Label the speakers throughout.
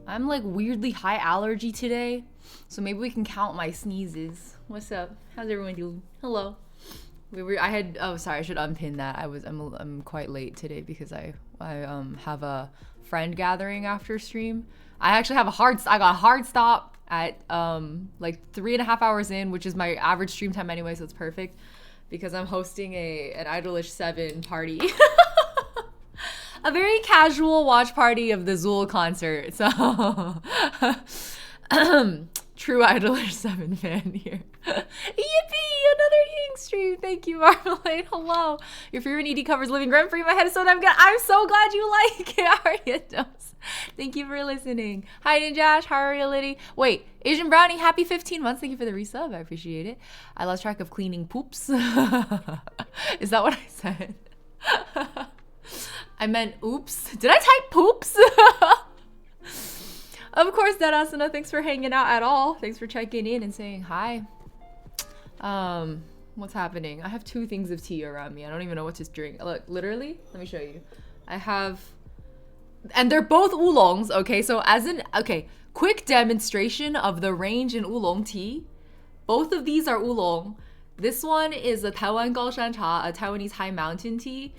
Speaker 1: I'm like weirdly high allergy today, so maybe we can count my sneezes. What's up? How's everyone doing? Hello. Oh sorry, I should unpin that. I'm quite late today because I have a friend gathering after stream. I got a hard stop at like 3.5 hours in, which is my average stream time anyway, so it's perfect because I'm hosting an Idolish 7 party. A very casual watch party of the Zool concert. So true Idolish 7 fan here. Yippee! Another Ying stream. Thank you, Marmalade. Hello. Your favorite ED covers living rent free in my head is so damn good. I'm so glad you like it. Aria knows. Thank you for listening. Hi, Ninjash. How are you, Liddy? Wait, Asian Brownie, happy 15 months. Thank you for the resub. I appreciate it. I lost track of cleaning poops. Is that what I said? I meant oops. Did I type poops? Of course, Deadasana, thanks for hanging out at all. Thanks for checking in and saying hi. What's happening? I have 2 things of tea around me. I don't even know what to drink. Look, literally, let me show you. I have, and they're both oolongs, okay? So quick demonstration of the range in oolong tea. Both of these are oolong. This one is a Taiwan Gaoshan Cha, a Taiwanese high mountain tea.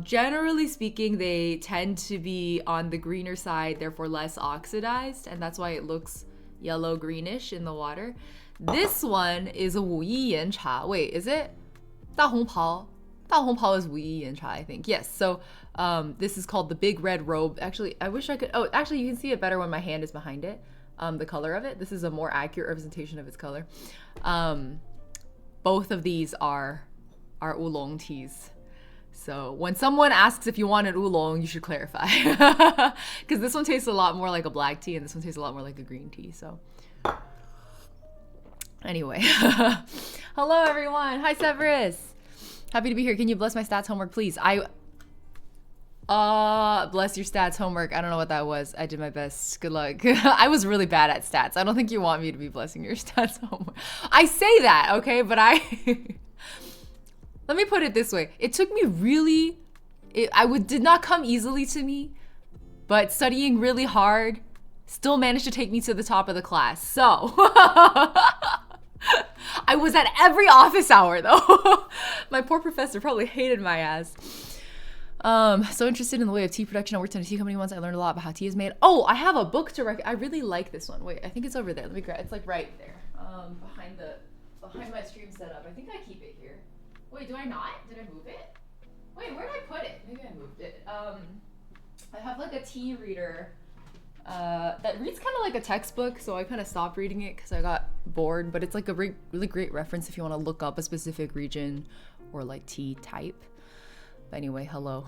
Speaker 1: Generally speaking, they tend to be on the greener side, therefore less oxidized, and that's why it looks yellow greenish in the water. This one is a Wu Yi Yan Cha. Wait, is it? Da Hong Pao. Da Hong Pao is Wu Yi Yan Cha, I think. Yes. So this is called the Big Red Robe. Actually, I wish I could. Oh, actually, you can see it better when my hand is behind it. The color of it. This is a more accurate representation of its color. Both of these are oolong teas. So when someone asks if you want an oolong, you should clarify. Because this one tastes a lot more like a black tea and this one tastes a lot more like a green tea. So anyway. Hello, everyone. Hi, Severus. Happy to be here. Can you bless my stats homework, please? Bless your stats homework. I don't know what that was. I did my best. Good luck. I was really bad at stats. I don't think you want me to be blessing your stats homework. I say that, okay? But let me put it this way. It took me did not come easily to me, but studying really hard still managed to take me to the top of the class. So I was at every office hour though. My poor professor probably hated my ass. So interested in the way of tea production. I worked in a tea company once. I learned a lot about how tea is made. Oh, I have a book to recommend. I really like this one. Wait, I think it's over there. Let me grab. It's like right there, behind my stream setup. I think I keep it here. Wait, do I not? Did I move it? Wait, where did I put it? Maybe I moved it. I have like a tea reader that reads kind of like a textbook, so I kind of stopped reading it because I got bored, but it's like a really great reference if you want to look up a specific region or like tea type. But anyway, hello.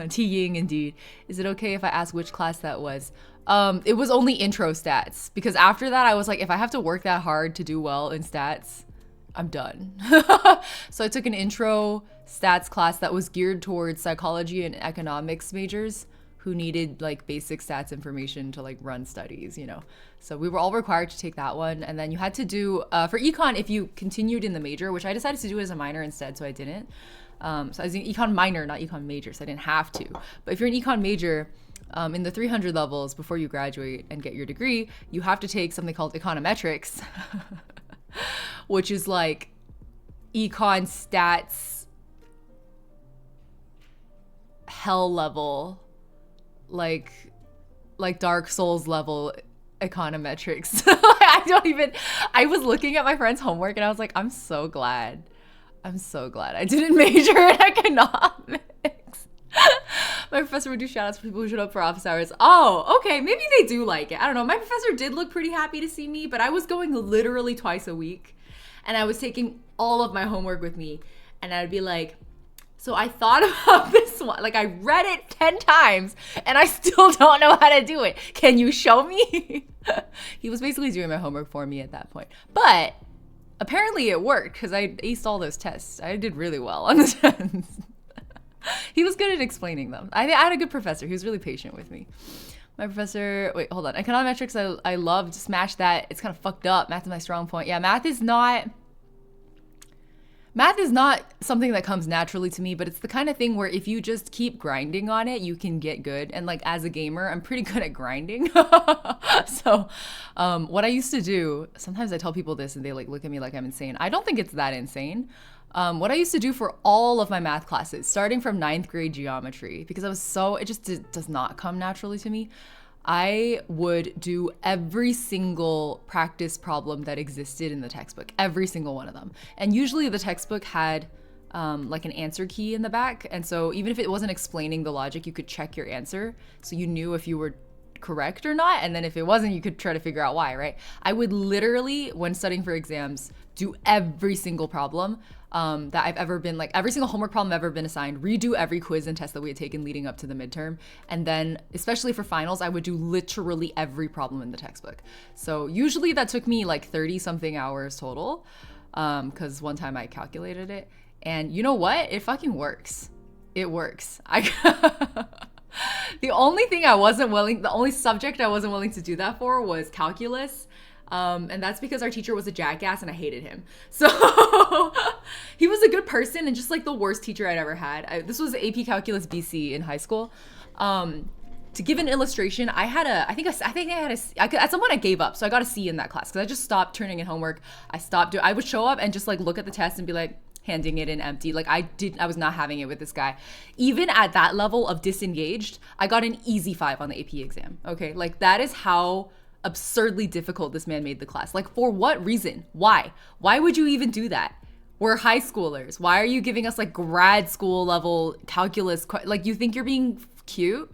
Speaker 1: Tea Ying indeed. Is it okay if I ask which class that was? It was only intro stats, because after that I was like, if I have to work that hard to do well in stats, I'm done. So I took an intro stats class that was geared towards psychology and economics majors who needed like basic stats information to like run studies, you know. So we were all required to take that one. And then you had to do, for econ, if you continued in the major, which I decided to do as a minor instead, so I didn't. So I was in econ minor, not econ major, so I didn't have to. But if you're an econ major, in the 300 levels before you graduate and get your degree, you have to take something called econometrics, which is like econ stats hell level, like Dark Souls level econometrics. I was looking at my friend's homework and I was like, I'm so glad I didn't major in economics. My professor would do shout outs for people who showed up for office hours. Oh, okay, maybe they do like it. I don't know. My professor did look pretty happy to see me, but I was going literally twice a week and I was taking all of my homework with me and I'd be like, so I thought about this one, like I read it 10 times and I still don't know how to do it. Can you show me? He was basically doing my homework for me at that point. But apparently it worked because I aced all those tests. I did really well on the tests. He was good at explaining them. I had a good professor. He was really patient with me. My professor, wait, hold on. Econometrics, I loved, smash that. It's kind of fucked up. Math is my strong point. Yeah, math is not, Math is not something that comes naturally to me, but it's the kind of thing where if you just keep grinding on it, you can get good. And like as a gamer, I'm pretty good at grinding. So what I used to do, sometimes I tell people this and they like look at me like I'm insane. I don't think it's that insane. What I used to do for all of my math classes, starting from 9th grade geometry, because it just does not come naturally to me. I would do every single practice problem that existed in the textbook, every single one of them. And usually the textbook had like an answer key in the back. And so even if it wasn't explaining the logic, you could check your answer. So you knew if you were correct or not. And then if it wasn't, you could try to figure out why, right? I would literally, when studying for exams, do every single problem that I've ever been, like every single homework problem I've ever been assigned, redo every quiz and test that we had taken leading up to the midterm. And then, especially for finals, I would do literally every problem in the textbook. So usually that took me like 30 something hours total, because one time I calculated it. And you know what? It fucking works. It works. The only subject I wasn't willing to do that for was calculus. And that's because our teacher was a jackass and I hated him. So he was a good person and just like the worst teacher I'd ever had. This was AP Calculus BC in high school. To give an illustration, at some point I gave up. So I got a C in that class because I just stopped turning in homework. I would show up and just like look at the test and be like, handing it in empty. Like I was not having it with this guy. Even at that level of disengaged, I got an easy 5 on the AP exam. Okay, like that is how absurdly difficult this man made the class. Like for what reason? Why would you even do that? We're high schoolers. Why are you giving us like grad school level calculus? Like you think you're being cute?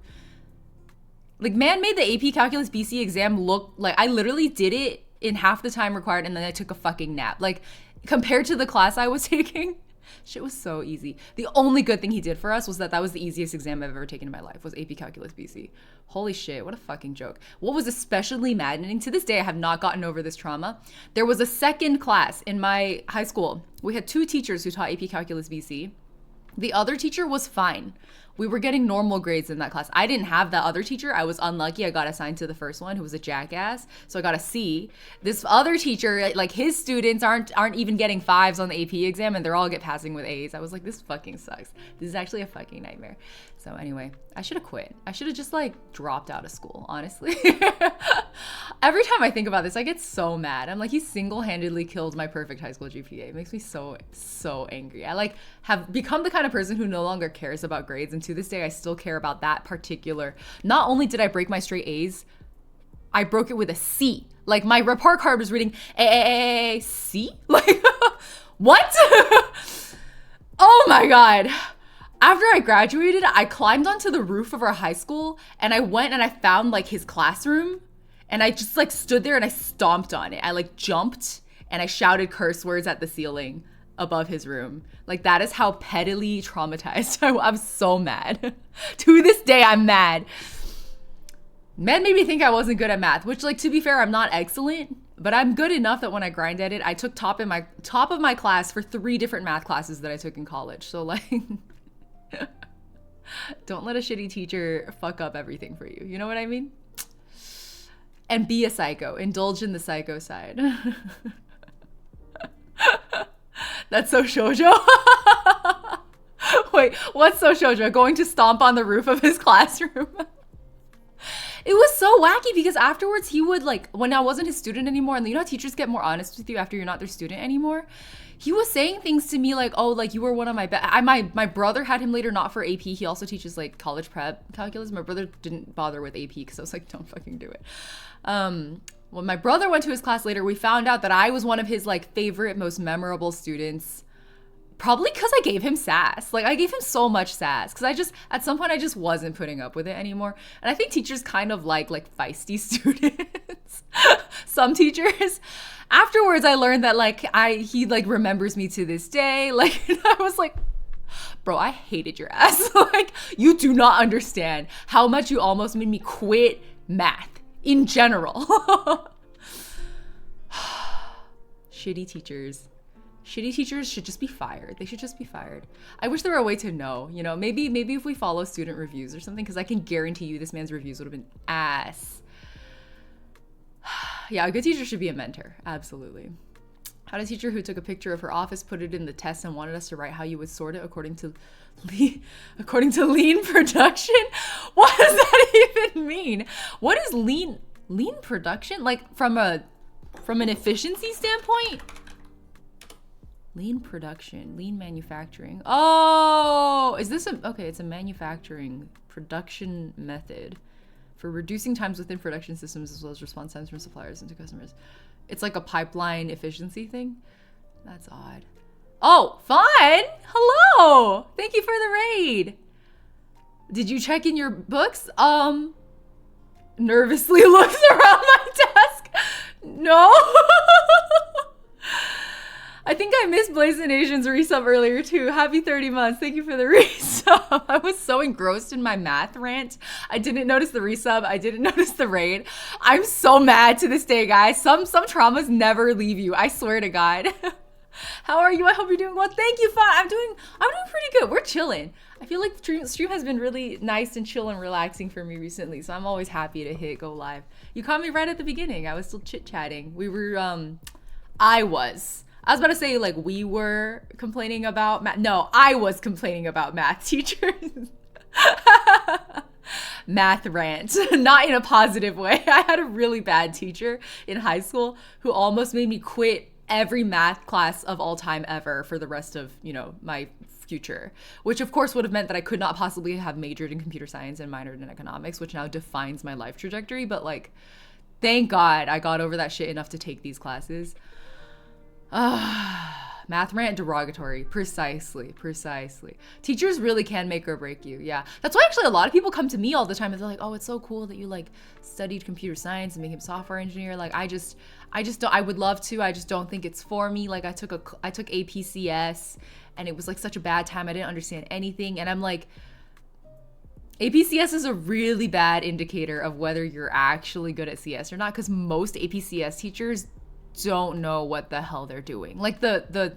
Speaker 1: Like man made the AP Calculus BC exam look like I literally did it in half the time required and then I took a fucking nap. Like compared to the class I was taking, shit was so easy. The only good thing he did for us was that was the easiest exam I've ever taken in my life, was AP Calculus BC. Holy shit, what a fucking joke. What was especially maddening, to this day I have not gotten over this trauma. There was a second class in my high school. We had 2 teachers who taught AP Calculus BC. The other teacher was fine. We were getting normal grades in that class. I didn't have that other teacher. I was unlucky. I got assigned to the first one who was a jackass. So I got a C. This other teacher, like his students aren't even getting 5s on the AP exam and they're all passing with A's. I was like, this fucking sucks. This is actually a fucking nightmare. So anyway, I should have quit. I should have just like dropped out of school, honestly. Every time I think about this, I get so mad. I'm like, he single-handedly killed my perfect high school GPA. It makes me so angry. I like have become the kind of person who no longer cares about grades, and to this day I still care about that particular. Not only did I break my straight A's, I broke it with a C. Like my report card was reading A C. Like what? Oh my god. After I graduated, I climbed onto the roof of our high school and I went and I found like his classroom and I just like stood there and I stomped on it. I like jumped and I shouted curse words at the ceiling above his room. Like that is how pettily traumatized I'm so mad. To this day, I'm mad. Man made me think I wasn't good at math, which like to be fair, I'm not excellent, but I'm good enough that when I grind at it, I took top of my class for 3 different math classes that I took in college. So like don't let a shitty teacher fuck up everything for you. You know what I mean? And be a psycho. Indulge in the psycho side. That's so shoujo. Wait, what's so shoujo? Going to stomp on the roof of his classroom? It was so wacky because afterwards he would like, when I wasn't his student anymore, and you know how teachers get more honest with you after you're not their student anymore? He was saying things to me like, oh, like you were one of my best. My brother had him later, not for AP. He also teaches like college prep calculus. My brother didn't bother with AP because I was like, don't fucking do it. When my brother went to his class later, we found out that I was one of his like favorite, most memorable students. Probably because I gave him sass. Like I gave him so much sass because at some point I just wasn't putting up with it anymore. And I think teachers kind of like feisty students. Some teachers. Afterwards, I learned that like he like remembers me to this day. Like I was like, bro, I hated your ass. Like you do not understand how much you almost made me quit math in general. Shitty teachers. Shitty teachers should just be fired. They should just be fired. I wish there were a way to know, you know, maybe if we follow student reviews or something, because I can guarantee you this man's reviews would have been ass. Yeah, a good teacher should be a mentor. Absolutely. Had a teacher who took a picture of her office, put it in the test, and wanted us to write how you would sort it according to lean production. What does that even mean? What is lean production? Like from an efficiency standpoint? Lean production, lean manufacturing. Oh, is this okay, it's a manufacturing production method for reducing times within production systems as well as response times from suppliers into customers. It's like a pipeline efficiency thing. That's odd. Oh, fun. Hello. Thank you for the raid. Did you check in your books? Nervously looks around my desk. No. I think I missed Blazonation's resub earlier too. Happy 30 months. Thank you for the resub. I was so engrossed in my math rant. I didn't notice the resub. I didn't notice the raid. I'm so mad to this day, guys. Some traumas never leave you. I swear to God. How are you? I hope you're doing well. Thank you, Fawn. I'm doing pretty good. We're chilling. I feel like stream has been really nice and chill and relaxing for me recently. So I'm always happy to hit go live. You caught me right at the beginning. I was still chit-chatting. We were, I was about to say like we were complaining about math. No, I was complaining about math teachers. Math rant, not in a positive way. I had a really bad teacher in high school who almost made me quit every math class of all time ever for the rest of, my future, which of course would have meant that I could not possibly have majored in computer science and minored in economics, which now defines my life trajectory. But like, thank God I got over that shit enough to take these classes. Math rant derogatory. Precisely. Teachers really can make or break you. Yeah. That's why actually a lot of people come to me all the time and they're like, oh, it's so cool that you like studied computer science and became a software engineer. Like I just don't, I would love to. I just don't think it's for me. Like I took APCS and it was like such a bad time. I didn't understand anything. And I'm like, APCS is a really bad indicator of whether you're actually good at CS or not, because most APCS teachers don't know what the hell they're doing. Like the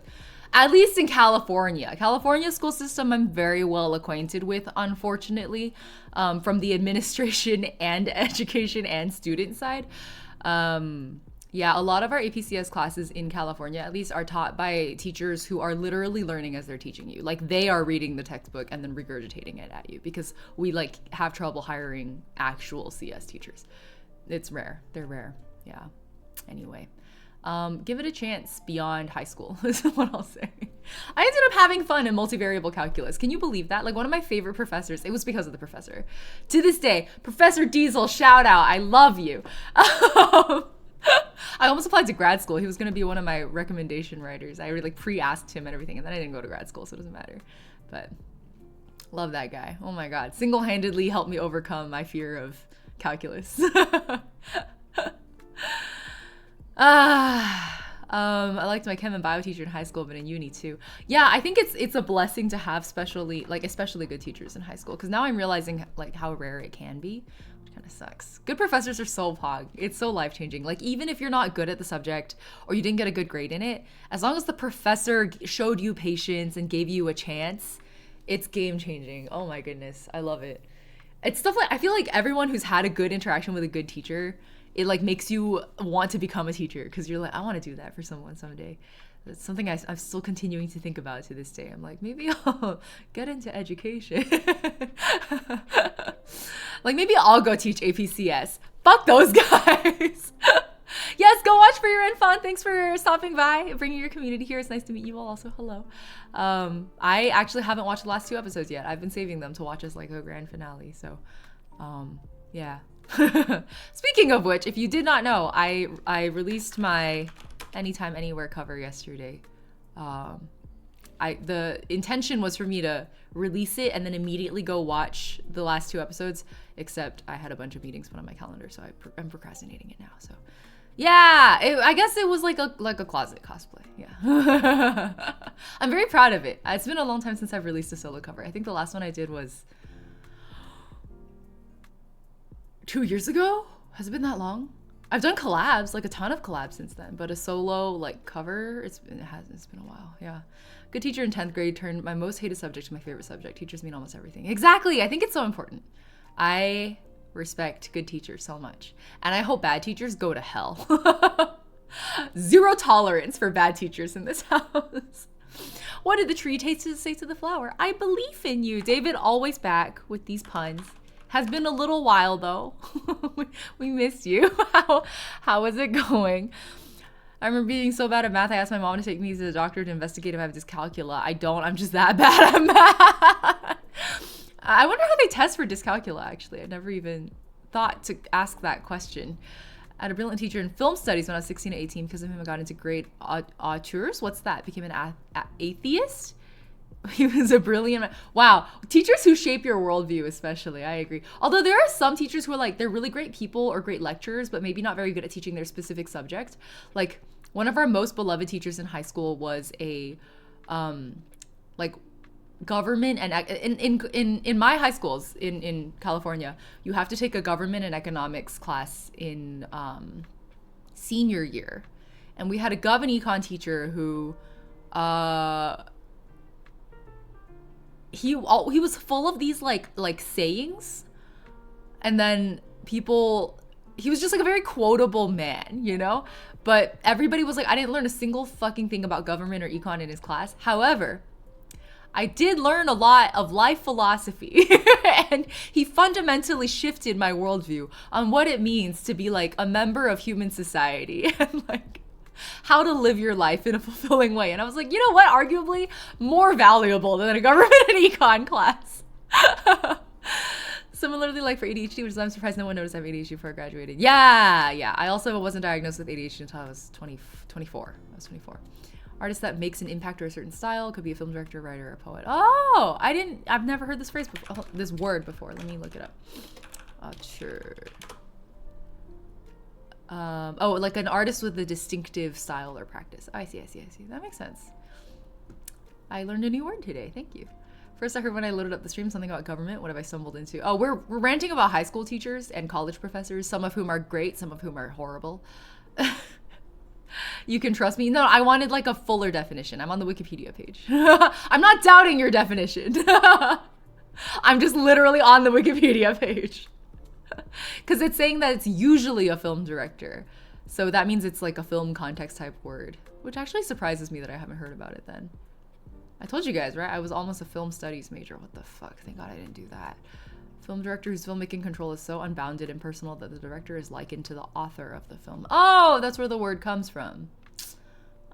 Speaker 1: at least in California school system, I'm very well acquainted with, unfortunately, from the administration and education and student side. Yeah, a lot of our APCS classes in California, at least, are taught by teachers who are literally learning as they're teaching you. Like they are reading the textbook and then regurgitating it at you, because we like have trouble hiring actual CS teachers. It's rare. They're rare. Yeah. Anyway. Give it a chance beyond high school is what I'll say. I ended up having fun in multivariable calculus. Can you believe that? Like one of my favorite professors, it was because of the professor. To this day, Professor Diesel, shout out. I love you. I almost applied to grad school. He was going to be one of my recommendation writers. I already like pre-asked him and everything, and then I didn't go to grad school, so it doesn't matter. But love that guy. Oh my God. Single-handedly helped me overcome my fear of calculus. I liked my chem and bio teacher in high school, but in uni too. Yeah, I think it's a blessing to have especially good teachers in high school, because now I'm realizing like how rare it can be, which kind of sucks. Good professors are so pog. It's so life-changing. Like even if you're not good at the subject or you didn't get a good grade in it, as long as the professor showed you patience and gave you a chance, it's game-changing. Oh my goodness, I love it. It's stuff like, I feel like everyone who's had a good interaction with a good teacher, it like makes you want to become a teacher, because you're like, I want to do that for someone someday. That's something I'm still continuing to think about to this day. I'm like, maybe I'll get into education. Like maybe I'll go teach APCS. Fuck those guys. Yes, go watch For Your End Fun. Thanks for stopping by, bringing your community here. It's nice to meet you all also. Hello. I actually haven't watched the last 2 episodes yet. I've been saving them to watch as like a grand finale. So yeah. Speaking of which, if you did not know, I released my Anytime Anywhere cover yesterday. The intention was for me to release it and then immediately go watch the last 2 episodes, except I had a bunch of meetings put on my calendar, so I'm procrastinating it now. So yeah, I guess it was like a closet cosplay. Yeah. I'm very proud of it. It's been a long time since I've released a solo cover. I think the last one I did was 2 years ago? Has it been that long? I've done collabs, like a ton of collabs since then, but a solo like cover, it's been a while. Yeah. Good teacher in 10th grade turned my most hated subject to my favorite subject. Teachers mean almost everything. Exactly. I think it's so important. I respect good teachers so much, and I hope bad teachers go to hell. Zero tolerance for bad teachers in this house. What did the tree say to the flower? I believe in you. David, always back with these puns. Has been a little while though. We missed you. How is it going? I remember being so bad at math, I asked my mom to take me to the doctor to investigate if I have dyscalculia. I don't, I'm just that bad at math. I wonder how they test for dyscalculia, actually. I never even thought to ask that question. I had a brilliant teacher in film studies when I was 16 to 18. Because of him, I got into great auteurs. What's that? Became an atheist? He was a brilliant... Wow. Teachers who shape your worldview, especially. I agree. Although there are some teachers who are like, they're really great people or great lecturers, but maybe not very good at teaching their specific subject. Like, one of our most beloved teachers in high school was a, like, government and in my high schools in California, you have to take a government and economics class in senior year, and we had a gov and econ teacher who he was full of these like sayings, and then he was just like a very quotable man, you know, but everybody was like, I didn't learn a single fucking thing about government or econ in his class. However, I did learn a lot of life philosophy and he fundamentally shifted my worldview on what it means to be like a member of human society and like how to live your life in a fulfilling way. And I was like, you know what? Arguably more valuable than a government and econ class. Similarly, like for ADHD, which is I'm surprised no one noticed I have ADHD before I graduated. Yeah. I also wasn't diagnosed with ADHD until I was 24. I was 24. Artist that makes an impact or a certain style could be a film director, writer, or a poet. Oh, I've never heard this phrase before. This word before. Let me look it up. Sure. Oh, like an artist with a distinctive style or practice. I see. That makes sense. I learned a new word today. Thank you. First I heard when I loaded up the stream something about government. What have I stumbled into? Oh, we're ranting about high school teachers and college professors, some of whom are great, some of whom are horrible. You can trust me. No, I wanted like a fuller definition. I'm on the Wikipedia page. I'm not doubting your definition. I'm just literally on the Wikipedia page. Because it's saying that it's usually a film director. So that means it's like a film context type word, which actually surprises me that I haven't heard about it then. I told you guys, right? I was almost a film studies major. What the fuck? Thank God I didn't do that. Film director whose filmmaking control is so unbounded and personal that the director is likened to the author of the film. Oh, that's where the word comes from.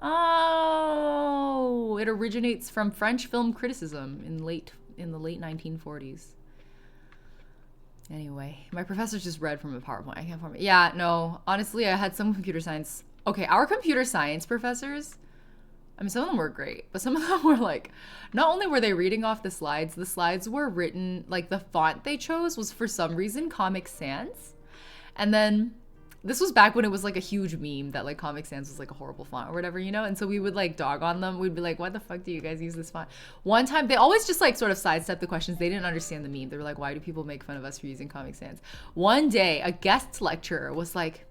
Speaker 1: Oh, it originates from French film criticism in the late 1940s. Anyway, my professor just read from a PowerPoint. I can't form it. Yeah, no, honestly, I had some computer science. Okay, our computer science professors, I mean, some of them were great, but some of them were like, not only were they reading off the slides were written, like the font they chose was for some reason Comic Sans. And then this was back when it was like a huge meme that like Comic Sans was like a horrible font or whatever, you know? And so we would like dog on them. We'd be like, why the fuck do you guys use this font? One time, they always just like sort of sidestep the questions. They didn't understand the meme. They were like, why do people make fun of us for using Comic Sans? One day, a guest lecturer was like,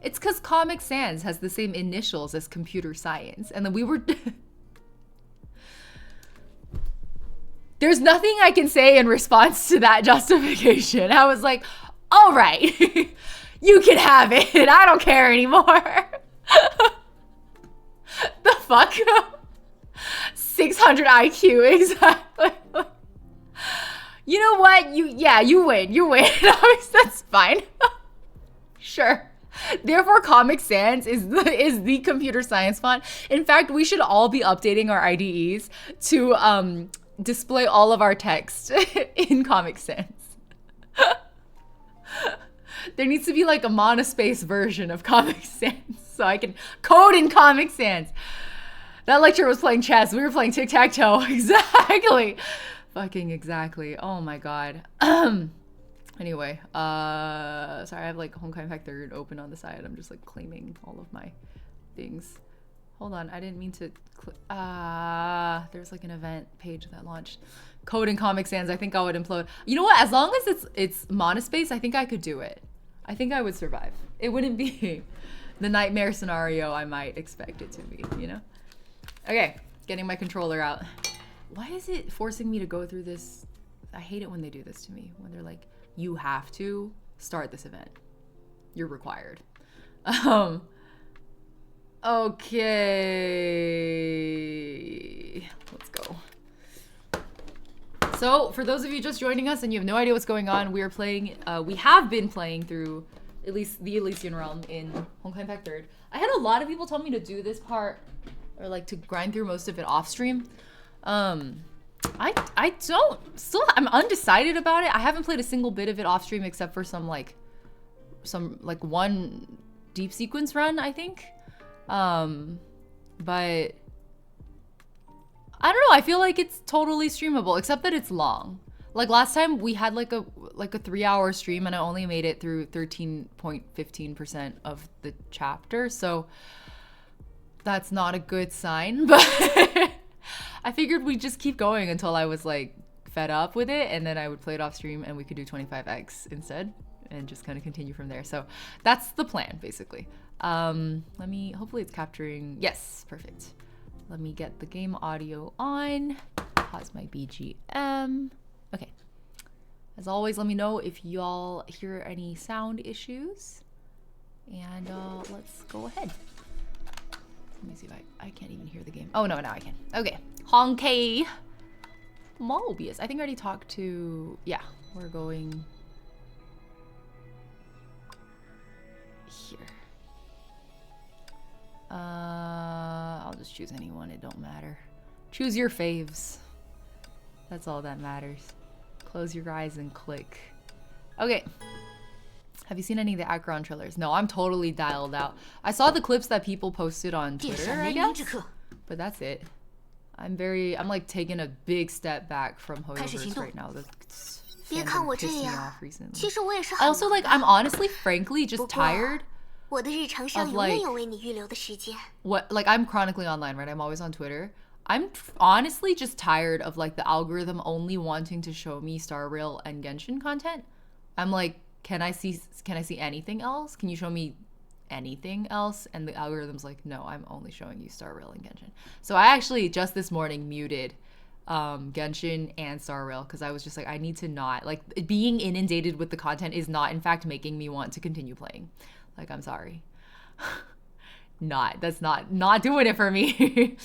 Speaker 1: it's because Comic Sans has the same initials as computer science. And then we were... There's nothing I can say in response to that justification. I was like, all right, you can have it. I don't care anymore. The fuck? 600 IQ, exactly. You know what? You win. That's fine. Sure. Therefore, Comic Sans is the computer science font. In fact, we should all be updating our IDEs to display all of our text in Comic Sans. There needs to be like a monospace version of Comic Sans so I can code in Comic Sans. That lecturer was playing chess. We were playing tic-tac-toe. Exactly. Fucking exactly. Oh my god. Anyway, sorry, I have like Homecoming Pack 3rd open on the side. I'm just like claiming all of my things. Hold on, I didn't mean to there's like an event page that launched. Code in Comic Sans, I think I would implode. You know what, as long as it's monospace, I think I could do it. I think I would survive. It wouldn't be the nightmare scenario I might expect it to be, you know? Okay, getting my controller out. Why is it forcing me to go through this? I hate it when they do this to me, when they're like, you have to start this event. You're required. Okay. Let's go. So, for those of you just joining us and you have no idea what's going on, we are playing, we have been playing through at least the Elysian realm in Honkai Impact 3rd. I had a lot of people tell me to do this part, or like to grind through most of it off stream. I'm undecided about it. I haven't played a single bit of it off stream except for some one deep sequence run, I think. But I don't know, I feel like it's totally streamable, except that it's long. Like last time we had like a 3-hour stream and I only made it through 13.15% of the chapter, so that's not a good sign, but I figured we'd just keep going until I was like fed up with it, and then I would play it off stream and we could do 25x instead and just kind of continue from there. So that's the plan basically. Hopefully it's capturing, yes, perfect. Let me get the game audio on, pause my BGM. Okay. As always, let me know if y'all hear any sound issues. And let's go ahead. Let me see if I can't even hear the game. Oh no, now I can. Okay. Honkai Mobius. I think I already talked to, yeah, we're going here. I'll just choose anyone, it don't matter. Choose your faves. That's all that matters. Close your eyes and click. Okay. Have you seen any of the Acheron trailers? No, I'm totally dialed out. I saw the clips that people posted on Twitter, I guess. But that's it. I'm like taking a big step back from Hoyoverse right now. The fandom pissed me off recently. I also I'm honestly, frankly, just tired of I'm chronically online, right? I'm always on Twitter. I'm honestly just tired of the algorithm only wanting to show me Star Rail and Genshin content. I'm like, can I see anything else? Can you show me anything else? And the algorithm's like, no, I'm only showing you Star Rail and Genshin. So I actually just this morning muted Genshin and Star Rail because I was just like, I need to not, being inundated with the content is not in fact making me want to continue playing. I'm sorry. That's not doing it for me.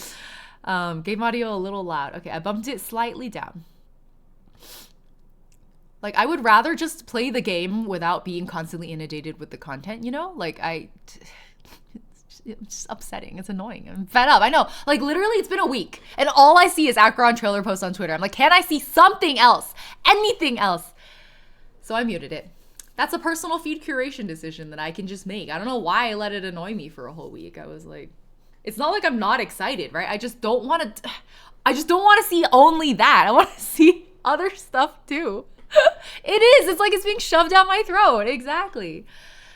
Speaker 1: Game audio a little loud. Okay, I bumped it slightly down. I would rather just play the game without being constantly inundated with the content, you know? It's just upsetting. It's annoying. I'm fed up. I know. Literally, it's been a week, and all I see is Acheron trailer posts on Twitter. I'm like, can I see something else? Anything else? So I muted it. That's a personal feed curation decision that I can just make. I don't know why I let it annoy me for a whole week. I was like, it's not like I'm not excited, right? I just don't want to see only that. I want to see other stuff too. It is. It's like it's being shoved down my throat. Exactly.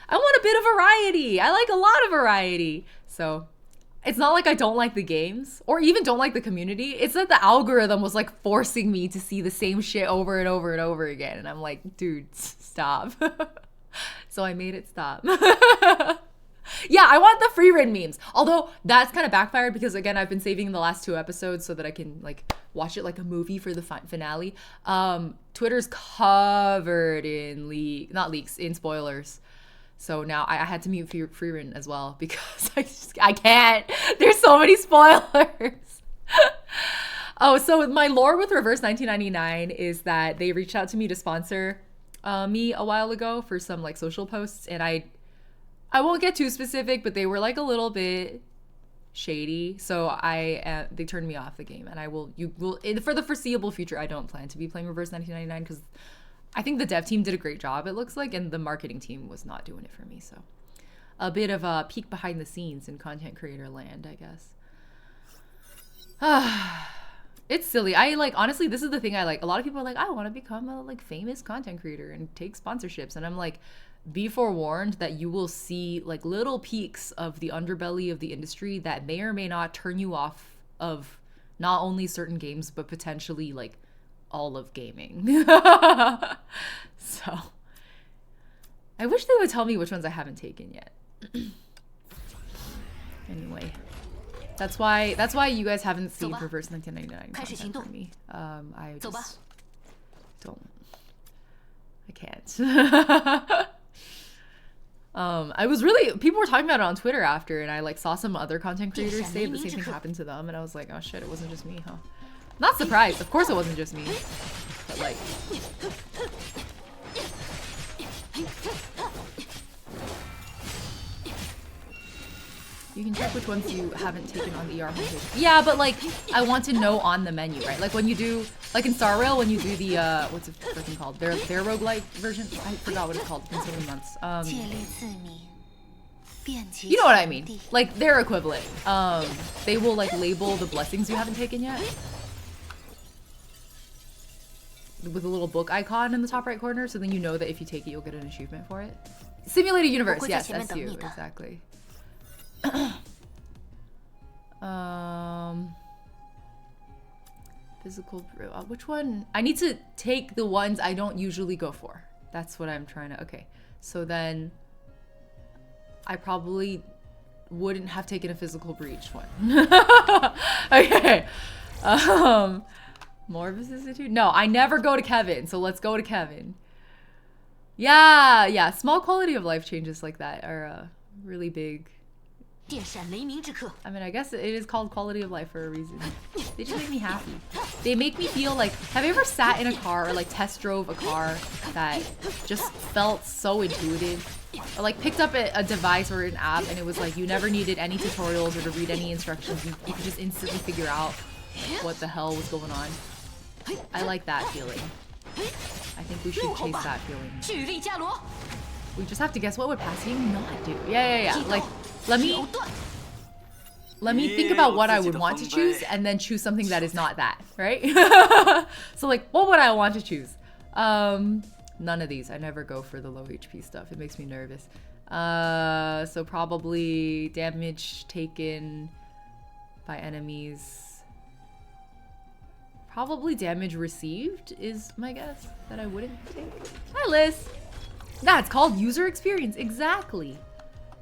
Speaker 1: I want a bit of variety. I like a lot of variety. So it's not like I don't like the games or even don't like the community. It's that the algorithm was forcing me to see the same shit over and over and over again. And I'm like, dude, stop. So I made it stop. Yeah, I want the free reign memes. Although that's kind of backfired because again, I've been saving the last 2 episodes so that I can watch it like a movie for the finale. Twitter's covered in in spoilers. So now I had to mute free reign as well because I can't. There's so many spoilers. Oh, so my lore with Reverse 1999 is that they reached out to me to sponsor me a while ago for some social posts, and I won't get too specific, but they were a little bit shady. So they turned me off the game, and for the foreseeable future, I don't plan to be playing Reverse 1999 because I think the dev team did a great job, it looks like, and the marketing team was not doing it for me. So a bit of a peek behind the scenes in content creator land, I guess. It's silly. Honestly, this is the thing I like. A lot of people are like, I want to become a famous content creator and take sponsorships. And I'm like, be forewarned that you will see little peaks of the underbelly of the industry that may or may not turn you off of not only certain games, but potentially all of gaming. So I wish they would tell me which ones I haven't taken yet. Anyway, that's why you guys haven't seen Reverse 1999 content from me. I just don't. I can't. I was really, people were talking about it on Twitter after, and I like saw some other content creators say the same thing happened to them, and I was like, oh shit, it wasn't just me, huh? Not surprised, of course it wasn't just me, but like. You can check which ones you haven't taken on the ER homepage. Yeah, but like, I want to know on the menu, right? Like when you do, like in Star Rail, when you do the, what's it freaking called? Their roguelike version? I forgot what it's called, it's been so many months. You know what I mean? Like, their equivalent. They will like label the blessings you haven't taken yet. With a little book icon in the top right corner, so then you know that if you take it, you'll get an achievement for it. Simulated universe, yes, SU, exactly. Physical brew. Which one? I need to take the ones I don't usually go for. That's what I'm trying to. Okay, so then I probably wouldn't have taken a physical breach one. Okay. More vicissitude? No, I never go to Kevin, so let's go to Kevin. Yeah, small quality of life changes like that are really big. I mean, I guess it is called quality of life for a reason. They just make me happy. They make me feel like, have you ever sat in a car or like test drove a car that just felt so intuitive? Or like picked up a device or an app and it was like you never needed any tutorials or to read any instructions. You could just instantly figure out what the hell was going on. I like that feeling. I think we should chase that feeling. We just have to guess what would passing not do. Yeah. Like, let me think about what I would want to choose and then choose something that is not that, right? So like, what would I want to choose? None of these. I never go for the low HP stuff. It makes me nervous. So probably damage taken by enemies. Probably damage received is my guess that I wouldn't take. Hi, Liz. Nah, it's called user experience. Exactly.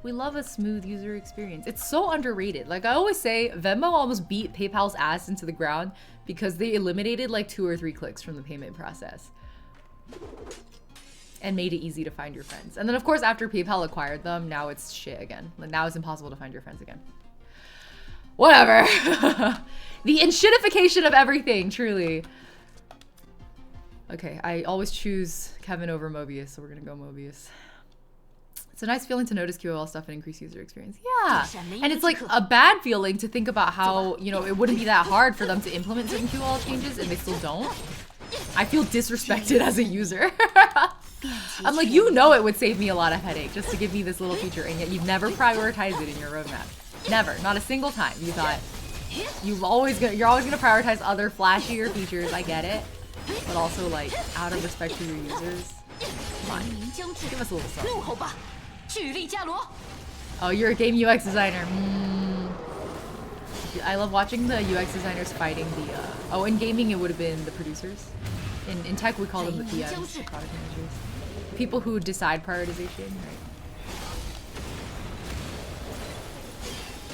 Speaker 1: We love a smooth user experience. It's so underrated. Like I always say, Venmo almost beat PayPal's ass into the ground because they eliminated like 2 or 3 clicks from the payment process and made it easy to find your friends. And then of course, after PayPal acquired them, now it's shit again. Like now it's impossible to find your friends again. Whatever. The enshittification of everything, truly. Okay, I always choose Kevin over Mobius, so we're gonna go Mobius. It's a nice feeling to notice QOL stuff and increase user experience. Yeah, and it's like a bad feeling to think about how, you know, it wouldn't be that hard for them to implement certain QOL changes and they still don't. I feel disrespected as a user. I'm like, you know it would save me a lot of headache just to give me this little feature, and yet you've never prioritized it in your roadmap. Never, not a single time. You thought you're always gonna prioritize other flashier features. I get it, but also like out of respect to your users, come on, give us a little something. Oh, you're a game UX designer. I love watching the UX designers fighting the. Oh, in gaming it would have been the producers. In tech we call them the PMs, the product managers, people who decide prioritization, right?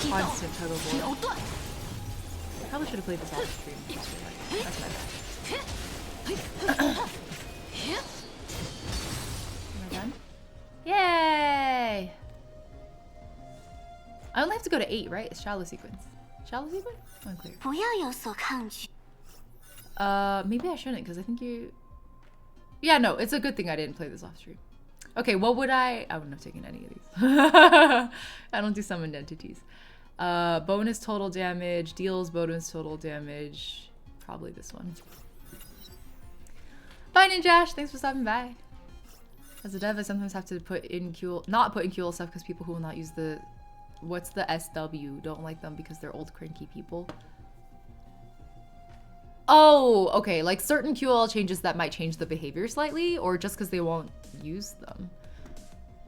Speaker 1: Constant tug of war. I probably should have played this off stream. That's my bad. Am I done? Yay! I only have to go to 8, right? It's shallow sequence. Shallow sequence? Unclear. Maybe I shouldn't, because I think you... Yeah, no, it's a good thing I didn't play this off stream. Okay, what would I wouldn't have taken any of these. I don't do summoned entities. Bonus total damage, deals bonus total damage. Probably this one. Bye, Ninjash. Thanks for stopping by. As a dev, I sometimes have to not put in QL stuff because people who will not use the... What's the SW? Don't like them because they're old cranky people. Oh, okay. Like certain QL changes that might change the behavior slightly, or just because they won't use them.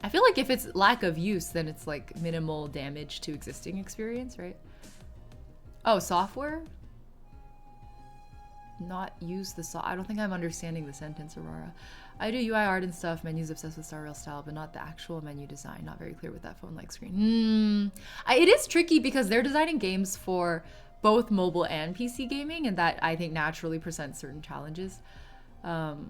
Speaker 1: I feel like if it's lack of use, then it's like minimal damage to existing experience, right? Oh, software? Not use the I don't think I'm understanding the sentence, Aurora. I do UI art and stuff, menus obsessed with Star Rail style, but not the actual menu design. Not very clear with that phone-like screen. It is tricky because they're designing games for both mobile and PC gaming, and that I think naturally presents certain challenges. Okay.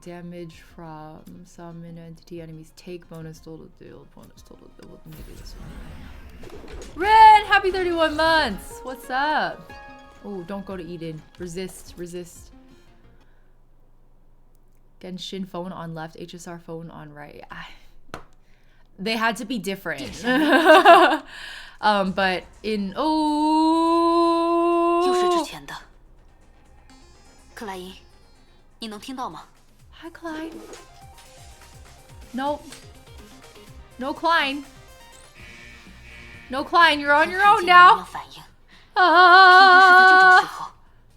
Speaker 1: damage from summon entity enemies. Take bonus total deal. Bonus total deal. Maybe this one. Ren, happy 31 months. What's up? Oh, don't go to Eden. Resist. Resist. Genshin phone on left. HSR phone on right. They had to be different. But in Hi, Clyde. Nope. No, Klein. No, Klein. You're on your own now.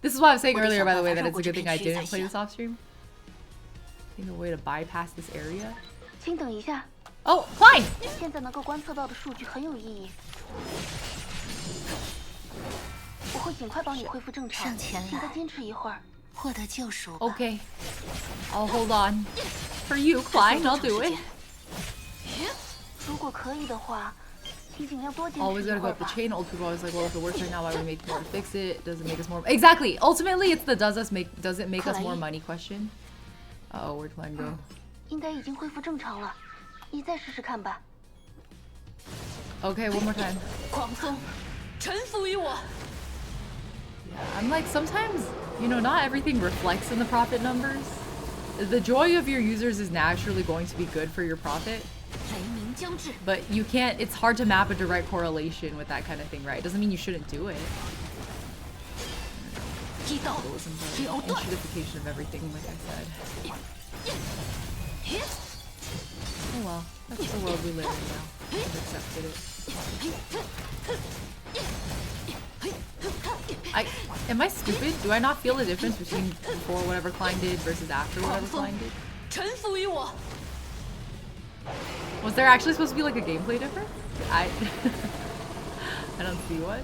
Speaker 1: This is what I was saying earlier, by the way, that it's a good thing I didn't play this off stream. I think a way to bypass this area. Oh, Klein! Okay. I'll hold on. For you, Klein, I'll do it. Always gotta go up the chain. Old people always like, well, if it works right now, why would we make more to fix it? Does it make us more? Exactly. Ultimately, it's the does it make us more money question. Uh oh, where'd Klein go? Okay, one more time. Yeah, I'm like, sometimes, you know, not everything reflects in the profit numbers. The joy of your users is naturally going to be good for your profit. But you can't, it's hard to map a direct correlation with that kind of thing, right? Doesn't mean you shouldn't do it. Intuification of everything, like I said. Oh well, that's the world we live in now. I've accepted it. Am I stupid? Do I not feel the difference between before whatever Klein did versus after whatever Klein did? Was there actually supposed to be like a gameplay difference? I don't see what.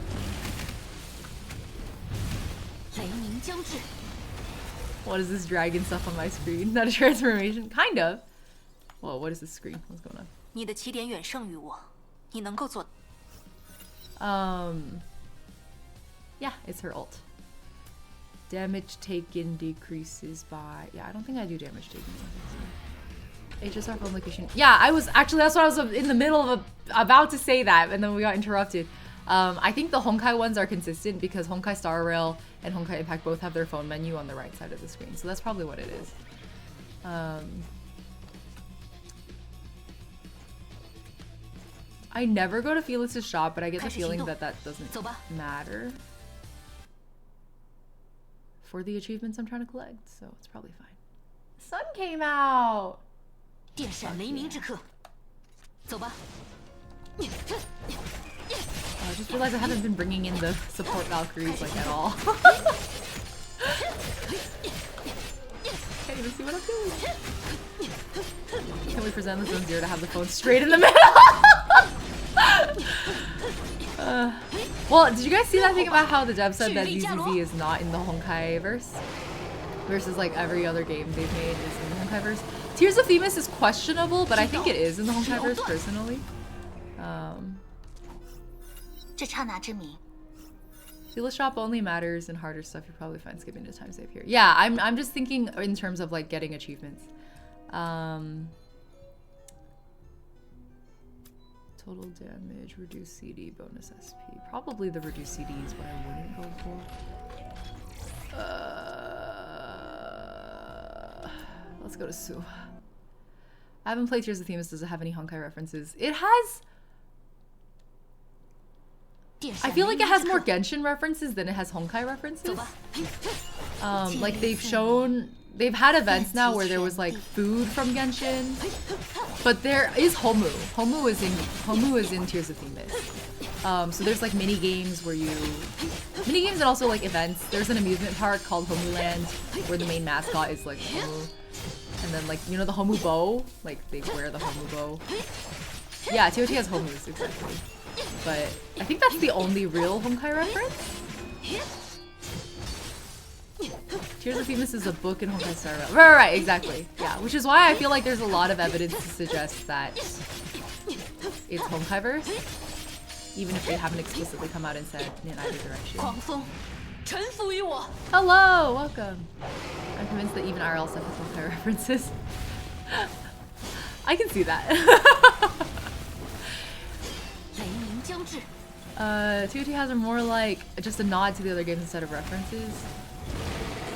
Speaker 1: What is this dragon stuff on my screen? Not a transformation? Kind of. Whoa, what is this screen? What's going on? Yeah, it's her ult. Damage taken decreases by... Yeah, I don't think I do damage taken. HSR phone location. Yeah, I was actually, that's what I was in the middle of about to say that, and then we got interrupted. I think the Honkai ones are consistent because Honkai Star Rail and Honkai Impact both have their phone menu on the right side of the screen, so that's probably what it is. I never go to Felix's shop, but I get the feeling that that doesn't matter for the achievements I'm trying to collect, so it's probably fine. Sun came out! Yeah. I just realized I haven't been bringing in the support Valkyries like at all. Can't even see what I'm doing. Can we present the Zone Zero to have the phone straight in the middle? Well, did you guys see that thing about how the dev said that ZZZ is not in the Honkai verse? Versus like every other game they've made is in the Honkai verse. Tears of Themis is questionable, but I think it is in the Honkai verse personally. Feel shop only matters in harder stuff. You're probably fine skipping to time save here. Yeah, I'm just thinking in terms of like getting achievements. Total damage, reduce CD, bonus SP. Probably the reduce CD is what I wouldn't go for. Let's go to Sue. I haven't played Tears of Themis. Does it have any Honkai references? It has. I feel like it has more Genshin references than it has Honkai references. Like they've had events now where there was like food from Genshin, but there is Homu. Homu is in Tears of Themis. So there's like mini games and also like events. There's an amusement park called Homu Land where the main mascot is like Homu, and then like you know the Homu bow, like they wear the Homu bow. Yeah, TOT has Homus exactly. But I think that's the only real Honkai reference. Tears of Themis is a book in Honkai Star Rail. Right, exactly. Yeah, which is why I feel like there's a lot of evidence to suggest that it's Honkai verse, even if they haven't explicitly come out and said in either direction. Hello, welcome. I'm convinced that even IRL stuff has multiplayer references. I can see that. TOT has are more like just a nod to the other games instead of references.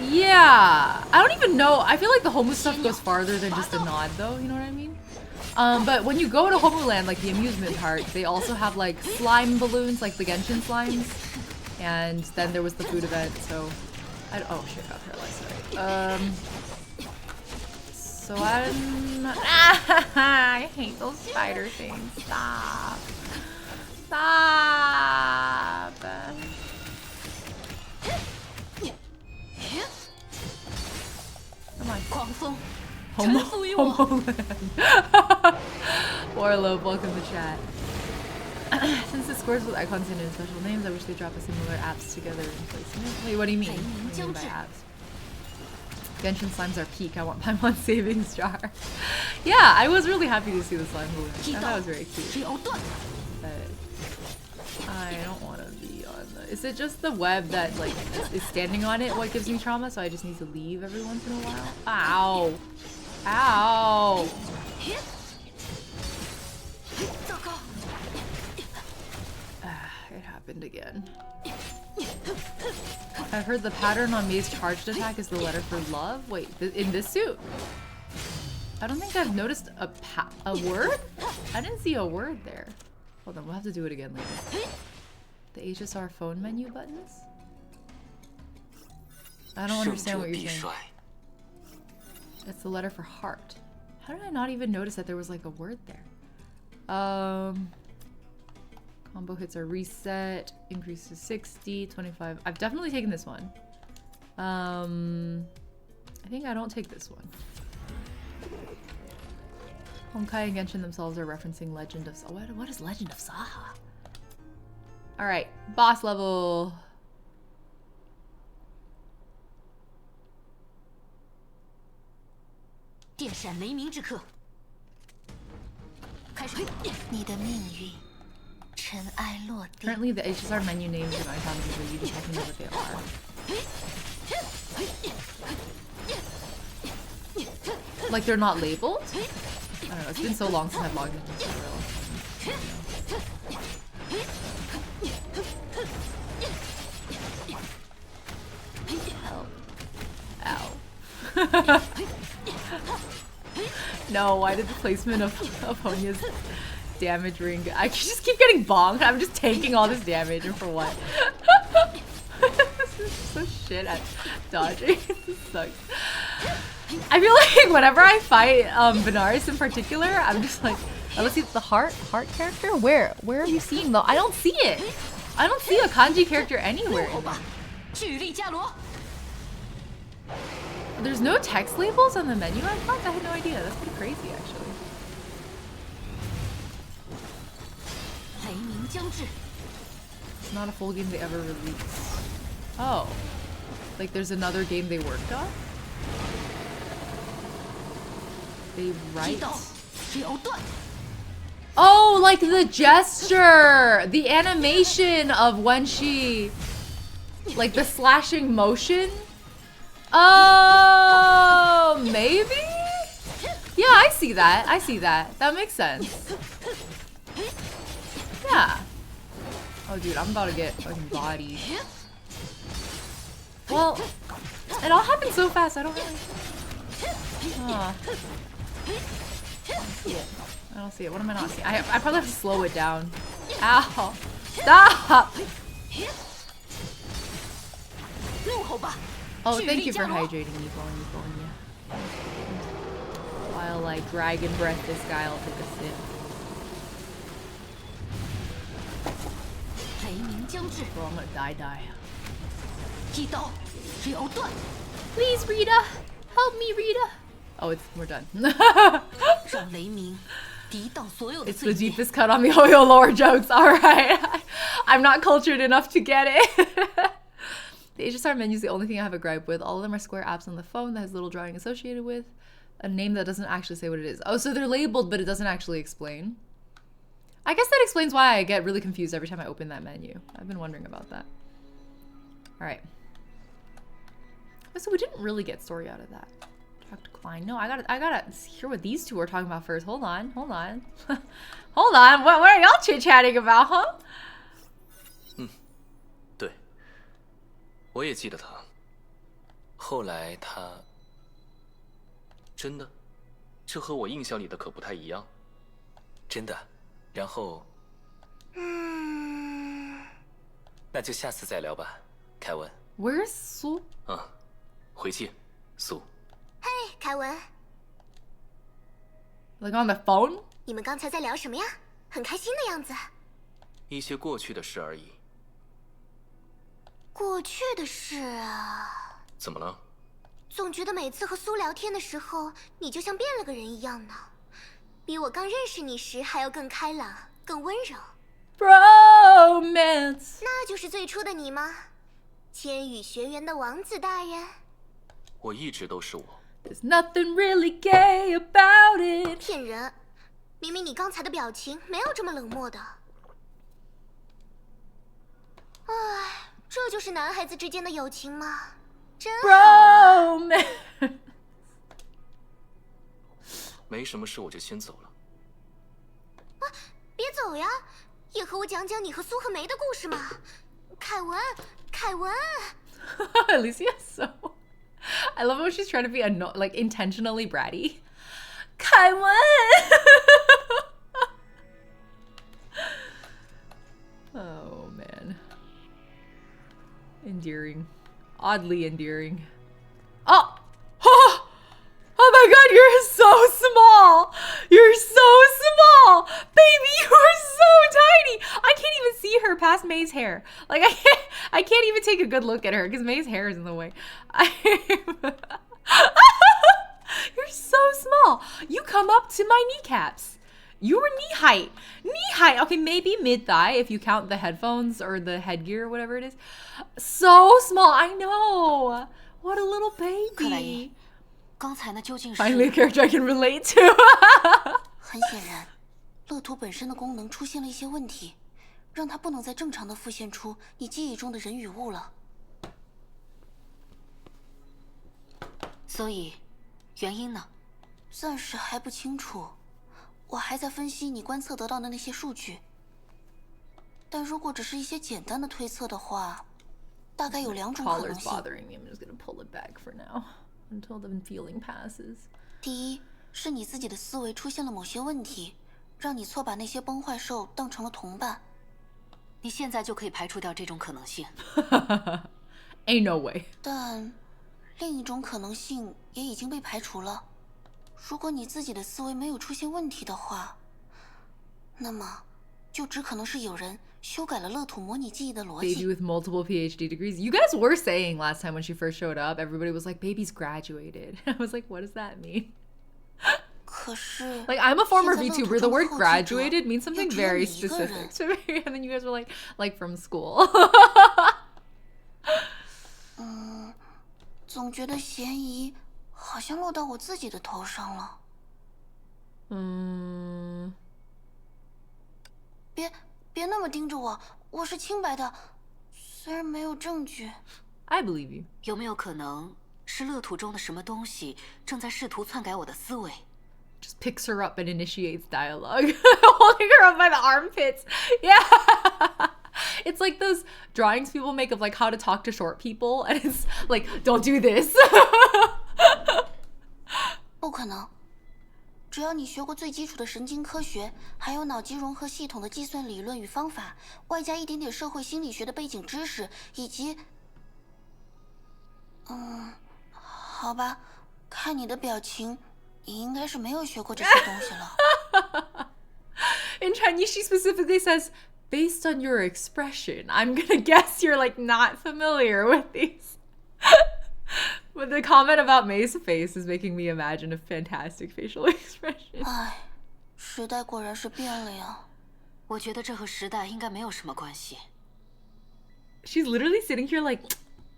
Speaker 1: Yeah, I don't even know. I feel like the Homu stuff goes farther than just a nod, though. You know what I mean? But when you go to Homuland, like the amusement park, they also have like slime balloons, like the Genshin slimes. And then there was the food event, so oh shit, got paralyzed. Sorry. So I hate those spider things. Stop. Stop. Come on. Homoland. Warlow, welcome to chat. Since it scores with icons and in special names, I wish they drop a similar apps together in place. Wait, what do you mean? What do you mean by apps? Genshin slimes are peak. I want Paimon savings jar. Yeah, I was really happy to see the slime balloon. I thought it was very cute. But I don't want to be on the... Is it just the web that like is standing on it what gives me trauma? So I just need to leave every once in a while? Ow. Ow. It happened again. I heard the pattern on Mei's charged attack is the letter for love. Wait, in this suit? I don't think I've noticed a word? I didn't see a word there. Hold on, we'll have to do it again later. The HSR phone menu buttons? I don't understand what you're saying. It's the letter for heart. How did I not even notice that there was like a word there? Combo hits are reset, increase to 60, 25. I've definitely taken this one. I think I don't take this one. Honkai and Genshin themselves are referencing Legend of Saha. What is Legend of Saha? Alright, boss level. Currently, the HSR menu names are not common, but you just have to know what they are. Like they're not labeled? I don't know, it's been so long since I've logged into tutorial. Ow. Ow. No, why did the placement of Honya's damage ring? I just keep getting bonked. I'm just taking all this damage, and for what? This is so shit at dodging. This sucks. I feel like whenever I fight Benares in particular, I'm just like, oh, let's see the heart character. Where are you seeing though? I don't see it. I don't see a kanji character anywhere. There's no text labels on the menu. I had no idea. That's pretty crazy, actually. It's not a full game they ever released. Oh. Like there's another game they worked on? They write... Oh, like the gesture! The animation of when she... Like the slashing motion? Oh, maybe? Yeah, I see that. I see that. That makes sense. Yeah. Oh, dude, I'm about to get fucking bodied. Well, it all happened so fast, I don't really... Oh. I don't see it. I don't see it. What am I not seeing? I probably have to slow it down. Ow. Stop! Oh, thank you for hydrating, Nico. While I dragon breath this guy, I'll take a sip. Well, I'm gonna die. Please, Rita! Help me, Rita! Oh, we're done. It's the deepest cut on the Oyo lore jokes. Alright. I'm not cultured enough to get it. The HSR menu is the only thing I have a gripe with. All of them are square apps on the phone that has little drawing associated with a name that doesn't actually say what it is. Oh, so they're labeled, but it doesn't actually explain. I guess that explains why I get really confused every time I open that menu. I've been wondering about that. Alright. So we didn't really get story out of that. Talk to Klein. No, I gotta hear what these two are talking about first. Hold on. Hold on. Hold on. What are y'all chit-chatting about, huh?
Speaker 2: 对，我也记得他。后来他真的，这和我印象里的可不太一样。真的，然后，那就下次再聊吧，凯文。
Speaker 1: Where's Su?
Speaker 2: 回去，苏。
Speaker 3: 嘿，凯文，
Speaker 1: Like on the phone?
Speaker 3: 你们刚才在聊什么呀？很开心的样子。
Speaker 2: 一些过去的事而已。
Speaker 3: 过去的事啊。
Speaker 2: 怎么了？
Speaker 3: 总觉得每次和苏聊天的时候，你就像变了个人一样呢，比我刚认识你时还要更开朗、更温柔。
Speaker 1: Bromance.
Speaker 3: 那就是最初的你吗？千羽学园的王子大人。
Speaker 2: 我一直都是我。
Speaker 1: There's nothing really gay about it.
Speaker 3: 骗人！明明你刚才的表情没有这么冷漠的。唉，这就是男孩子之间的友情吗？真好。
Speaker 1: Bromance.
Speaker 2: 没什么事，我就先走了。
Speaker 3: 别走呀，也和我讲讲你和苏和梅的故事嘛。凯文，凯文。
Speaker 1: Elysian so. I love when she's trying to be like intentionally bratty. 凯文. Oh man. Endearing. Oddly endearing. Oh! Oh! Oh my god, you're so small! You're so small! Baby, you are so tiny! I can't even see her past May's hair. Like, I can't even take a good look at her because May's hair is in the way. You're so small. You come up to my kneecaps. You were knee height. Knee height. Okay, maybe mid-thigh if you count the headphones or the headgear or whatever it is. So small. I know. What a little baby.
Speaker 4: 刚才那究竟是
Speaker 1: Finally a character I can relate to.
Speaker 4: 很显然，乐图本身的功能出现了一些问题，让它不能再正常的复现出你记忆中的人与物了。所以，原因呢？暂时还不清楚，我还在分析你观测得到的那些数据。但如果只是一些简单的推测的话，大概有2种可能
Speaker 1: Collar's
Speaker 4: 性。
Speaker 1: bothering me. I'm just gonna pull it back for now until the feeling passes.
Speaker 4: 第一，是你自己的思维出现了某些问题，让你错把那些崩坏兽当成了同伴。你现在就可以排除掉这种可能性。
Speaker 1: Ain't no way.
Speaker 4: 但另一种可能性也已经被排除了。如果你自己的思维没有出现问题的话，那么就只可能是有人修改了乐土模拟记忆的逻
Speaker 1: Baby
Speaker 4: 辑。
Speaker 1: with multiple PhD degrees. You guys were saying last time when she first showed up, everybody was like, baby's graduated. I was like, what does that mean?
Speaker 4: 可是
Speaker 1: Like, I'm a former
Speaker 4: 现在乐土
Speaker 1: VTuber. The
Speaker 4: 中
Speaker 1: word
Speaker 4: 后继者
Speaker 1: graduated means something
Speaker 4: 也只有
Speaker 1: very
Speaker 4: 你一个人。
Speaker 1: specific to me. And then you guys were like from school.
Speaker 4: 总觉得嫌疑好像落到我自己的头上了。别那么盯着我，我是清白的，虽然没有证据。
Speaker 1: I believe you.
Speaker 4: 有没有可能是乐土中的什么东西正在试图篡改我的思维？
Speaker 1: Just picks her up and initiates dialogue. Holding her up by the armpits. Yeah. It's like those drawings people make of like how to talk to short people. And it's like, don't do this.
Speaker 4: 不可能，只要你学过最基础的神经科学，还有脑机融合系统的计算理论与方法，外加一点点社会心理学的背景知识，以及……好吧，看你的表情，你应该是没有学过这些东西了。
Speaker 1: In Chinese, she specifically says, based on your expression, I'm gonna guess you're like not familiar with these. But the comment about May's face is making me imagine a fantastic facial expression.
Speaker 4: 唉，时代果然是变了呀。我觉得这和时代应该没有什么关系。
Speaker 1: She's literally sitting here like,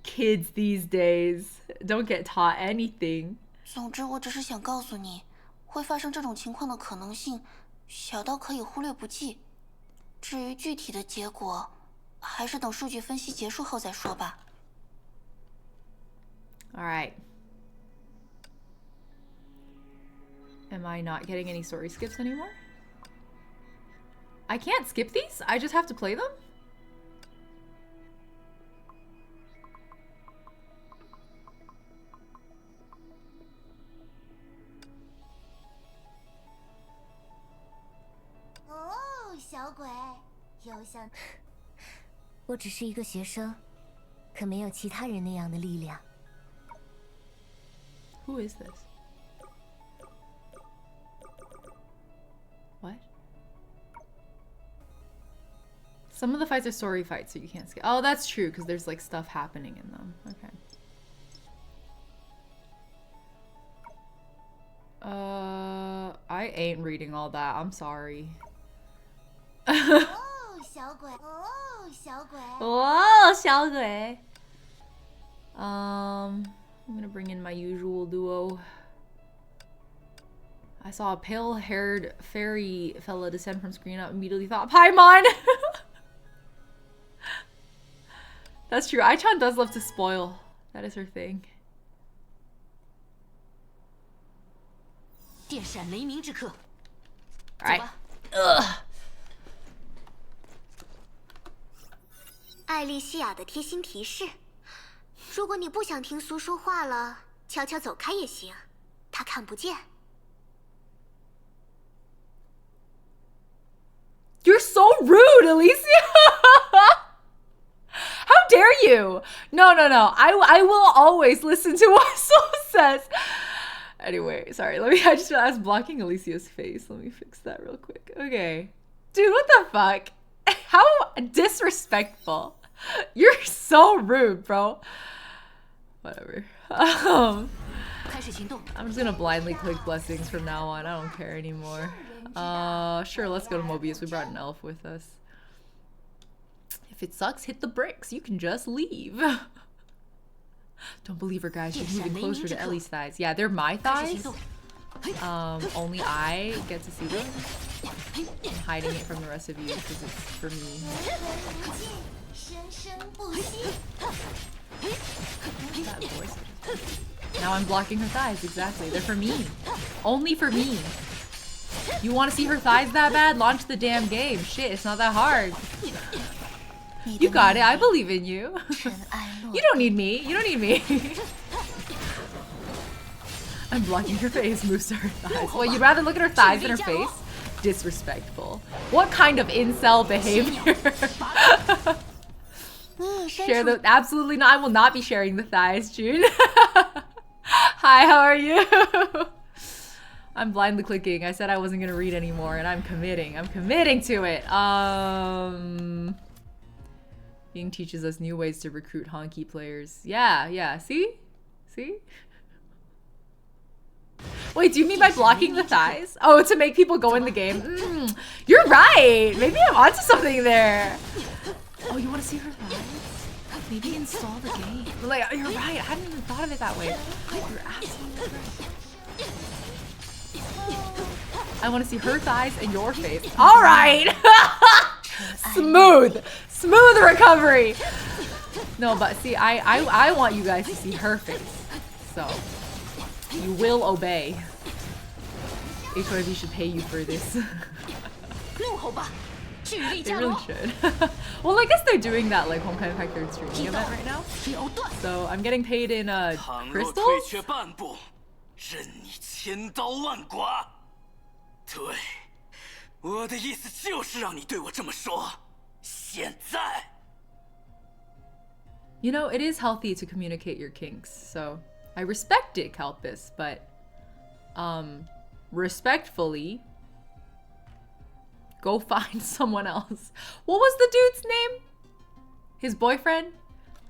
Speaker 1: kids these days don't get taught anything.
Speaker 4: 总之，我只是想告诉你，会发生这种情况的可能性小到可以忽略不计。至于具体的结果，还是等数据分析结束后再说吧。
Speaker 1: All right. Am I not getting any story skips anymore? I can't skip these? I just have to play them?
Speaker 3: Oh, 小鬼，又想……我只是一个学生，可没有其他人那样的力量。
Speaker 1: Who is this? What? Some of the fights are story fights, so you can't skip. Oh, that's true, because there's like stuff happening in them. Okay. I ain't reading all that. I'm sorry.
Speaker 3: Oh, 小鬼，哦，小鬼。
Speaker 1: Whoa, 小鬼. I'm gonna bring in my usual duo. I saw a pale-haired fairy fella descend from screen up. Immediately thought, Paimon! That's true. Ai-chan does love to spoil. That is her thing.
Speaker 4: 电闪雷鸣之刻。
Speaker 1: Alright. Ugh.
Speaker 3: 艾丽西亚的贴心提示：如果你不想听苏说话了，悄悄走开也行，他看不见。
Speaker 1: You're so rude, Elysian! How dare you? No, no, no. I will always listen to what Soul says. Anyway, sorry. I just realized blocking Alicia's face. Let me fix that real quick. Okay. Dude, what the fuck? How disrespectful. You're so rude, bro. Whatever. I'm just gonna blindly click blessings from now on. I don't care anymore. Sure, let's go to Mobius. We brought an elf with us. If it sucks, hit the bricks. You can just leave. Don't believe her, guys. She's moving closer to Ellie's thighs. Yeah, they're my thighs. Only I get to see them. I'm hiding it from the rest of you because it's for me. That voice. Now I'm blocking her thighs. Exactly. They're for me. Only for me. You want to see her thighs that bad? Launch the damn game. Shit, it's not that hard. You got it. I believe in you. You don't need me. You don't need me. I'm blocking her face. Moves to her thighs. Well, you'd rather look at her thighs than her face? Disrespectful. What kind of incel behavior? Share the... Absolutely not. I will not be sharing the thighs, June. Hi, how are you? I'm blindly clicking. I said I wasn't gonna read anymore, and I'm committing. I'm committing to it. Ying teaches us new ways to recruit honky players. Yeah, yeah. See? See? Wait, do you mean by blocking the thighs? Oh, to make people go in the game? You're right! Maybe I'm onto something there. Oh, you want to see her thighs? Maybe install the game. Like, you're right. I hadn't even thought of it that way. You're absolutely right. I want to see her thighs and your face. All right. Smooth. Smooth recovery. No, but see, I want you guys to see her face. So, you will obey. HI3 should pay you for this. They really should. Well, I guess they're doing that like Honkai Impact 3rd streaming event right now. So, I'm getting paid in crystals?
Speaker 2: 任你千刀万剐。对，我的意思就是让你对我这么说。现在。
Speaker 1: You know, it is healthy to communicate your kinks, so I respect it, Kalpis, but respectfully, go find someone else. What was the dude's name? His boyfriend?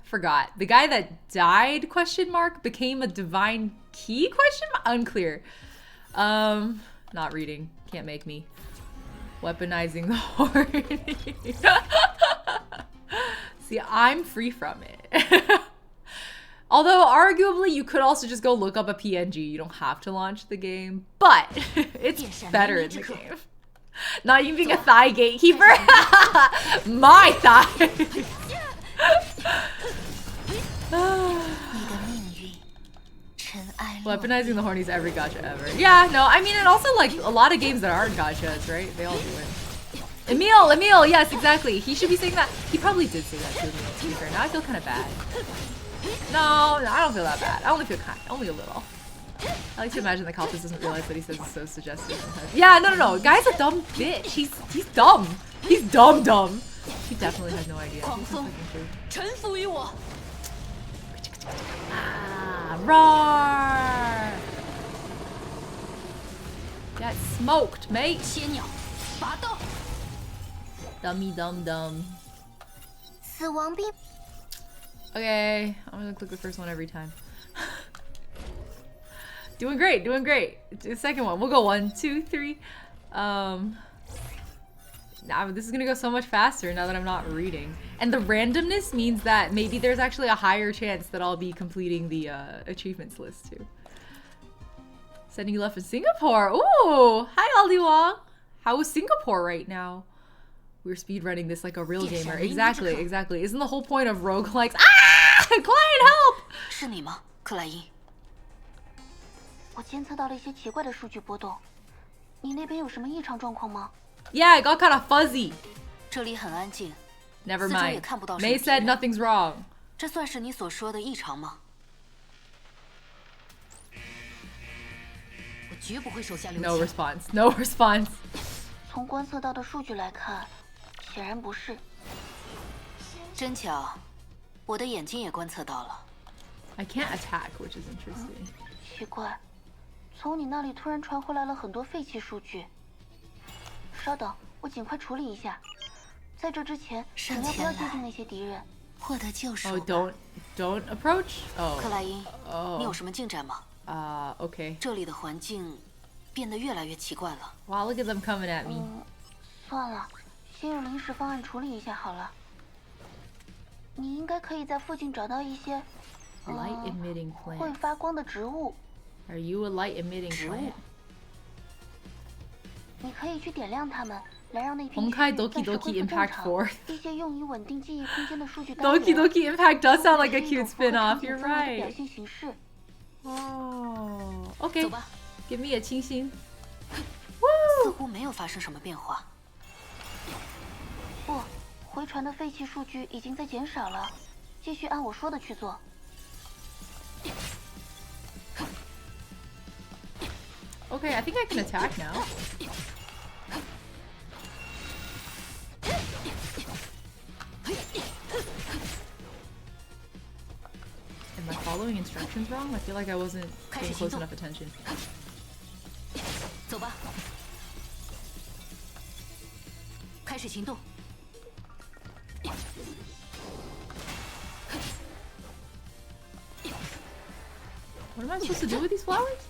Speaker 1: Forgot. The guy that died, question mark, became a divine key, question mark? Unclear. Not reading. Can't make me. Weaponizing the horn. See, I'm free from it. Although, arguably, you could also just go look up a PNG. You don't have to launch the game. But, it's better in the game. Not even being a thigh gatekeeper. My thigh. Weaponizing the hornies every gacha ever. Yeah, no, I mean, and also like a lot of games that aren't gachas, right? They all do it. Emil, yes, exactly. He should be saying that. He probably did say that to Emil, to be fair. Now I feel kind of bad. No, I don't feel that bad. I only feel only a little. I like to imagine that Kalpis doesn't realize that he says it's so suggestive sometimes. Yeah, no. Guy's a dumb bitch. He's dumb. He's dumb. He definitely has no idea. Roar! Get smoked, mate. Dummy dum. Okay, I'm gonna click the first one every time. Doing great. The second one. We'll go 1, 2, 3. Now this is gonna go so much faster now that I'm not reading. And the randomness means that maybe there's actually a higher chance that I'll be completing the achievements list too. Sending you left in Singapore. Ooh! Hi, Aldi Wong. How is Singapore right now? We're speedrunning this like a real gamer. Exactly. Isn't the whole point of roguelikes? Ah! Client help!
Speaker 4: 是你吗，克莱因？我监测到了一些奇怪的数据波动，你那边有什么异常状况吗？
Speaker 1: Yeah, it got kind of fuzzy.
Speaker 4: 这里很安静。
Speaker 1: Never
Speaker 4: 四周也
Speaker 1: mind.
Speaker 4: 看不到什么
Speaker 1: May
Speaker 4: 敌
Speaker 1: said
Speaker 4: 人
Speaker 1: nothing's wrong.
Speaker 4: 这算是你所说的异常吗？我绝不会手下留情。
Speaker 1: No response.
Speaker 4: 从观测到的数据来看，显然不是。真巧，我的眼睛也观测到了。
Speaker 1: I can't attack, which is interesting.
Speaker 4: 奇怪，从你那里突然传回来了很多废弃数据。稍等，我尽快处理一下。在这之前，尽量不要接近那些敌人。获得救赎。
Speaker 1: Oh, don't approach. Oh.
Speaker 4: 克莱因，
Speaker 1: Oh.
Speaker 4: 你有什么进展吗？
Speaker 1: Okay.
Speaker 4: 这里的环境变得越来越奇怪了。
Speaker 1: Wow, look at them coming at me.
Speaker 4: 算了，先用临时方案处理一下好了。你应该可以在附近找到一些
Speaker 1: Light emitting
Speaker 4: 会
Speaker 1: plant.
Speaker 4: 发光的植物。
Speaker 1: Are you a light emitting plant?
Speaker 4: 你可以去点亮它们，来让那批
Speaker 1: Honkai Doki Doki Impact 4.
Speaker 4: 一些用于稳定记忆空间的数据单
Speaker 1: Doki
Speaker 4: 元。
Speaker 1: Doki Impact does sound like a cute
Speaker 4: 是一种
Speaker 1: spin-off.
Speaker 4: 符合
Speaker 1: You're
Speaker 4: 场景氛围的
Speaker 1: right.
Speaker 4: 表现形式。
Speaker 1: Oh. Okay.
Speaker 4: 走吧。
Speaker 1: Give me a 清新.
Speaker 4: 似乎没有发生什么变化。不，回传的废弃数据已经在减少了，继续按我说的去做。
Speaker 1: Okay, I think I can attack now. Am I following instructions wrong? I feel like I wasn't paying close enough attention.
Speaker 4: 走吧，开始行动。
Speaker 1: What am I supposed to do with these flowers?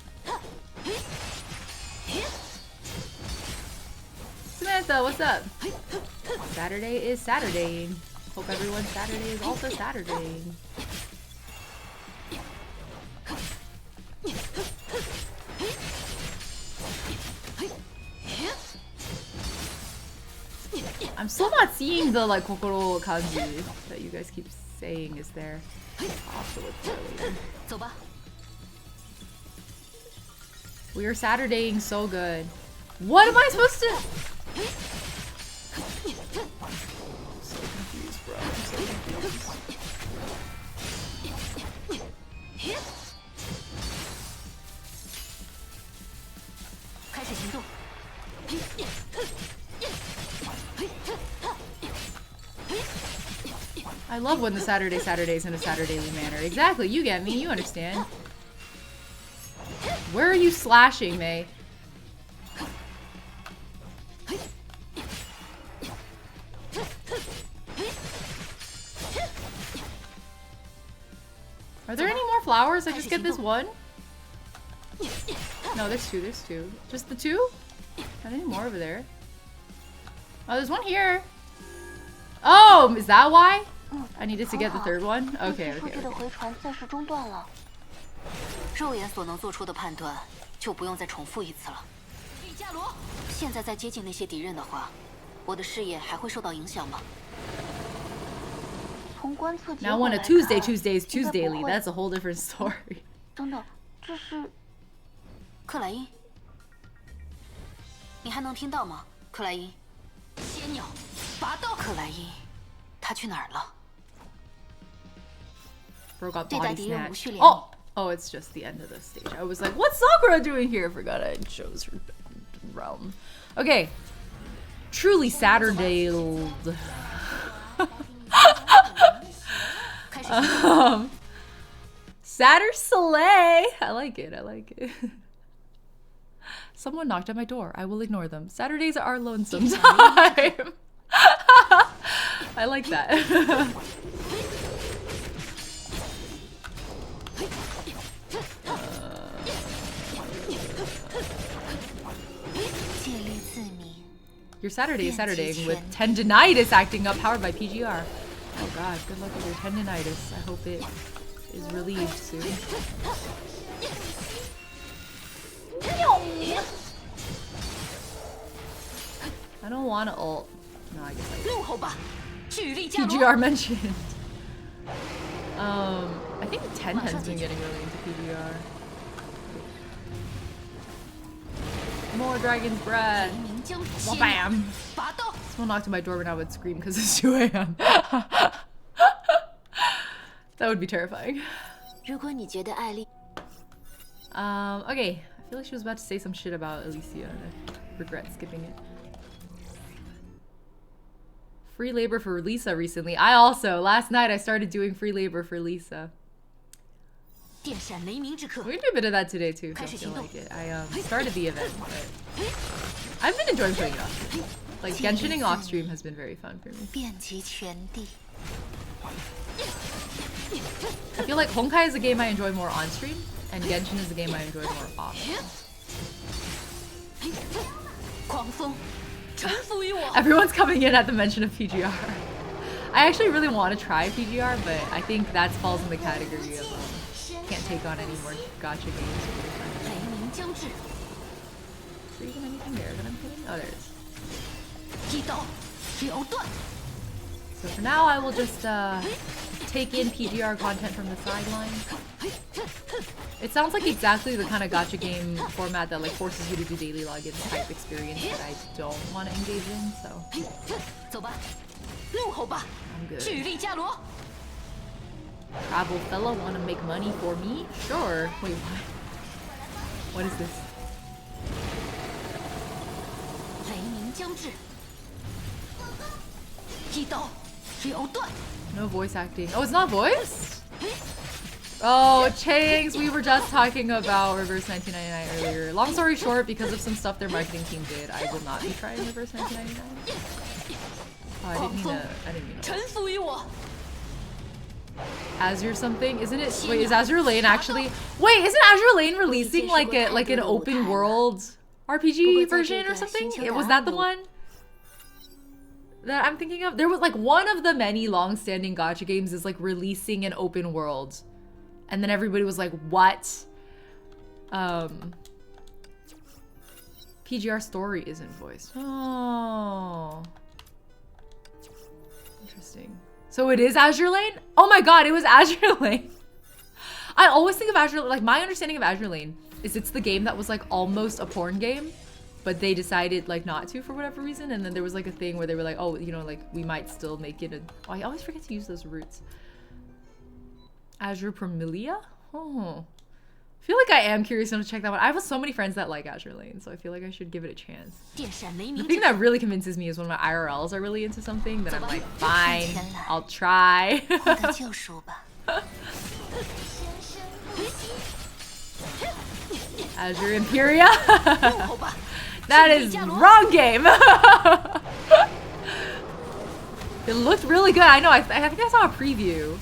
Speaker 1: Samantha, what's up? Saturday is Saturday. Hope everyone's Saturday is also Saturday. I'm still not seeing the like kokoro kanji that you guys keep saying is there. I'll have to look for it later.
Speaker 4: 走吧。
Speaker 1: We are Saturdaying so good. What am I supposed to? I'm so confused, bro. I'm so confused. I love when the Saturday's in a Saturdayly manner. Exactly, you get me, you understand. Where are you slashing, May? Are there any more flowers? I just get this one? No, there's two. Just the two? Are there any more over there? Oh, there's one here. Oh, is that why? I needed to get the third one? Okay.
Speaker 4: 数据的回传暂时中断了。肉眼所能做出的判断，就不用再重复一次了。李伽罗，现在再接近那些敌人的话，我的视野还会受到影响吗？从观测结果
Speaker 1: Now
Speaker 4: 来
Speaker 1: when a
Speaker 4: 看
Speaker 1: Tuesday is
Speaker 4: 应该不
Speaker 1: Tuesdayly,
Speaker 4: 会
Speaker 1: that's a whole different story.
Speaker 4: 等等，这是克莱因，你还能听到吗？克莱因，仙鸟，拔刀！克莱因，他去哪儿了？
Speaker 1: Bro got
Speaker 4: 对待
Speaker 1: body
Speaker 4: 敌人无
Speaker 1: snatched.
Speaker 4: 需怜悯。
Speaker 1: Oh! Oh, it's just the end of the stage. I was like, what's Sakura doing here? Forgot I chose her realm. Okay. Truly Saturday. Saturday Soleil. I like it. I like it. Someone knocked at my door. I will ignore them. Saturdays are lonesome time. I like that. Your Saturday is Saturdaying with tendinitis acting up, powered by PGR. Oh god, good luck with your tendinitis. I hope it is relieved soon. I don't want to ult. No, I guess I do. PGR mentioned. I think Tenten's been getting really into PGR. More Dragon's Breath. Well, bam. Someone knocked on my door when I would scream because it's 2 a.m. That would be terrifying. Okay. I feel like she was about to say some shit about Elysia and I regret skipping it. Free labor for Lisa recently. I also, last night I started doing free labor for Lisa. We can do a bit of that today too if you feel like it. I started the event, but I've been enjoying playing it off. Like Genshining off stream has been very fun for me. I feel like Honkai is a game I enjoy more on stream, and Genshin is a game I enjoy more off. Everyone's coming in at the mention of PGR. I actually really want to try PGR, but I think that falls in the category of can't take on any more gacha games. Is there even anything there that I'm hitting? Oh, there it is. So for now, I will just take in PGR content from the sidelines. It sounds like exactly the kind of gacha game format that like forces you to do daily login type experience that I don't want to engage in, so I'm good. Travel fella want to make money for me? Sure. Wait, what? What is this? No voice acting. Oh, it's not voice? Oh, Changs, we were just talking about Reverse 1999 earlier. Long story short, because of some stuff their marketing team did, I will not be trying Reverse 1999. Oh, I didn't mean to. Azure something? Isn't it? Wait, is Azure Lane actually? Wait, isn't Azure Lane releasing like an open world RPG version or something? Was that the one that I'm thinking of? There was like one of the many long-standing gacha games is like releasing an open world, and then everybody was like, "What?" PGR story isn't voiced. Oh, interesting. So it is Azure Lane? Oh my god, it was Azure Lane. I always think of Azure, like my understanding of Azure Lane is it's the game that was like almost a porn game, but they decided like not to for whatever reason. And then there was like a thing where they were like, oh, you know, like we might still make it. Oh, I always forget to use those roots. Azure Promilia? Oh. I feel like I am curious enough to check that one. I have so many friends that like Azure Lane, so I feel like I should give it a chance. The thing that really convinces me is when my IRLs are really into something, then I'm like, fine, I'll try. Azure Imperia? That is wrong game. It looked really good. I know, I think I saw a preview.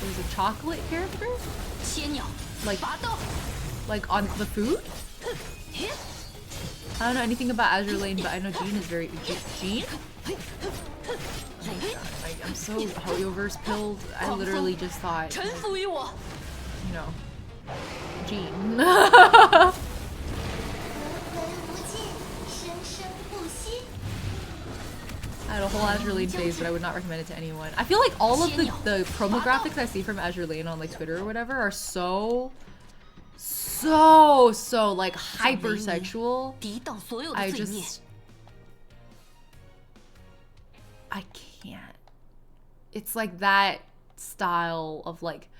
Speaker 1: There's a chocolate character? Like on the food? I don't know anything about Azure Lane, but I know Jean is very... Jean? I'm so Hoyoverse pilled. I literally just thought, like, you know, Jean. I had a whole Azure Lane phase, but I would not recommend it to anyone. I feel like all of the promo graphics I see from Azure Lane on like Twitter or whatever are so like hypersexual. I can't. It's like that style of like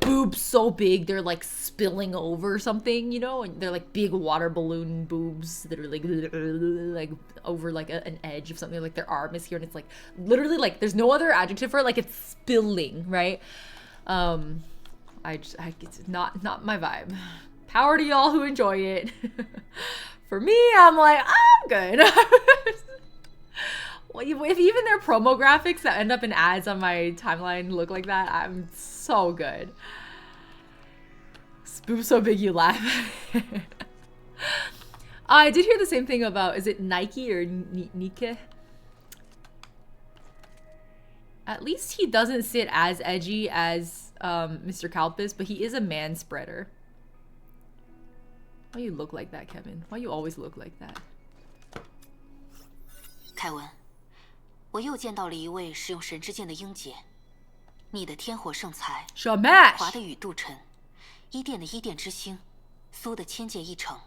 Speaker 1: boobs so big they're like spilling over something, you know, and they're like big water balloon boobs that are like over like an edge of something, like their arm is here and it's like literally like there's no other adjective for it, like it's spilling, right? It's not my vibe. Power to y'all who enjoy it. For me, I'm like, I'm good. Well, if even their promo graphics that end up in ads on my timeline look like that, I'm so good. Boobs so big you laugh. I did hear the same thing about, is it Nike or Nike? At least he doesn't sit as edgy as Mr. Kalpis, but he is a man spreader. Why you look like that, Kevin? Why you always look like that?
Speaker 4: 凯文，我又见到了一位使用神之剑的英杰。你的天火圣才，华的宇渡尘，伊甸的伊甸之星，苏的千剑一成。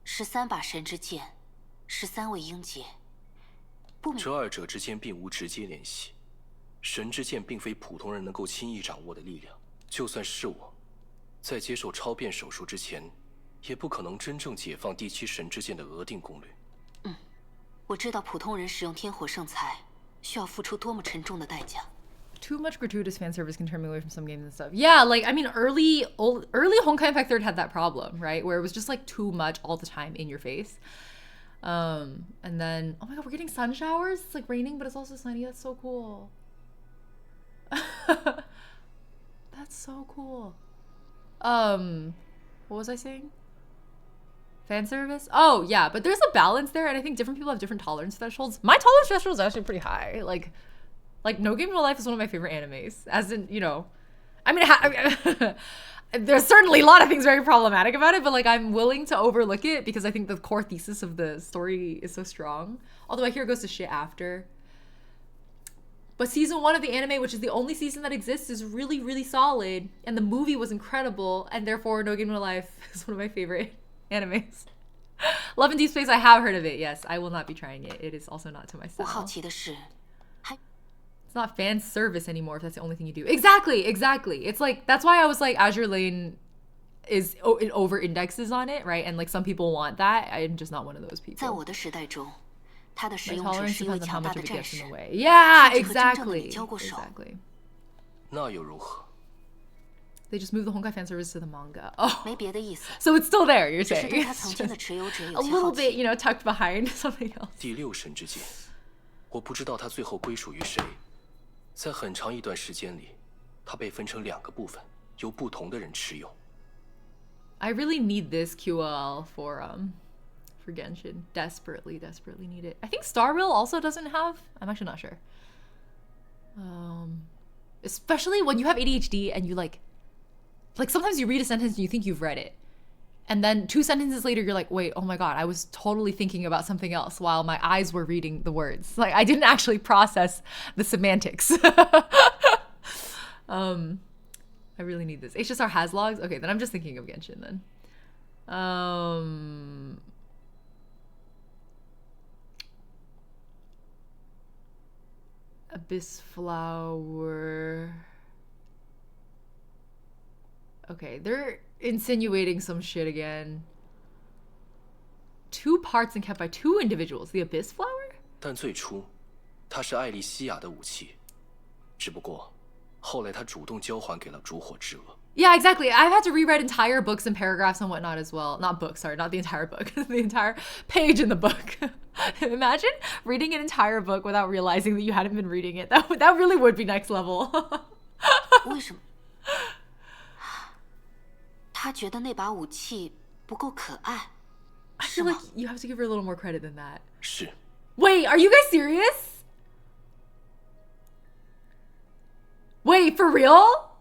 Speaker 4: 13把神之剑，13位英杰。
Speaker 5: 这二者之间并无直接联系。神之剑并非普通人能够轻易掌握的力量，就算是我，在接受超变手术之前，也不可能真正解放第7神之剑的额定功率。
Speaker 4: 我知道普通人使用天火圣才需要付出多么沉重的代价。
Speaker 1: Too much gratuitous fan service can turn me away from some games and stuff. Yeah, like I mean, early Honkai Impact 3 had that problem, right? Where it was just like too much all the time in your face. And then, oh my god, we're getting sun showers. It's like raining, but it's also sunny. That's so cool. That's so cool. What was I saying? Fan service? Oh, yeah, but there's a balance there, and I think different people have different tolerance thresholds. My tolerance threshold is actually pretty high. Like No Game No Life is one of my favorite animes. As in, you know, I mean, there's certainly a lot of things very problematic about it, but like I'm willing to overlook it because I think the core thesis of the story is so strong. Although I hear it goes to shit after. But season 1 of the anime, which is the only season that exists, is really, really solid. And the movie was incredible. And therefore, No Game No Life is one of my favorite animes. Love and Deep Space, I have heard of it. Yes, I will not be trying it. It is also not to my style. It's not fan service anymore if that's the only thing you do. Exactly. It's like, that's why I was like, Azure Lane it over indexes on it, right? And like some people want that. I'm just not one of those people. My tolerance depends on how much of it gets in the way. Yeah, exactly. They just moved the Honkai fan service to the manga. Oh, so it's still there, you're saying? It's just a little bit, you know, tucked behind something else.
Speaker 5: 第6神之剑，我不知道它最后归属于谁。在很长一段时间里，它被分成2个部分，由不同的人持有。
Speaker 1: I really need this QL for Genshin. Desperately need it. I think Star Rail also doesn't have. I'm actually not sure. Especially when you have ADHD and you like sometimes you read a sentence and you think you've read it. And then 2 sentences later, you're like, wait, oh my God, I was totally thinking about something else while my eyes were reading the words. Like I didn't actually process the semantics. I really need this. HSR has logs? Okay, then I'm just thinking of Genshin then. Abyss Flower. Okay, they're insinuating some shit again. 2 parts and kept by 2 individuals. The Abyss Flower?
Speaker 5: 但最初，它是艾莉西亚的武器，只不过后来他主动交还给了烛火之恶。
Speaker 1: Yeah, exactly. I've had to rewrite entire books and paragraphs and whatnot as well. Not books, sorry, not the entire book. The entire page in the book. Imagine reading an entire book without realizing that you hadn't been reading it. That really would be next level.
Speaker 4: 为什么？他觉得那把武器不够可爱。
Speaker 1: I feel like you have to give her a little more credit than that.
Speaker 5: 是。
Speaker 1: Wait, are you guys serious? Wait, for real?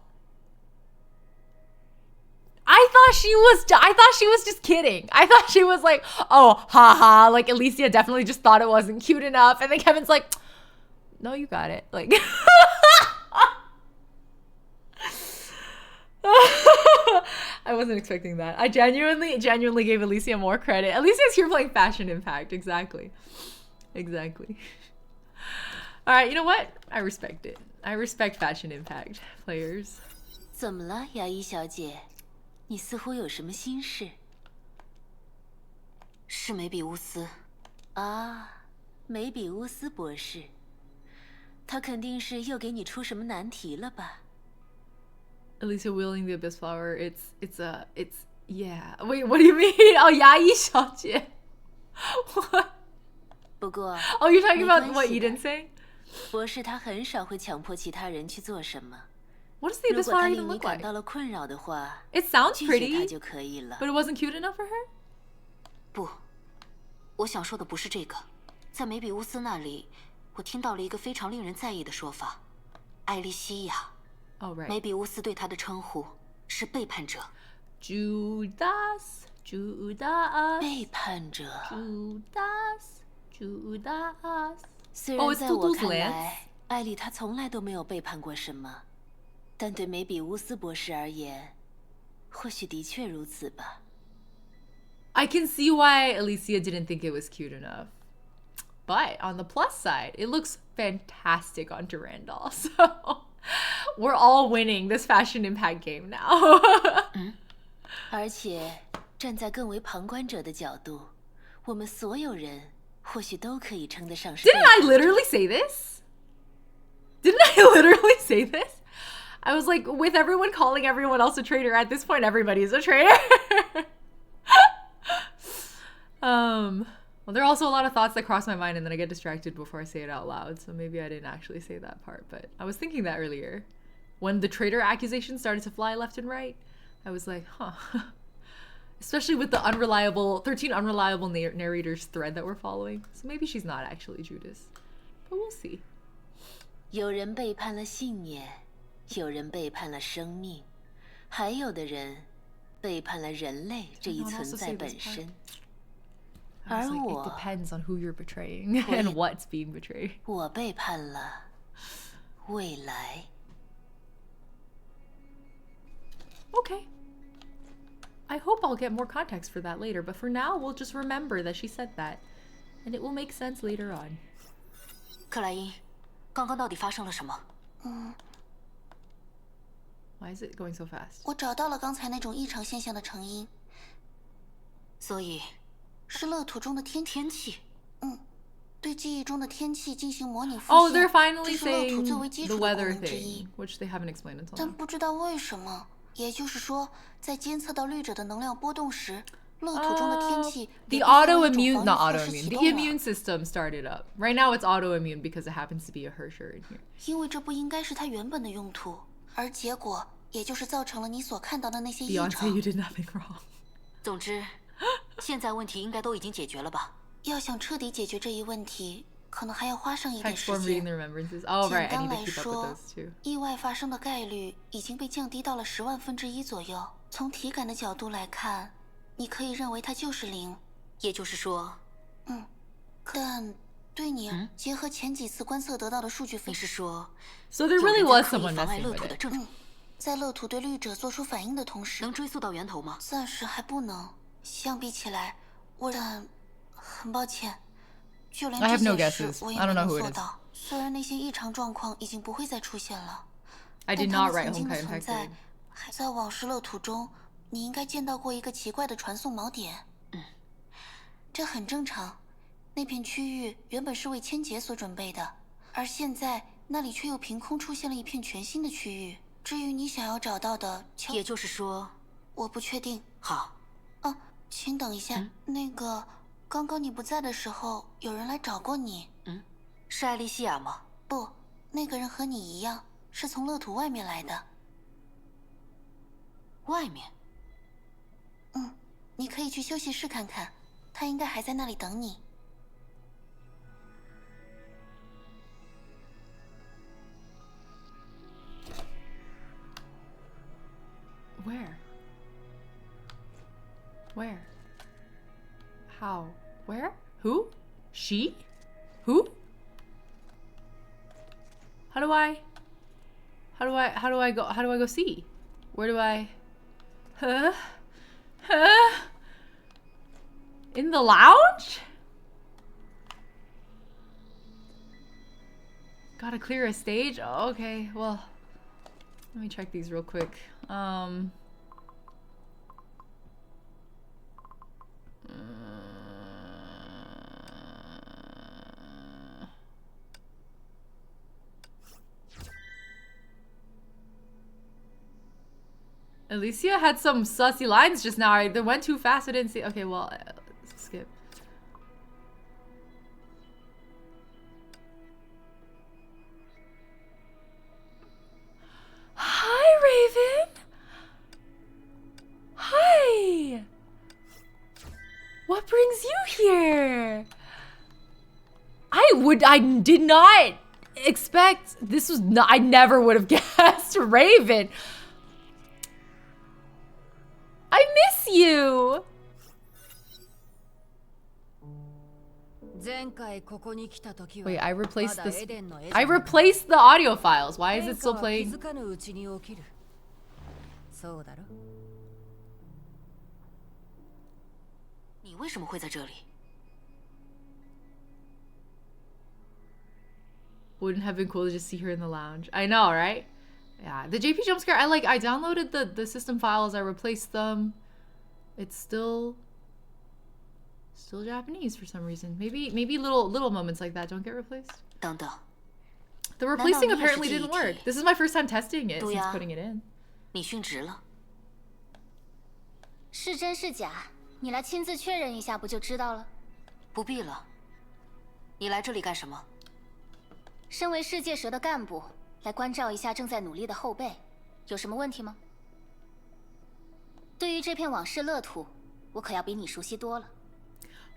Speaker 1: I thought she was just kidding. I thought she was like, oh, haha, like Alicia definitely just thought it wasn't cute enough. And then Kevin's like, no, you got it. Like, I wasn't expecting that. I genuinely gave Alicia more credit. Alicia's here playing Fashion Impact. Exactly. All right, you know what? I respect it. I respect Fashion Impact players.
Speaker 4: 怎么了，牙医小姐？你似乎有什么心事？是梅比乌斯啊，梅比乌斯博士，他肯定是又给你出什么难题了吧？
Speaker 1: Alicia wielding the abyss flower. It's yeah. Wait, what do you mean? Oh, 牙医小姐. What?
Speaker 4: 不过
Speaker 1: Oh, you're talking
Speaker 4: 没
Speaker 1: about
Speaker 4: 关
Speaker 1: what
Speaker 4: 系的
Speaker 1: Eden saying?
Speaker 4: 博士他很少会强迫其他人去做什么。
Speaker 1: What does the
Speaker 4: 如
Speaker 1: abyss
Speaker 4: 果他
Speaker 1: flower
Speaker 4: 令
Speaker 1: even
Speaker 4: 你
Speaker 1: look
Speaker 4: 感
Speaker 1: like?
Speaker 4: 到了困扰的话，
Speaker 1: It sounds
Speaker 4: 拒绝他
Speaker 1: pretty,
Speaker 4: 就可以了。
Speaker 1: but it wasn't cute enough for her?
Speaker 4: 不，我想说的不是这个。在梅比乌斯那里，我听到了一个非常令人在意的说法：艾莉西亚。
Speaker 1: Oh, right.
Speaker 4: 梅比乌斯对她的称呼是背叛者。
Speaker 1: Judas.
Speaker 4: 背叛者。
Speaker 1: Judas.
Speaker 4: 虽
Speaker 1: Oh,
Speaker 4: 然
Speaker 1: it's
Speaker 4: 在我
Speaker 1: Tutu's
Speaker 4: 看
Speaker 1: Lance.
Speaker 4: 来，艾莉她从来都没有背叛过什么，但对梅比乌斯博士而言，或许的确如此吧。
Speaker 1: I can see why Alicia didn't think it was cute enough. But on the plus side, it looks fantastic on Durandal. So we're all winning this Fashion Impact game now.
Speaker 4: 而且站在更为旁观者的角度，我们所有人或许都可以称得上是背
Speaker 1: Didn't
Speaker 4: 叛
Speaker 1: I
Speaker 4: 者。
Speaker 1: literally say this? Didn't I literally say this? I was like, with everyone calling everyone else a traitor, at this point, everybody's a traitor. Well, there are also a lot of thoughts that cross my mind and then I get distracted before I say it out loud. So maybe I didn't actually say that part, but I was thinking that earlier. When the traitor accusations started to fly left and right, I was like, huh. Especially with the 13 unreliable narrators thread that we're following. So maybe she's not actually Judas. But we'll see.
Speaker 4: 有人背叛了信念，有人背叛了生命，还有的人背叛了人类这一存在本身。
Speaker 1: I was
Speaker 4: 而
Speaker 1: like,
Speaker 4: 我
Speaker 1: it depends on who you're betraying and what's being betrayed.
Speaker 4: 我背叛了未来。
Speaker 1: Okay. I hope I'll get more context for that later, but for now, we'll just remember that she said that. And it will make sense later on.
Speaker 4: 克莱因，刚刚到底发生了什么？
Speaker 1: Why is it going so fast?
Speaker 3: 我找到了刚才那种异常现象的成因，
Speaker 4: 所以
Speaker 3: 是乐土中的天
Speaker 4: 气。
Speaker 3: 对记忆中的天气进行模拟复现。
Speaker 1: Oh, they're finally
Speaker 3: 这是乐土
Speaker 1: saying
Speaker 3: 最为基
Speaker 1: the
Speaker 3: 础的功
Speaker 1: weather
Speaker 3: 能之一
Speaker 1: thing,。which they haven't explained until
Speaker 3: 但
Speaker 1: now.
Speaker 3: 不知道为什么，也就是说，在监测到绿者的能量波动时，乐土中的天气
Speaker 1: The
Speaker 3: 也变成了一种
Speaker 1: autoimmune,
Speaker 3: 防
Speaker 1: not
Speaker 3: 御措施
Speaker 1: autoimmune,
Speaker 3: 启
Speaker 1: the
Speaker 3: 动了
Speaker 1: immune system started up. Right now it's autoimmune because it happens to be a Hersher in here.
Speaker 3: 因为这不应该是它原本的用途，而结果也就是造成了你所看到的那些异
Speaker 1: Beyonce,
Speaker 3: 常
Speaker 1: you。did nothing wrong.
Speaker 4: 总之，现在问题应该都已经解决了吧？
Speaker 3: 要想彻底解决这一问题，可能还要花上一点
Speaker 1: Text
Speaker 3: 时
Speaker 1: form reading
Speaker 3: 间
Speaker 1: the。remembrances. Oh,
Speaker 3: 简
Speaker 1: right, I
Speaker 3: 单
Speaker 1: need to
Speaker 3: 来
Speaker 1: keep up with
Speaker 3: 说
Speaker 1: those too.
Speaker 3: 意外发生的概率已经被降低到了10,000,000,000左右。从体感的角度来看，你可以认为它就是0。
Speaker 4: 也就是说，
Speaker 3: 但对你结合前几次观测得到的数据分析，
Speaker 4: 你是说
Speaker 1: So there
Speaker 4: 有
Speaker 1: really
Speaker 4: 人
Speaker 1: was
Speaker 4: 在刻意
Speaker 1: someone
Speaker 4: 妨碍
Speaker 1: messing
Speaker 4: 乐
Speaker 1: with
Speaker 4: 土的
Speaker 1: it.
Speaker 4: 正常？
Speaker 3: 在乐土对绿者做出反应的同时，
Speaker 4: 能追溯到源头吗？
Speaker 3: 暂时还不能。相比起来，但很抱歉，就连
Speaker 1: I
Speaker 3: 这
Speaker 1: have no
Speaker 3: 件事
Speaker 1: guesses.
Speaker 3: 我也
Speaker 1: I don't
Speaker 3: 没
Speaker 1: know
Speaker 3: 能
Speaker 1: who it
Speaker 3: 做
Speaker 1: is.
Speaker 3: 到。虽然那些异常状况已经不会再出现了，
Speaker 1: I
Speaker 3: 但
Speaker 1: did
Speaker 3: 它
Speaker 1: not
Speaker 3: 们
Speaker 1: write
Speaker 3: 曾经的
Speaker 1: Honkai
Speaker 3: 存
Speaker 1: Impact
Speaker 3: 在
Speaker 1: grade.
Speaker 3: 还在往事乐土中，你应该见到过一个奇怪的传送锚点。这很正常。那片区域原本是为千劫所准备的，而现在那里却又凭空出现了一片全新的区域。至于你想要找到的，
Speaker 4: 也就是说，
Speaker 3: 我不确定。
Speaker 4: 好，
Speaker 3: 请等一下，那个，刚刚你不在的时候，有人来找过你。
Speaker 4: 是艾莉西亚吗？
Speaker 3: 不，那个人和你一样，是从乐土外面来的。
Speaker 4: 外面？
Speaker 3: 你可以去休息室看看，他应该还在那里等你。
Speaker 1: Where? Where? How? Where? Who? She? Who? How do I go see? Where do I? Huh? In the lounge? Gotta clear a stage? Oh, okay, well, let me check these real quick. Alicia had some sussy lines just now. They went too fast. I didn't see. Okay, well, skip. Hi, Raven. Hi. What brings you here? I did not expect this was not. I never would have guessed Raven. I miss you. Wait, I replaced this. I replaced the audio files. Why is it still playing? Wouldn't have been cool to just see her in the lounge. I know, right? Yeah, the JP jump scare. I downloaded the system files. I replaced them. It's still Japanese for some reason. Maybe little moments like that don't get replaced. The replacing apparently didn't work. This is my first time testing it since putting it in.
Speaker 4: 你殉职了。是真是假，你来亲自确认一下不就知道了？不必了。你来这里干什么？身为世界蛇的干部，来关照一下正在努力的后辈，有什么问题吗？对于这片往事乐土，我可要比你熟悉多了。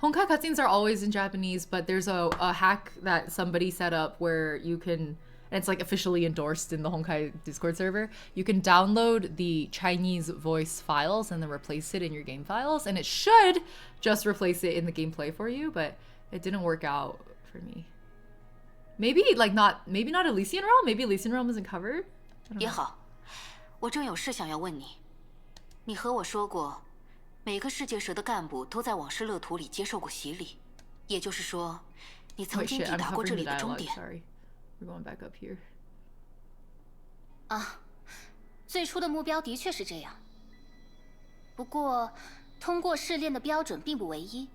Speaker 1: Honkai cutscenes are always in Japanese, but there's a hack that somebody set up where you can, and it's like officially endorsed in the Honkai Discord server, you can download the Chinese voice files and then replace it in your game files, and it should just replace it in the gameplay for you, but it didn't work out for me. Maybe not Elysian Realm? Maybe Elysian Realm isn't covered?
Speaker 4: 也好，我正有事想要问你。你和我说过，每个世界蛇的干部都在往事乐土里接受过洗礼，也就是说，你曾经抵达过这里的终点。
Speaker 1: Sorry, we're going back up here.
Speaker 4: 啊，最初的目标的确是这样。不过，通过试炼的标准并不唯一。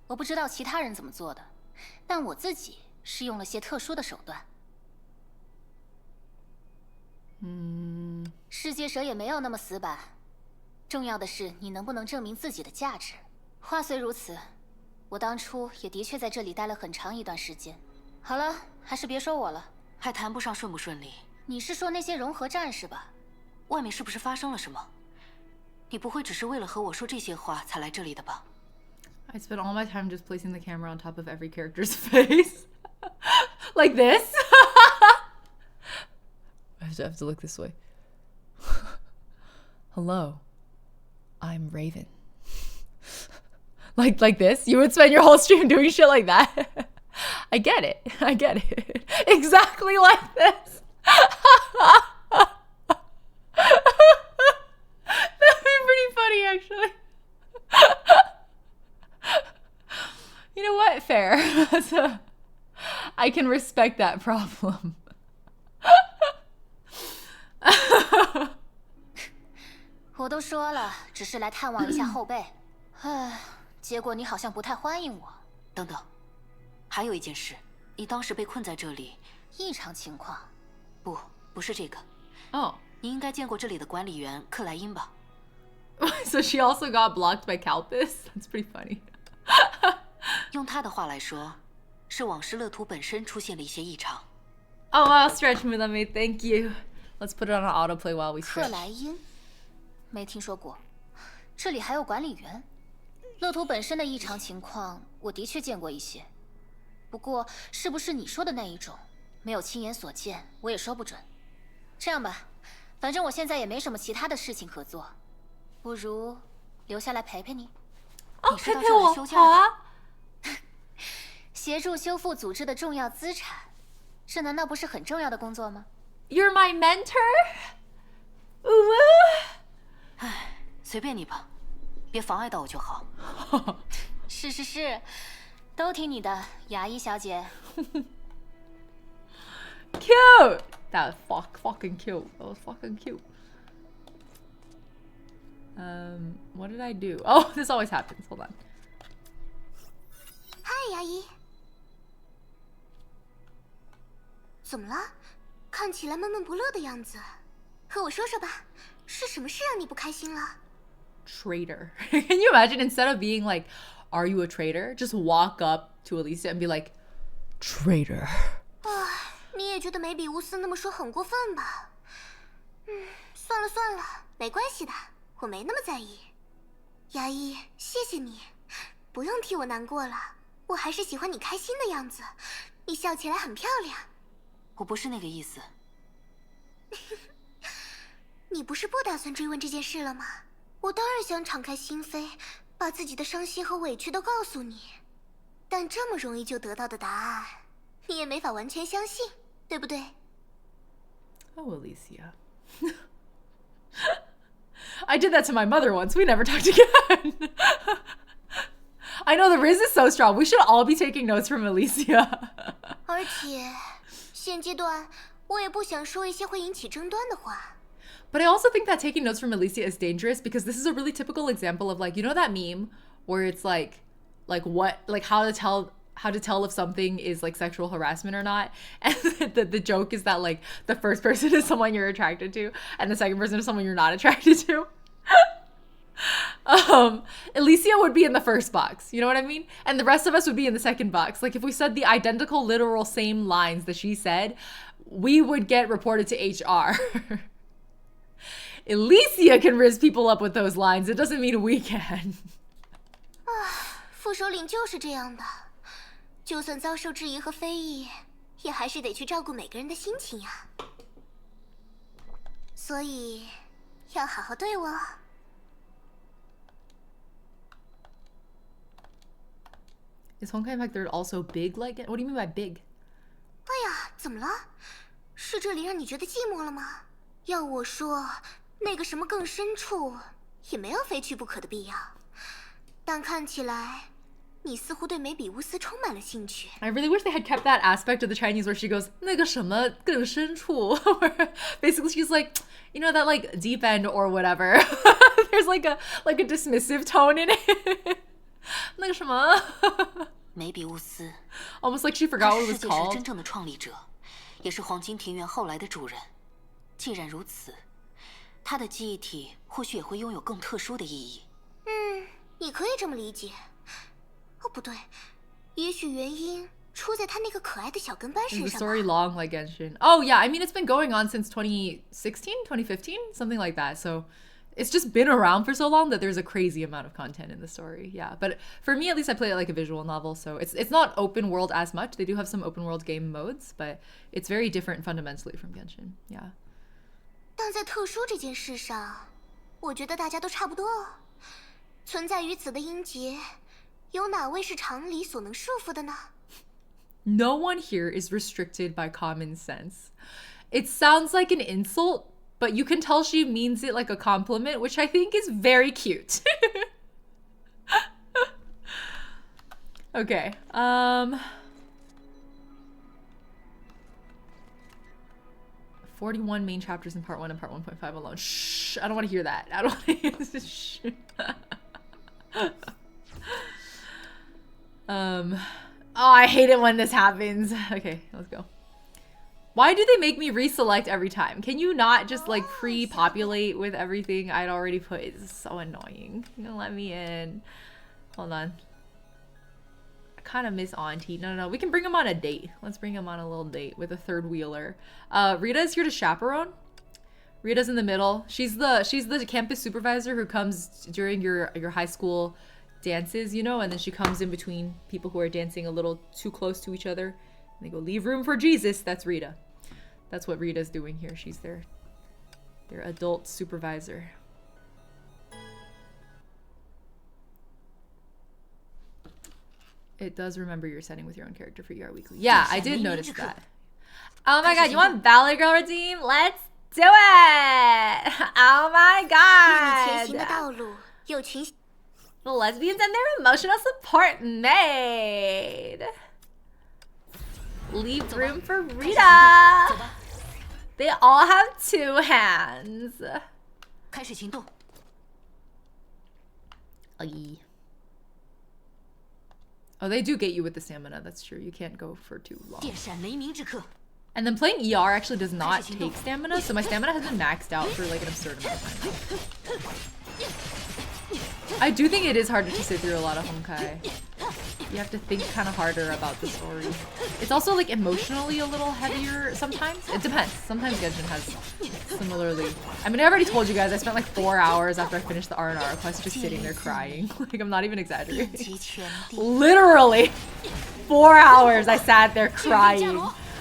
Speaker 4: 我不知道其他人怎么做的，但我自己是用了些特殊的手段。世界蛇也没有那么死板。 重要的是你能不能证明自己的价值。话虽如此，我当初也的确在这里待了很长一段时间。好了，还是别说我了，还谈不上顺不顺利。你是说那些融合战士吧？外面是不是发生了什么？你不会只是为了和我说这些话才来这里的吧
Speaker 1: I spent all my time just placing the camera on top of every character's face. Like this? I have to look this way. Hello. I'm Raven. like this? You would spend your whole stream doing shit like that? I get it. Exactly like this. That'd be pretty funny, actually. You know what? Fair. I can respect that problem.
Speaker 4: 我都说了，只是来探望一下后辈。唉，结果你好像不太欢迎我。等等，还有一件事，你当时被困在这里，异常情况。不是这个。
Speaker 1: 哦，
Speaker 4: 你应该见过这里的管理员克莱因吧
Speaker 1: So she also got blocked by Calpis? That's pretty funny.
Speaker 4: 用他的话来说，是往事乐土本身出现了一些异常。
Speaker 1: Oh wow, stretch me, let me. Thank you. Let's put it on autoplay while we stretch.
Speaker 4: 克莱因。 没听说过，这里还有管理员。乐土本身的异常情况，我的确见过一些。不过，是不是你说的那一种，没有亲眼所见，我也说不准。这样吧，反正我现在也没什么其他的事情可做，不如留下来陪陪你。
Speaker 1: 哦，
Speaker 4: 你是到
Speaker 1: 陪陪我，
Speaker 4: 这儿来休假
Speaker 1: 好啊。
Speaker 4: 协助修复组织的重要资产，这难道不是很重要的工作吗？
Speaker 1: You're my mentor.
Speaker 4: 唉，随便你吧，别妨碍到我就好。是，都听你的，牙医小姐。
Speaker 1: Cute. That was fucking cute. That was fucking cute. What did I do? Oh, this always happens. Hold on.
Speaker 3: 嗨，牙医。怎么了？看起来闷闷不乐的样子。和我说说吧，是什么事让你不开心了？
Speaker 1: Traitor. Can you imagine instead of being like, "Are you a traitor?" just walk up to Elysia and be like, "Traitor."
Speaker 3: 你也觉得梅比乌斯那么说很过分吧？算了，没关系的，我没那么在意。牙医，谢谢你，不用替我难过了。我还是喜欢你开心的样子，你笑起来很漂亮。
Speaker 4: 我不是那个意思。
Speaker 3: 你不是不打算追问这件事了吗？我当然想敞开心扉，把自己的伤心和委屈都告诉你。但这么容易就得到的答案，你也没法完全相信，对不对？
Speaker 1: Oh, Elysia. I did that to my mother once. We never talked again. I know the Riz is so strong. We should all be taking notes from Elysia.
Speaker 3: 而且，现阶段我也不想说一些会引起争端的话。
Speaker 1: But I also think that taking notes from Elysia is dangerous because this is a really typical example of like, you know that meme where it's like how to tell if something is like sexual harassment or not, and the joke is that like the first person is someone you're attracted to and the second person is someone you're not attracted to. Elysia would be in the first box, you know what I mean? And the rest of us would be in the second box. Like if we said the identical literal same lines that she said, we would get reported to HR. Elysia can riz people up with those lines. It doesn't mean we can.
Speaker 3: 副首领就是这样的，就算遭受质疑和非议，也还是得去照顾每个人的心情呀。所以，要好好对我。
Speaker 1: Is Honkai Impact 3 also big like it? What do you mean by big?
Speaker 3: 哎呀，怎么了？是这里让你觉得寂寞了吗？要我说，那个什么更深处，也没有非去不可的必要。但看起来，你似乎对梅比乌斯充满了兴趣。
Speaker 1: I really wish they had kept that aspect of the Chinese where she goes, 那个什么更深处. Where basically she's like, you know, that like deep end or whatever. There's like a dismissive tone in it. 那个什么.
Speaker 4: 梅比乌斯
Speaker 1: Almost like she forgot what it
Speaker 4: 世
Speaker 1: was
Speaker 4: 界是
Speaker 1: called.
Speaker 4: 真正的创立者，也是黄金庭院后来的主人。既然如此，他的记忆体或许也会拥有更特殊的意义。
Speaker 3: 你可以这么理解。哦，不对，也许原因出在他那个可爱的小跟班
Speaker 1: Is
Speaker 3: 身
Speaker 1: the
Speaker 3: 上
Speaker 1: story
Speaker 3: 吧。
Speaker 1: long like Genshin? Oh yeah, I mean it's been going on since 2016, 2015, something like that. So it's just been around for so long that there's a crazy amount of content in the story. Yeah, but for me at least I play it like a visual novel, so it's not open world as much. They do have some open world game modes, but it's very different fundamentally from Genshin. Yeah.
Speaker 3: 但在特殊这件事上，我觉得大家都差不多。存在于此的音节，有哪位是常理所能束缚的呢？
Speaker 1: No one here is restricted by common sense. It sounds like an insult, but you can tell she means it like a compliment, which I think is very cute. Okay. 41 main chapters in part 1 and part 1.5 alone. Shh, I don't want to hear that. I don't want to hear this shit. Oh, I hate it when this happens. Okay, let's go. Why do they make me reselect every time? Can you not just like pre-populate with everything I'd already put? It's so annoying. You're gonna let me in. Hold on. I kind of miss Auntie. No. We can bring him on a date. Let's bring him on a little date with a third wheeler. Rita is here to chaperone. Rita's in the middle. She's the campus supervisor who comes during your high school dances, you know, and then she comes in between people who are dancing a little too close to each other. And they go, leave room for Jesus. That's Rita. That's what Rita's doing here. She's their adult supervisor. It does remember your setting with your own character for ER Weekly. Yeah, I did notice that. Oh my god, you want Valley Girl Redeem? Let's do it! Oh my god! The lesbians and their emotional support made. Leave room for Rita. They all have 2 hands. Aye. Oh, they do get you with the stamina. That's true. You can't go for too long. And then playing ER actually does not take stamina, so my stamina has been maxed out for like an absurd amount of time now. I do think it is harder to sit through a lot of Honkai. You have to think kind of harder about the story. It's also like emotionally a little heavier sometimes. It depends. Sometimes Genshin has similarly. I mean, I already told you guys I spent like 4 hours after I finished the R&R quest just sitting there crying. Like, I'm not even exaggerating. Literally 4 hours I sat there crying.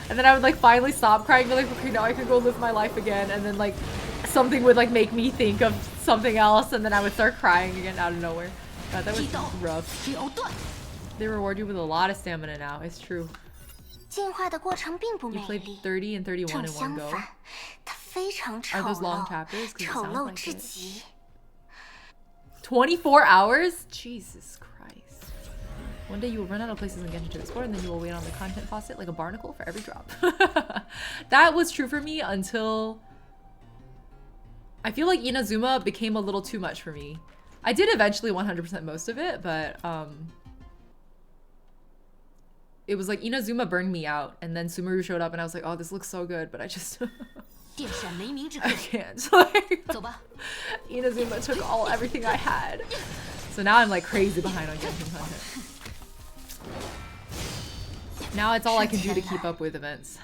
Speaker 1: And then I would like finally stop crying, be like, okay, now I can go live my life again. And then like something would like make me think of something else, and then I would start crying again out of nowhere. God, that was rough. They reward you with a lot of stamina now. It's true. You played 30 and 31 in one go. Are those long chapters? 'Cause it sounds like it. 24 hours? Jesus Christ. One day you will run out of places in Genshin to explore, and then you will wait on the content faucet like a barnacle for every drop. That was true for me until... I feel like Inazuma became a little too much for me. I did eventually 100% most of it, but it was like Inazuma burned me out, and then Sumeru showed up and I was like, oh, this looks so good, but I just I can't. Like, Inazuma took everything I had. So now I'm like crazy behind on Genshin content. Now it's all I can do to keep up with events.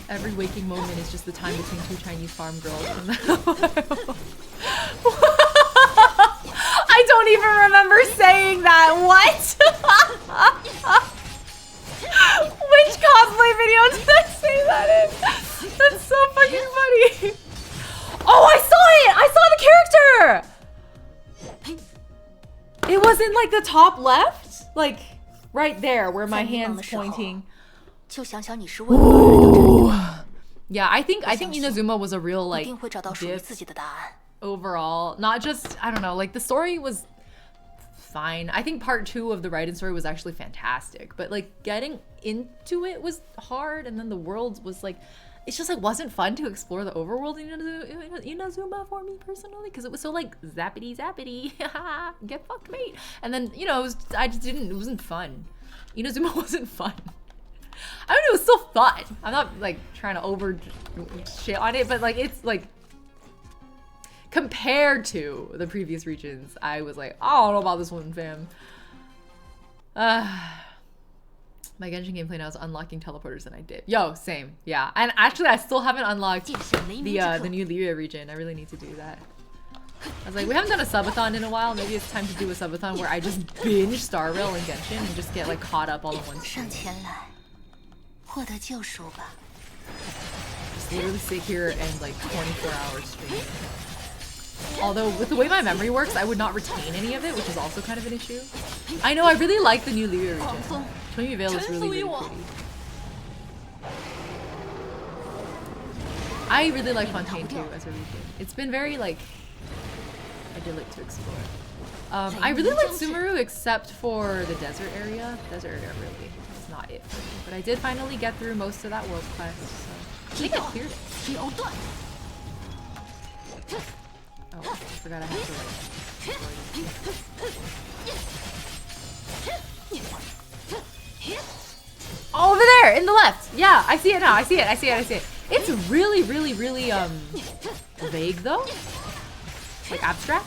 Speaker 1: Every waking moment is just the time between 2 Chinese farm girls. I don't even remember saying that. What? Which cosplay video did I say that in? That's so fucking funny. Oh, I saw it! I saw the character! It was in like the top left? Like right there where my hand's pointing. Ooh. Yeah, I think Inazuma was a real like diff overall. Not just, I don't know, like the story was fine. I think part 2 of the Raiden story was actually fantastic, but like getting into it was hard, and then the world was like, it's just like wasn't fun to explore the overworld in Inazuma for me personally, because it was so like zappity zappity, get fucked mate, and then you know it wasn't fun. Inazuma wasn't fun. I mean, it was still fun. I'm not like trying to over shit on it, but like it's like compared to the previous regions, I was like, oh, I don't know about this one, fam. My Genshin gameplay now is unlocking teleporters, and I did. Yo, same. Yeah, and actually, I still haven't unlocked the new Lyria region. I really need to do that. I was like, we haven't done a subathon in a while. Maybe it's time to do a subathon where I just binge Star Rail and Genshin and just get like caught up all in one stream. Just literally sit here and like 24 hours stream. Although with the way my memory works, I would not retain any of it, which is also kind of an issue. I know, I really like the new Lyria region. Twinbee Vale is really, really pretty. I really like Fontaine too as a region. It's been very like idyllic to explore. I really like Sumeru except for the desert area. Desert area really is not it for me. But I did finally get through most of that world quest, so I think I cleared it. Oh, I forgot I have to like... Oh, over there, in the left. Yeah, I see it now. I see it. It's really, really, really vague though. Like abstract.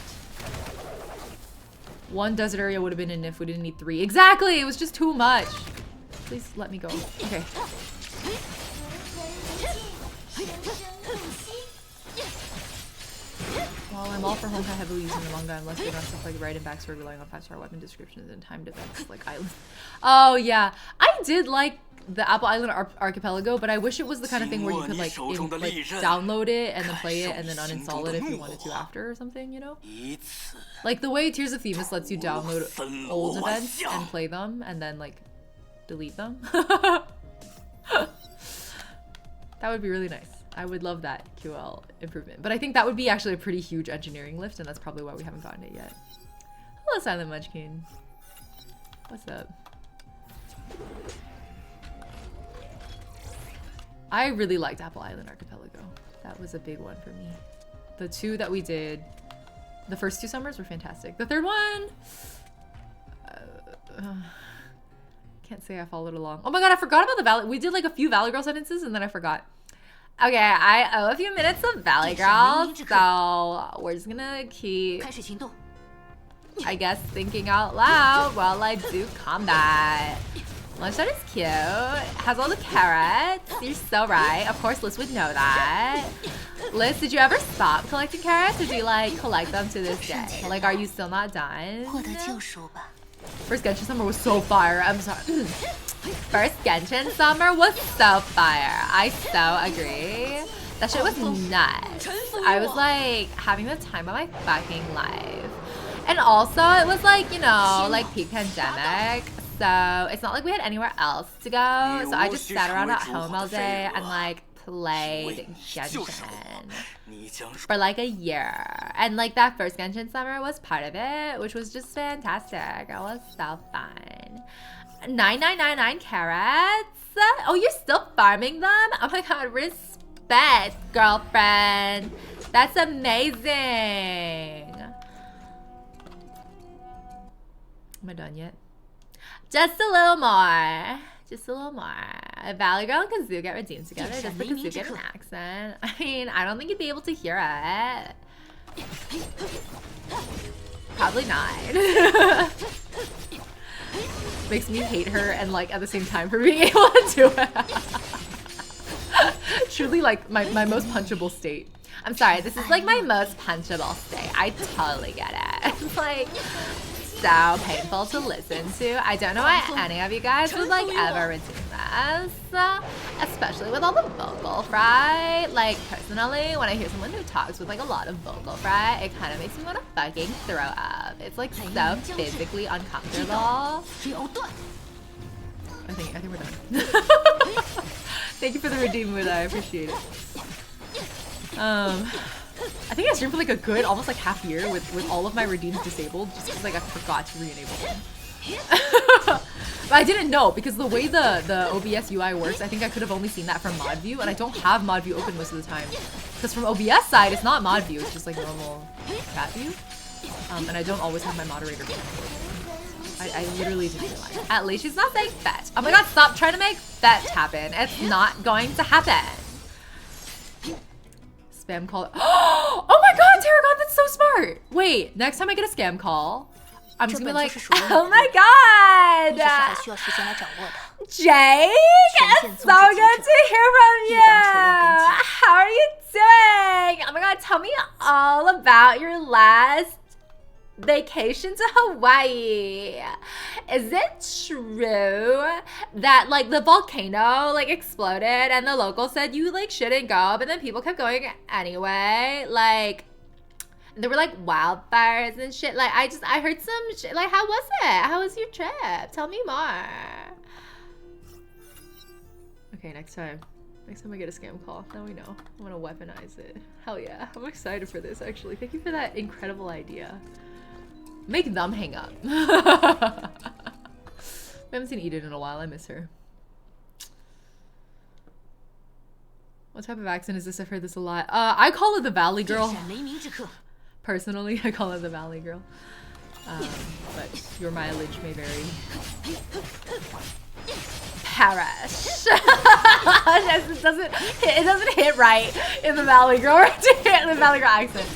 Speaker 1: One desert area would have been in if we didn't need 3. Exactly, it was just too much. Please let me go. Okay. While I'm all for Honkai heavily using the manga. I'm less big on stuff like writing backstory, relying on 5-star weapon descriptions and timed events like Island. Oh yeah, I did like the Apple Island Archipelago, but I wish it was the kind of thing where you could like download it and then play it and then uninstall it if you wanted to after or something, you know? Like the way Tears of Themis lets you download old events and play them and then like delete them. That would be really nice. I would love that QL improvement. But I think that would be actually a pretty huge engineering lift, and that's probably why we haven't gotten it yet. Hello, Silent Munchkin. What's up? I really liked Apple Island Archipelago. That was a big one for me. The two that we did, the first 2 summers were fantastic. The third one, can't say I followed along. Oh my god, I forgot about the Valley. We did like a few Valley Girl sentences and then I forgot. Okay, I owe a few minutes of Valley Girl, so we're just gonna keep, I guess, thinking out loud while I do combat. Lunchtime is cute. Has all the carrots. You're so right. Of course, Liz would know that. Liz, did you ever stop collecting carrots, or do you like collect them to this day? Like, are you still not done? First Genshin Summer was so fire. I'm sorry. First Genshin Summer was so fire. I so agree. That shit was nuts. I was like having the time of my fucking life. And also it was like, you know, like peak pandemic. So it's not like we had anywhere else to go. So I just sat around at home all day and like played Genshin for like a year. And like that first Genshin Summer was part of it, which was just fantastic. It was so fun. 9999 carrots. Oh, you're still farming them? Oh my god, respect, girlfriend. That's amazing. Am I done yet? Just a little more. Just a little more. Valley Girl and Kazoo get redeemed together just because Kazoo get an accent. I mean, I don't think you'd be able to hear it. Probably not. Makes me hate her and like at the same time for being able to do it. Truly like my most punchable state. I'm sorry, this is like my most punchable state. I totally get it. It's like so painful to listen to. I don't know why any of you guys would like ever redeem this. Especially with all the vocal fry. Like personally, when I hear someone who talks with like a lot of vocal fry, it kind of makes me want to fucking throw up. It's like so physically uncomfortable. I think we're done. Thank you for the redeem with I appreciate it. I think I streamed for like a good almost like half year with all of my redeems disabled just because like I forgot to re-enable them. But I didn't know because the way the OBS UI works, I think I could have only seen that from mod view, and I don't have mod view open most of the time because from OBS side it's not mod view, it's just like normal chat view, and I don't always have my moderator on. I literally didn't realize. At least she's not saying fetch. Oh my god, stop trying to make fetch happen. It's not going to happen. Spam call. Oh my god, Tarragon, that's so smart. Wait, next time I get a scam call, I'm just gonna be like, oh my god, Jake, it's so good to hear from you. How are you doing? Oh my god, tell me all about your last vacation to Hawaii. Is it true that like the volcano like exploded and the locals said you like shouldn't go, but then people kept going anyway? Like there were like wildfires and shit. Like I heard some shit. Like how was it? How was your trip? Tell me more. Okay, next time I get a scam call, now we know. I'm gonna weaponize it. Hell yeah, I'm excited for this actually. Thank you for that incredible idea. Make them hang up. We haven't seen Edith in a while. I miss her. What type of accent is this? I've heard this a lot. I call it the Valley Girl. Personally, I call it the Valley Girl. But your mileage may vary. Paris. It doesn't hit right in the Valley Girl. In the Valley Girl accent.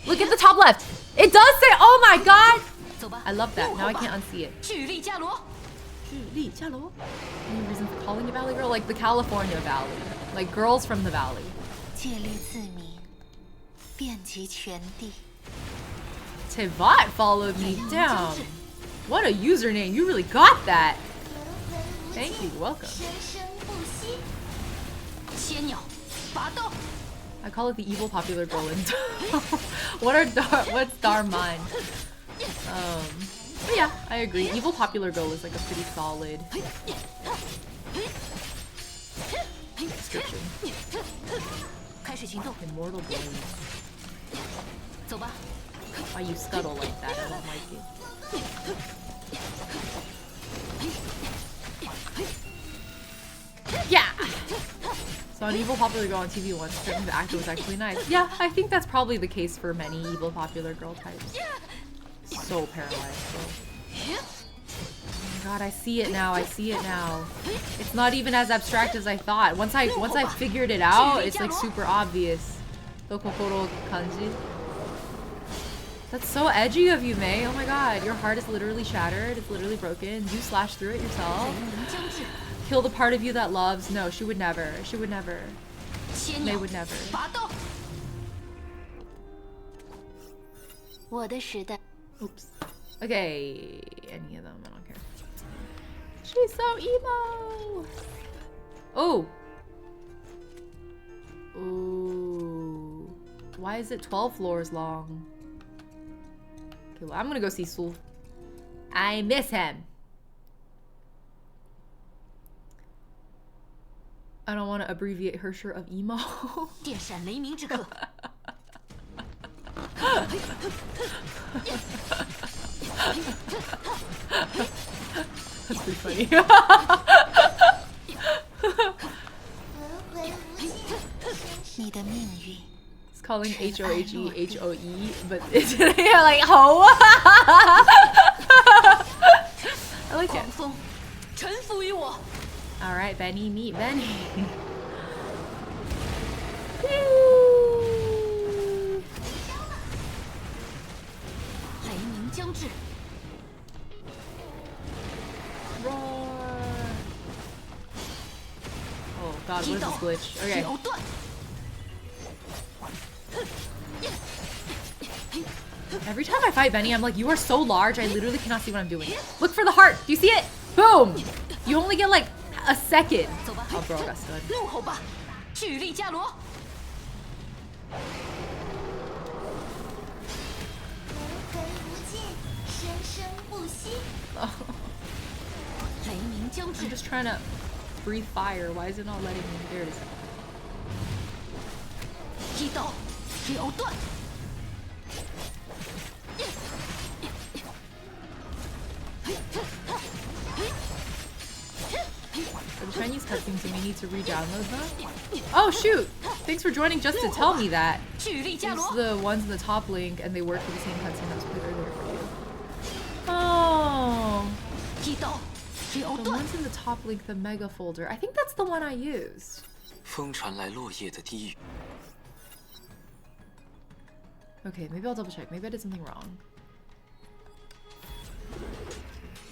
Speaker 1: Look at the top left. It does say, oh my god! I love that. Now I can't unsee it. Any reason for calling it Valley Girl? Like the California Valley. Like girls from the Valley. Tevat followed me. Damn. What a username. You really got that. Thank you. Welcome. I call it the evil popular girl in what's Darman? But yeah, I agree. Evil popular girl is like a pretty solid description. Immortal Blaze. Why you scuttle like that? I don't like it. Yeah! So an evil popular girl on TV once, certain the actor was actually nice. Yeah, I think that's probably the case for many evil popular girl types. So paralyzed, bro. Oh my god, I see it now. I see it now. It's not even as abstract as I thought. Once I figured it out, it's like super obvious. Dokokoro kanji. That's so edgy of you, May. Oh my god, your heart is literally shattered. It's literally broken. You slashed through it yourself. Kill the part of you that loves. No, she would never. She would never. May would never. Oops. Okay. Any of them. I don't care. She's so emo. Oh. Ooh. Why is it 12 floors long? Okay, well, I'm gonna go see Sul. I miss him. I don't want to abbreviate her shirt of emo. That's pretty funny. It's calling H-O-H-E H-O-E, but it's like ho. I like it. Alright, Benny, meet Benny. Oh god, what is this glitch? Okay. Every time I fight Benny, I'm like, you are so large, I literally cannot see what I'm doing. Look for the heart! Do you see it? Boom! You only get like a second. Oh bro, I got stunned. Oh. I'm just trying to breathe fire. Why is it not letting me? There it is. For the Chinese cutscenes, you may need to re-download them. Oh shoot! Thanks for joining just to tell me that. It's the ones in the top link, and they work for the same cutscene that was played earlier for you. Oh. The ones in the top link, the mega folder. I think that's the one I used. Okay, maybe I'll double check. Maybe I did something wrong.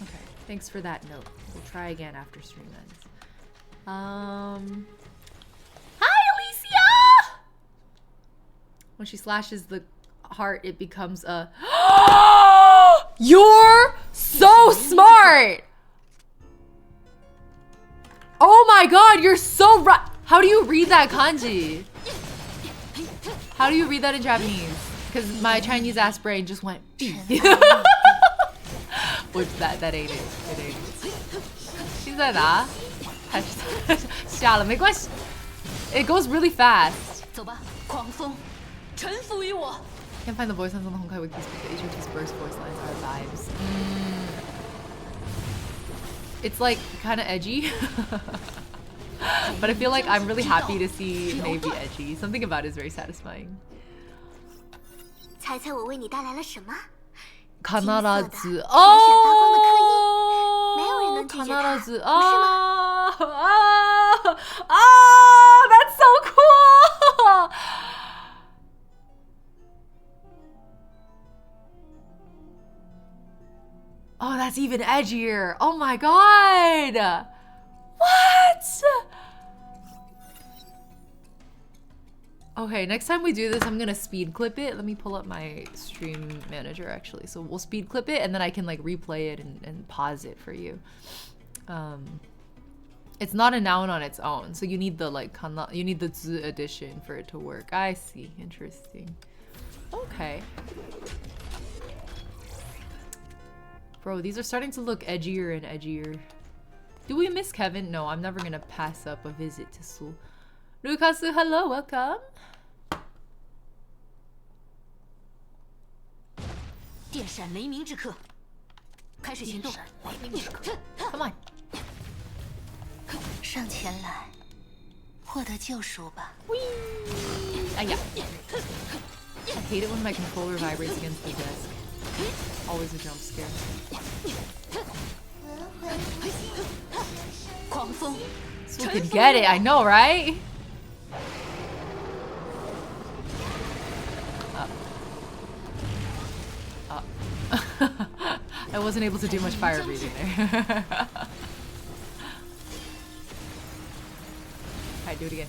Speaker 1: Okay, thanks for that note. We'll try again after stream ends. Hi, Alicia! When she slashes the heart, it becomes a... You're so smart! Oh my god, you're so right. How do you read that kanji? How do you read that in Japanese? Because my Chinese ass brain just went which that ain't it. It ain't it. She said that. It goes really fast. Can't find the voice lines on the Honkai Wiki, but the HI3's burst voice lines are vibes. It's like kind of edgy. But I feel like I'm really happy to see May be edgy. Something about it is very satisfying.
Speaker 3: 猜猜我为你带来了什么？
Speaker 1: 카나라즈. 카나라즈. That's so cool. Oh, that's even edgier. Oh my god. What? Okay, next time we do this, I'm gonna speed clip it. Let me pull up my stream manager actually. So we'll speed clip it and then I can like replay it and pause it for you. It's not a noun on its own, so you need the like you need the z addition for it to work. I see. Interesting. Okay. Bro, these are starting to look edgier and edgier. Do we miss Kevin? No, I'm never gonna pass up a visit to Seoul. Lukasu, hello, welcome. Come on.
Speaker 3: 上前来，获得救赎吧。
Speaker 1: I hate it when my controller vibrates against the desk. Always a jump scare. So we could get it, I know, right? I wasn't able to do much fire breathing there. Alright, do it again.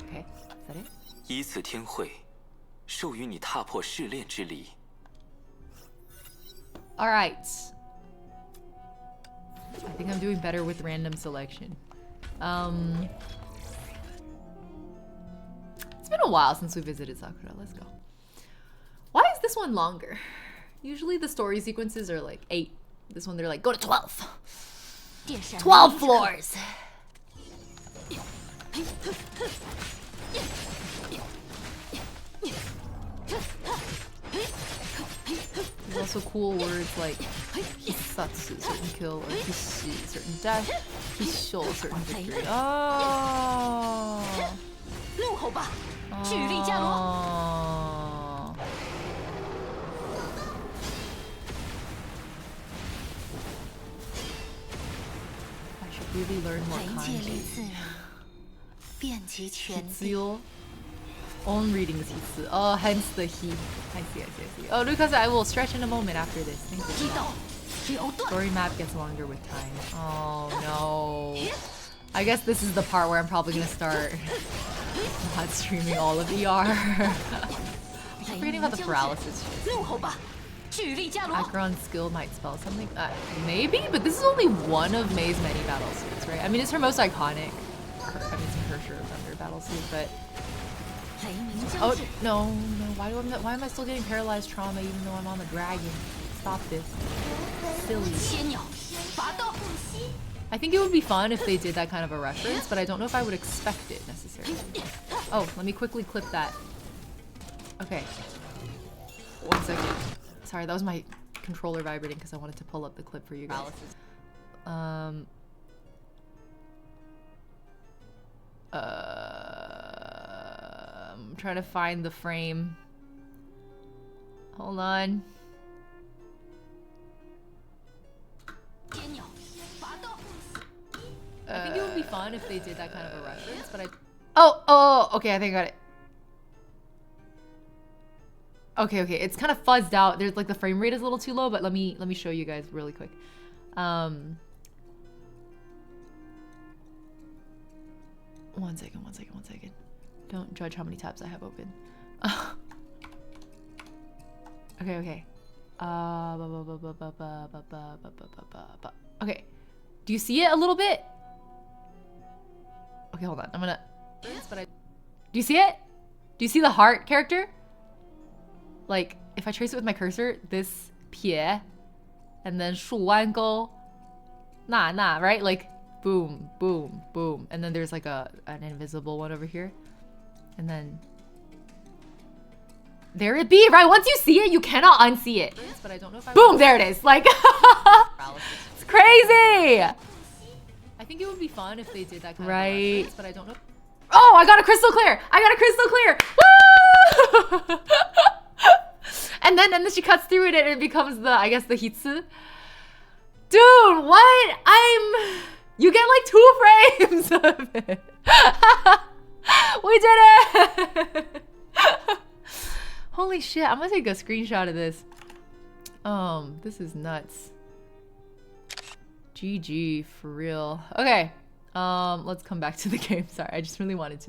Speaker 1: Okay, is that it?
Speaker 2: 依次天会，授予你踏破试炼之礼。
Speaker 1: Alright. I think I'm doing better with random selection. It's been a while since we visited Sakura. Let's go. Why is this one longer? Usually the story sequences are like 8. This one they're like, go to 12. 12 floors. There's also cool words like hisatsu, certain kill, or hishi, certain death, hissho, certain victory. Oh. I should really learn more kanji. Hitsuyo. Own reading is hitsu. Oh, hence the he. I see. Oh, Lucas, I will stretch in a moment after this. Thank you. Story map gets longer with time. Oh no. I guess this is the part where I'm probably gonna start not streaming all of ER. I keep forgetting about the paralysis shit. Background skill might spell something. Maybe, but this is only one of Mei's many battle suits, right? I mean, it's her most iconic. I mean, it's her shirt thunder battle suit, but. Oh no! Why am I still getting paralyzed trauma even though I'm on the dragon? Stop this. Silly. I think it would be fun if they did that kind of a reference, but I don't know if I would expect it necessarily. Oh, let me quickly clip that. Okay. 1 second. Sorry, that was my controller vibrating because I wanted to pull up the clip for you guys. I'm trying to find the frame. Hold on. I think it would be fun if they did that kind of a reference, but I... Oh, okay, I think I got it. Okay, it's kind of fuzzed out. There's like the frame rate is a little too low, but let me show you guys really quick. One second. Don't judge how many tabs I have open. Okay. Okay. Do you see it a little bit? Okay, hold on. I'm gonna... Do you see it? Do you see the heart character? Like, if I trace it with my cursor, this pie, and then 竖弯钩, na, right? Like, boom, boom, boom. And then there's like an invisible one over here. And then... There it be, right? Once you see it, you cannot unsee it. But I don't know if boom, there it is. Like, it's crazy. I think it would be fun if they did that kind of reference, but I don't know. Oh, I got a crystal clear. Woo! and then she cuts through it and it becomes the, I guess, the hitsu. Dude, what? You get like 2 frames of it. We did it. Holy shit, I'm gonna take a screenshot of this. This is nuts. GG, for real. Okay. Let's come back to the game. Sorry, I just really wanted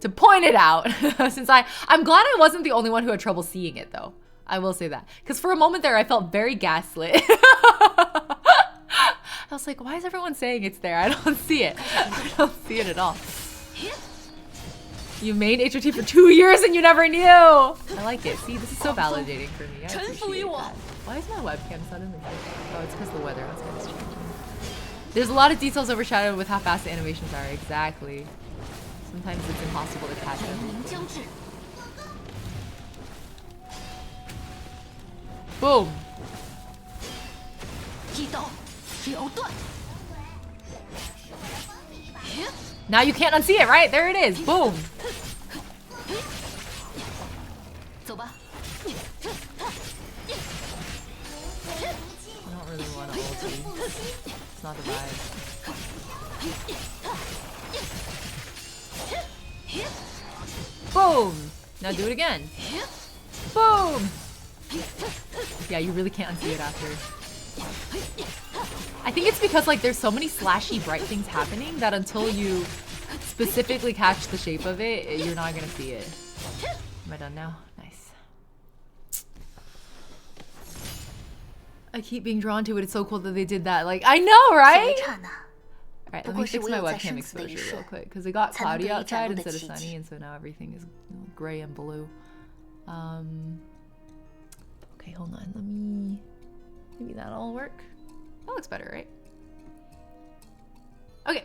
Speaker 1: to point it out since I'm glad I wasn't the only one who had trouble seeing it though. I will say that. Because for a moment there I felt very gaslit. I was like, why is everyone saying it's there? I don't see it. I don't see it at all. You made HI3 for 2 years and you never knew. I like it. See, this is so validating for me. I appreciate that. Why is my webcam suddenly? Oh, it's because the weather. That's why it's changing. There's a lot of details overshadowed with how fast the animations are. Exactly. Sometimes it's impossible to catch them. Boom. Now you can't unsee it, right? There it is. Boom. I don't really want to ulti. It's not the vibe. Boom. Now do it again. Boom. Yeah, you really can't unsee it after. I think it's because like there's so many slashy bright things happening that until you specifically catch the shape of it, you're not gonna see it. Am I done now? Nice. I keep being drawn to it. It's so cool that they did that. Like, I know, right? Alright, let me fix my webcam exposure real quick because it got cloudy outside instead of sunny, and so now everything is gray and blue. Okay, hold on. Let me... Maybe that'll work. That looks better, right? Okay.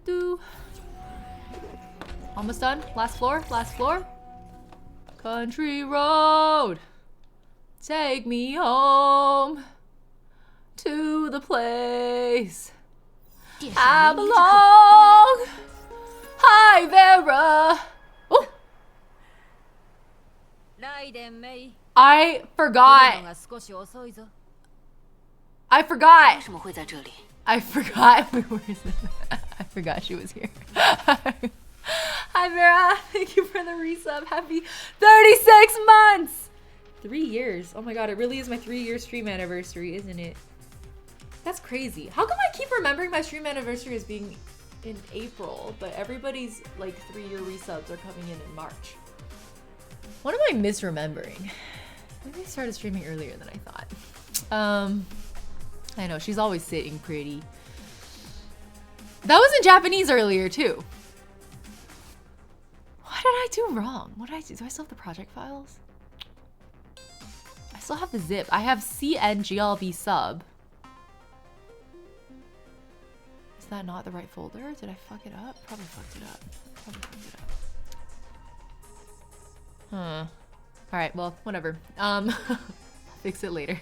Speaker 1: Do. Almost done. Last floor. Last floor. Country road. Take me home to the place I belong. Hi, Vera. Oh. I forgot. I forgot. I forgot she was here. Hi Vera, thank you for the resub. Happy 36 months. 3 years. Oh my god, it really is my 3-year stream anniversary, isn't it? That's crazy. How come I keep remembering my stream anniversary as being in April, but everybody's like 3-year resubs are coming in March? What am I misremembering? Maybe I started streaming earlier than I thought. I know, she's always sitting pretty. That was in Japanese earlier too. What did I do wrong? What did I do? Do I still have the project files? I still have the zip. I have CNGLB sub. Is that not the right folder? Did I fuck it up? Probably fucked it up. Probably fucked it up. Huh. Alright, well, whatever. Fix it later.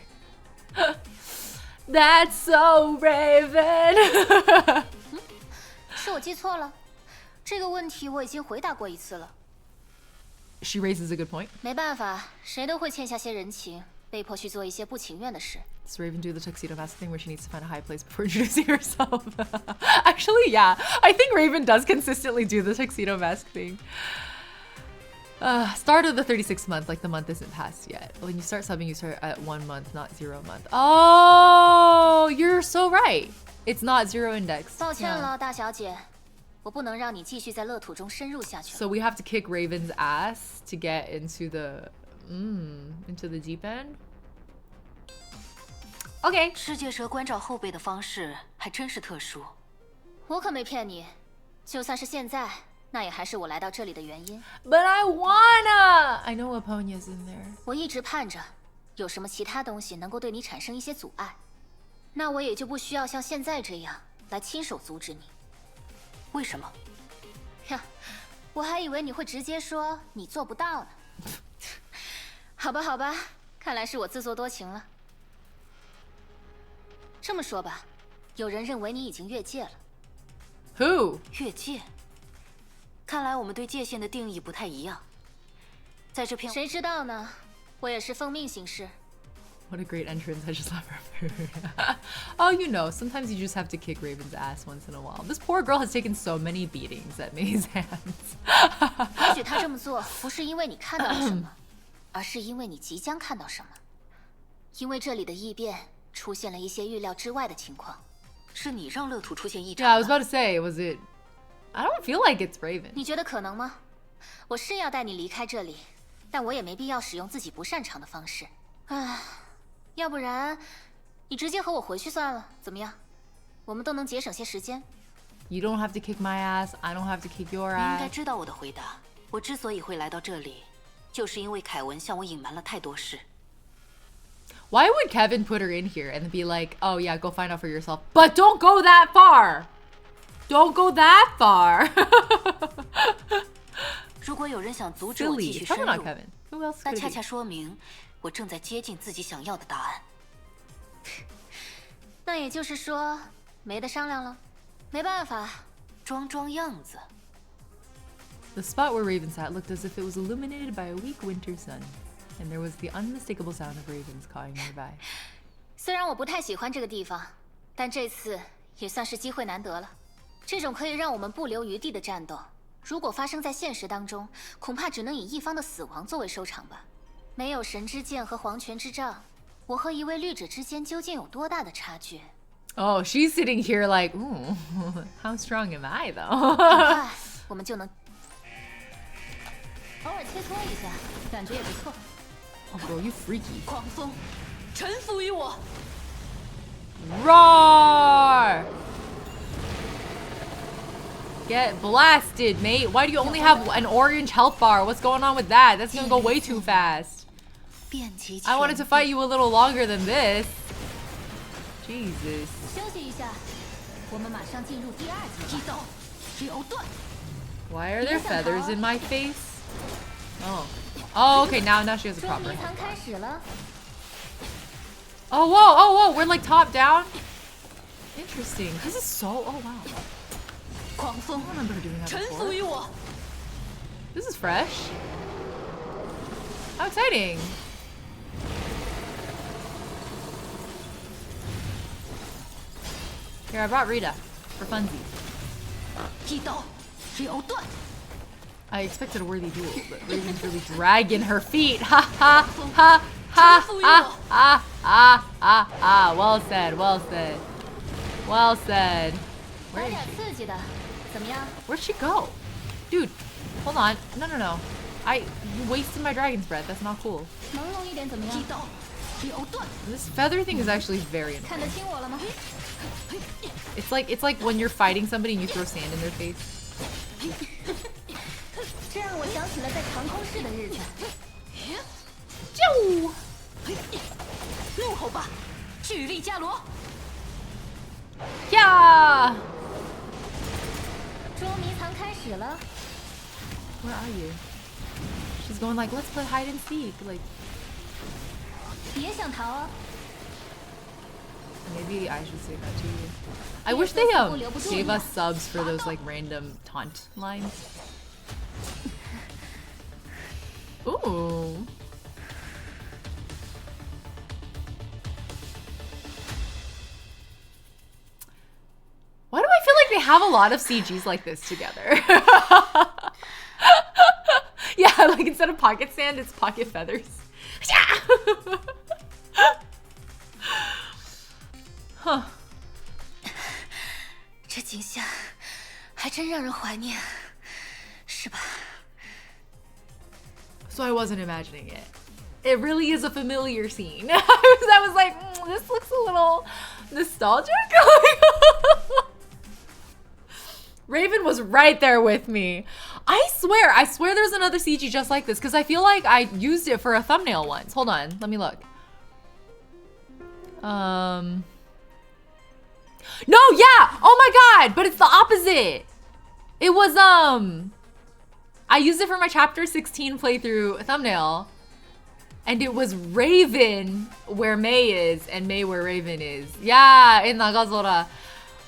Speaker 1: That's so Raven.
Speaker 4: 是我记错了，这个问题我已经回答过一次了。
Speaker 1: She raises a good point.
Speaker 4: 没办法，谁都会欠下些人情，被迫去做一些不情愿的事。
Speaker 1: Does Raven do the tuxedo mask thing where she needs to find a high place before introducing herself? Actually, yeah. I think Raven does consistently do the tuxedo mask thing. Start of the 36th month, like the month isn't passed yet. When you start subbing, you start at 1 month, not 0 month. Oh, you're so right. It's not 0 index.
Speaker 4: 抱歉了，大小姐，我不能让你继续在乐土中深入下去。
Speaker 1: So we have to kick Raven's ass to get into the deep end. Okay.
Speaker 4: 世界蛇关照后辈的方式还真是特殊。我可没骗你，就算是现在。 那也还是我来到这里的原因。
Speaker 1: But I wanna. I know Aponia's in there.
Speaker 4: 我一直盼着，有什么其他东西能够对你产生一些阻碍，那我也就不需要像现在这样来亲手阻止你。为什么？呀，我还以为你会直接说你做不到呢。好吧，好吧，看来是我自作多情了。这么说吧，有人认为你已经越界了。
Speaker 1: Who？
Speaker 4: 越界？ 看来我们对界限的定义不太一样。在这片，谁知道呢？我也是奉命行事。
Speaker 1: What a great entrance! I just love her. Oh, you know, sometimes you just have to kick Raven's ass once in a while. This poor girl has taken so many beatings at May's hands.
Speaker 4: 也许她这么做不是因为你看到了什么，而是因为你即将看到什么。因为这里的异变出现了一些预料之外的情况。是你让乐土出现异常
Speaker 1: Yeah, I was
Speaker 4: 的。
Speaker 1: about to say, was it? I don't feel like it's Raven.
Speaker 4: 你觉得可能吗？我是要带你离开这里，但我也没必要使用自己不擅长的方式。唉，要不然你直接和我回去算了，怎么样？我们都能节省些时间。
Speaker 1: You don't have to kick my ass. I don't have to kick your
Speaker 6: 你应该
Speaker 1: ass.
Speaker 6: 知道我的回答。我之所以会来到这里，就是因为凯文向我隐瞒了太多事。
Speaker 1: Why would Kevin put her in here and be like, "Oh yeah, go find out for yourself," but don't go that far. Don't go that far.
Speaker 6: 如果有人想阻止我继
Speaker 1: Silly.
Speaker 6: 续
Speaker 1: It's
Speaker 6: 深
Speaker 1: probably not
Speaker 6: 入，
Speaker 1: Kevin. Who else
Speaker 6: 那
Speaker 1: could
Speaker 6: 恰
Speaker 1: it
Speaker 6: 恰
Speaker 1: be?
Speaker 6: 说明我正在接近自己想要的答案。
Speaker 4: 那也就是说，没得商量了。没办法，
Speaker 6: 装样子。
Speaker 1: The spot where Raven sat looked as if it was illuminated by a weak winter sun, and there was the unmistakable sound of ravens cawing nearby.
Speaker 4: 虽然我不太喜欢这个地方，但这次也算是机会难得了。这种可以让我们不留余地的战斗，如果发生在现实当中，恐怕只能以一方的死亡作为收场吧。没有神之剑和黄泉之杖，我和一位律者之间究竟有多大的差距？
Speaker 1: Oh, she's sitting here like, ooh, how strong am I
Speaker 4: 很
Speaker 1: though?
Speaker 4: 快我们就能偶尔切磋一下，感觉也不错。
Speaker 1: Oh, girl, you freaky.
Speaker 6: 狂风，臣服于我。
Speaker 1: Roar! Get blasted, mate. Why do you only have an orange health bar? What's going on with that? That's gonna go way too fast.
Speaker 6: 遍及
Speaker 1: I wanted to fight you a little longer than this. Jesus.
Speaker 4: 休息一下，我们马上进入第二阶段。
Speaker 6: 一刀，了断。
Speaker 1: Why are there feathers in my face? Oh. Oh, okay, now she has a
Speaker 4: 捉
Speaker 1: proper
Speaker 4: 迷
Speaker 1: health
Speaker 4: 藏
Speaker 1: bar.
Speaker 4: 开始了，
Speaker 1: Oh, whoa, oh, whoa, we're like top down? Interesting. This is so, oh, wow.
Speaker 6: 狂风
Speaker 1: I，don't remember her doing that
Speaker 6: 臣服
Speaker 1: before.
Speaker 6: 于我。
Speaker 1: This is fresh. How exciting. Here, I brought Rita for funsies.
Speaker 6: 一刀，了断。
Speaker 1: I expected a worthy duel, but Raven's really dragging her feet. Ha ha ha ha ha ha ha ha ha. Well said, well said. Well said.
Speaker 4: 来
Speaker 1: Where is
Speaker 4: 点
Speaker 1: she?
Speaker 4: 刺激的，怎么样？
Speaker 1: Where'd she go? Dude, hold on. No, no, no. You wasted my dragon's breath. That's not cool.
Speaker 4: 朦胧一点怎么样
Speaker 6: 一？刀，了断。
Speaker 1: This feather thing is actually very
Speaker 4: 看
Speaker 1: annoying.
Speaker 4: 得清我了吗？
Speaker 1: It's like when you're fighting somebody and you throw sand in their face.
Speaker 4: 这让我想起了在长空室的日子。
Speaker 1: Pew!
Speaker 6: 怒吼吧，巨力伽罗！
Speaker 1: Yeah!
Speaker 4: 捉迷藏开始了，
Speaker 1: Where are you? She's going like, let's play hide and seek. Like,
Speaker 4: 别想逃啊！
Speaker 1: maybe I should say that to you. I wish they gave us subs for those like random taunt lines. Ooh. Why do I feel like they have a lot of CGs like this together? Yeah, like instead of pocket sand, it's pocket feathers. Huh.
Speaker 6: 这景象还真让人怀念，是吧？
Speaker 1: So I wasn't imagining it. It really is a familiar scene. I was like, this looks a little nostalgic. Raven was right there with me. I swear there's another CG just like this because I feel like I used it for a thumbnail once. Hold on, let me look. No, yeah. Oh my god, but it's the opposite. It was I used it for my chapter 16 playthrough thumbnail. And it was Raven where May is and May where Raven is. Yeah, in Nagazora.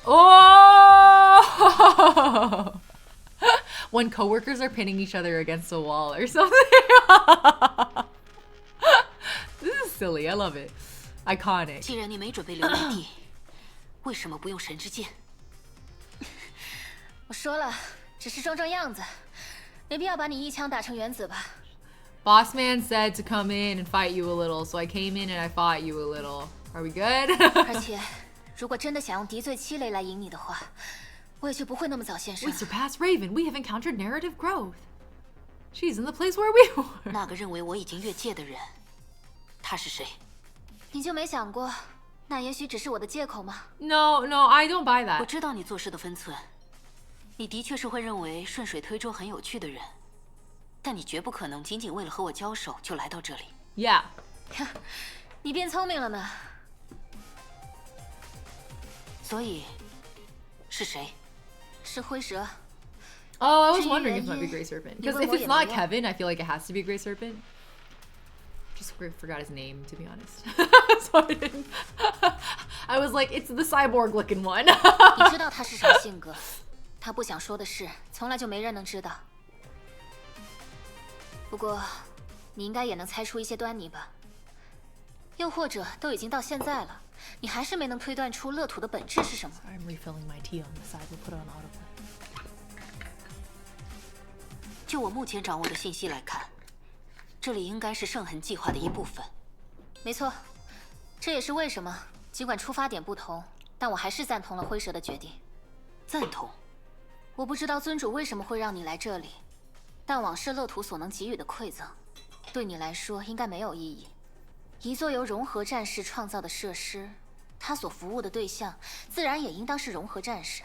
Speaker 1: Oh! When coworkers are pinning each other against a wall or something. This is silly. I love it. Iconic.
Speaker 6: 既然你没准备留余地，为什么不用神之剑？
Speaker 4: 我说了，只是装样子，没必要把你一枪打成原子吧。
Speaker 1: Boss man said to come in and fight you a little, so I came in and I fought you a little. Are we good?
Speaker 4: 而且，如果真的想用敌罪七雷来赢你的话，我也就不会那么早现身。
Speaker 1: We surpassed Raven. We have encountered narrative growth. She's in the place where we were.
Speaker 6: 那个认为我已经越界的人，他是谁？
Speaker 4: 你就没想过，那也许只是我的借口吗
Speaker 1: No, no, I don't buy
Speaker 6: 我
Speaker 1: that.
Speaker 6: 知道你做事的分寸，你的确是会认为顺水推舟很有趣的人，但你绝不可能仅仅为了和我交手就来到这里。
Speaker 1: Yeah.
Speaker 4: 你变聪明了呢。
Speaker 6: 所以，是谁？
Speaker 4: 是灰蛇。
Speaker 1: Oh, I was wondering if it might be Grey Serpent. Because if it's not Kevin, I feel like it has to be Grey Serpent. Just forgot his name, to be honest. So I didn't. I was like, it's the cyborg-looking one.
Speaker 4: 你知道他是什么性格？他不想说的事，从来就没人能知道。不过，你应该也能猜出一些端倪吧？又或者，都已经到现在了，你还是没能推断出乐土的本质是什么？
Speaker 1: I'm refilling my tea on the side. We'll put it on autoplay.
Speaker 6: 就我目前掌握的信息来看，这里应该是圣痕计划的一部分。
Speaker 4: 没错，这也是为什么，尽管出发点不同，但我还是赞同了灰蛇的决定。
Speaker 6: 赞同。
Speaker 4: 我不知道尊主为什么会让你来这里，但往事乐土所能给予的馈赠，对你来说应该没有意义。一座由融合战士创造的设施，他所服务的对象自然也应当是融合战士，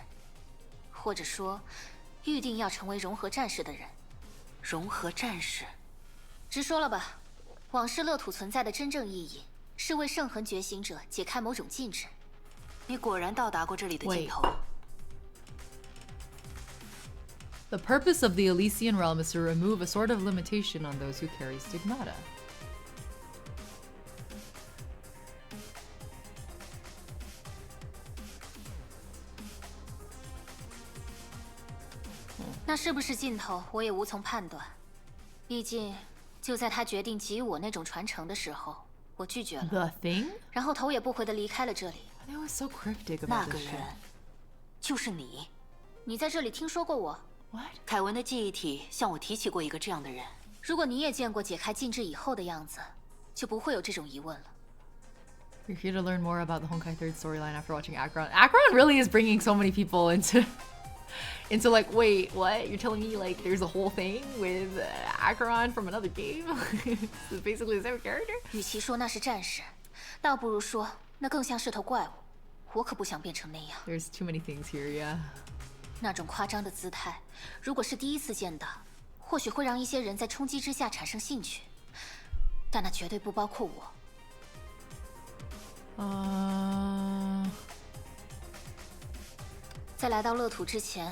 Speaker 4: 或者说，预定要成为融合战士的人。
Speaker 6: 融合战士，
Speaker 4: 直说了吧，往事乐土存在的真正意义，是为圣痕觉醒者解开某种禁制。
Speaker 6: 你果然到达过这里的尽头。
Speaker 1: The purpose of the Elysian realm is to remove a sort of limitation on those who carry stigmata.
Speaker 4: Hmm. 那是不是尽头，我也无从判断。毕竟，就在他决定给予我那种传承的时候，我拒绝了。
Speaker 1: The thing?
Speaker 4: 然后头也不回地离开了这里。
Speaker 1: That was so cryptic
Speaker 6: 那
Speaker 1: about
Speaker 6: 个
Speaker 1: this
Speaker 6: 人
Speaker 1: shit.
Speaker 6: 就是你。
Speaker 4: 你在这里听说过我？
Speaker 1: What?
Speaker 6: 凯文的记忆体向我提起过一个这样的人。
Speaker 4: 如果你也见过解开禁制以后的样子，就不会有这种疑问了。
Speaker 1: You're here to learn more about the Honkai 3rd storyline after watching Acheron. Acheron really is bringing so many people into like, wait, what? You're telling me like there's a whole thing with Acheron from another game? It's basically the same character?
Speaker 4: 与其说那是战士，倒不如说那更像是头怪物。我可不想变成那样。
Speaker 1: There's too many things here, yeah.
Speaker 4: 那种夸张的姿态，如果是第一次见到，或许会让一些人在冲击之下产生兴趣，但那绝对不包括我。在来到乐土之前，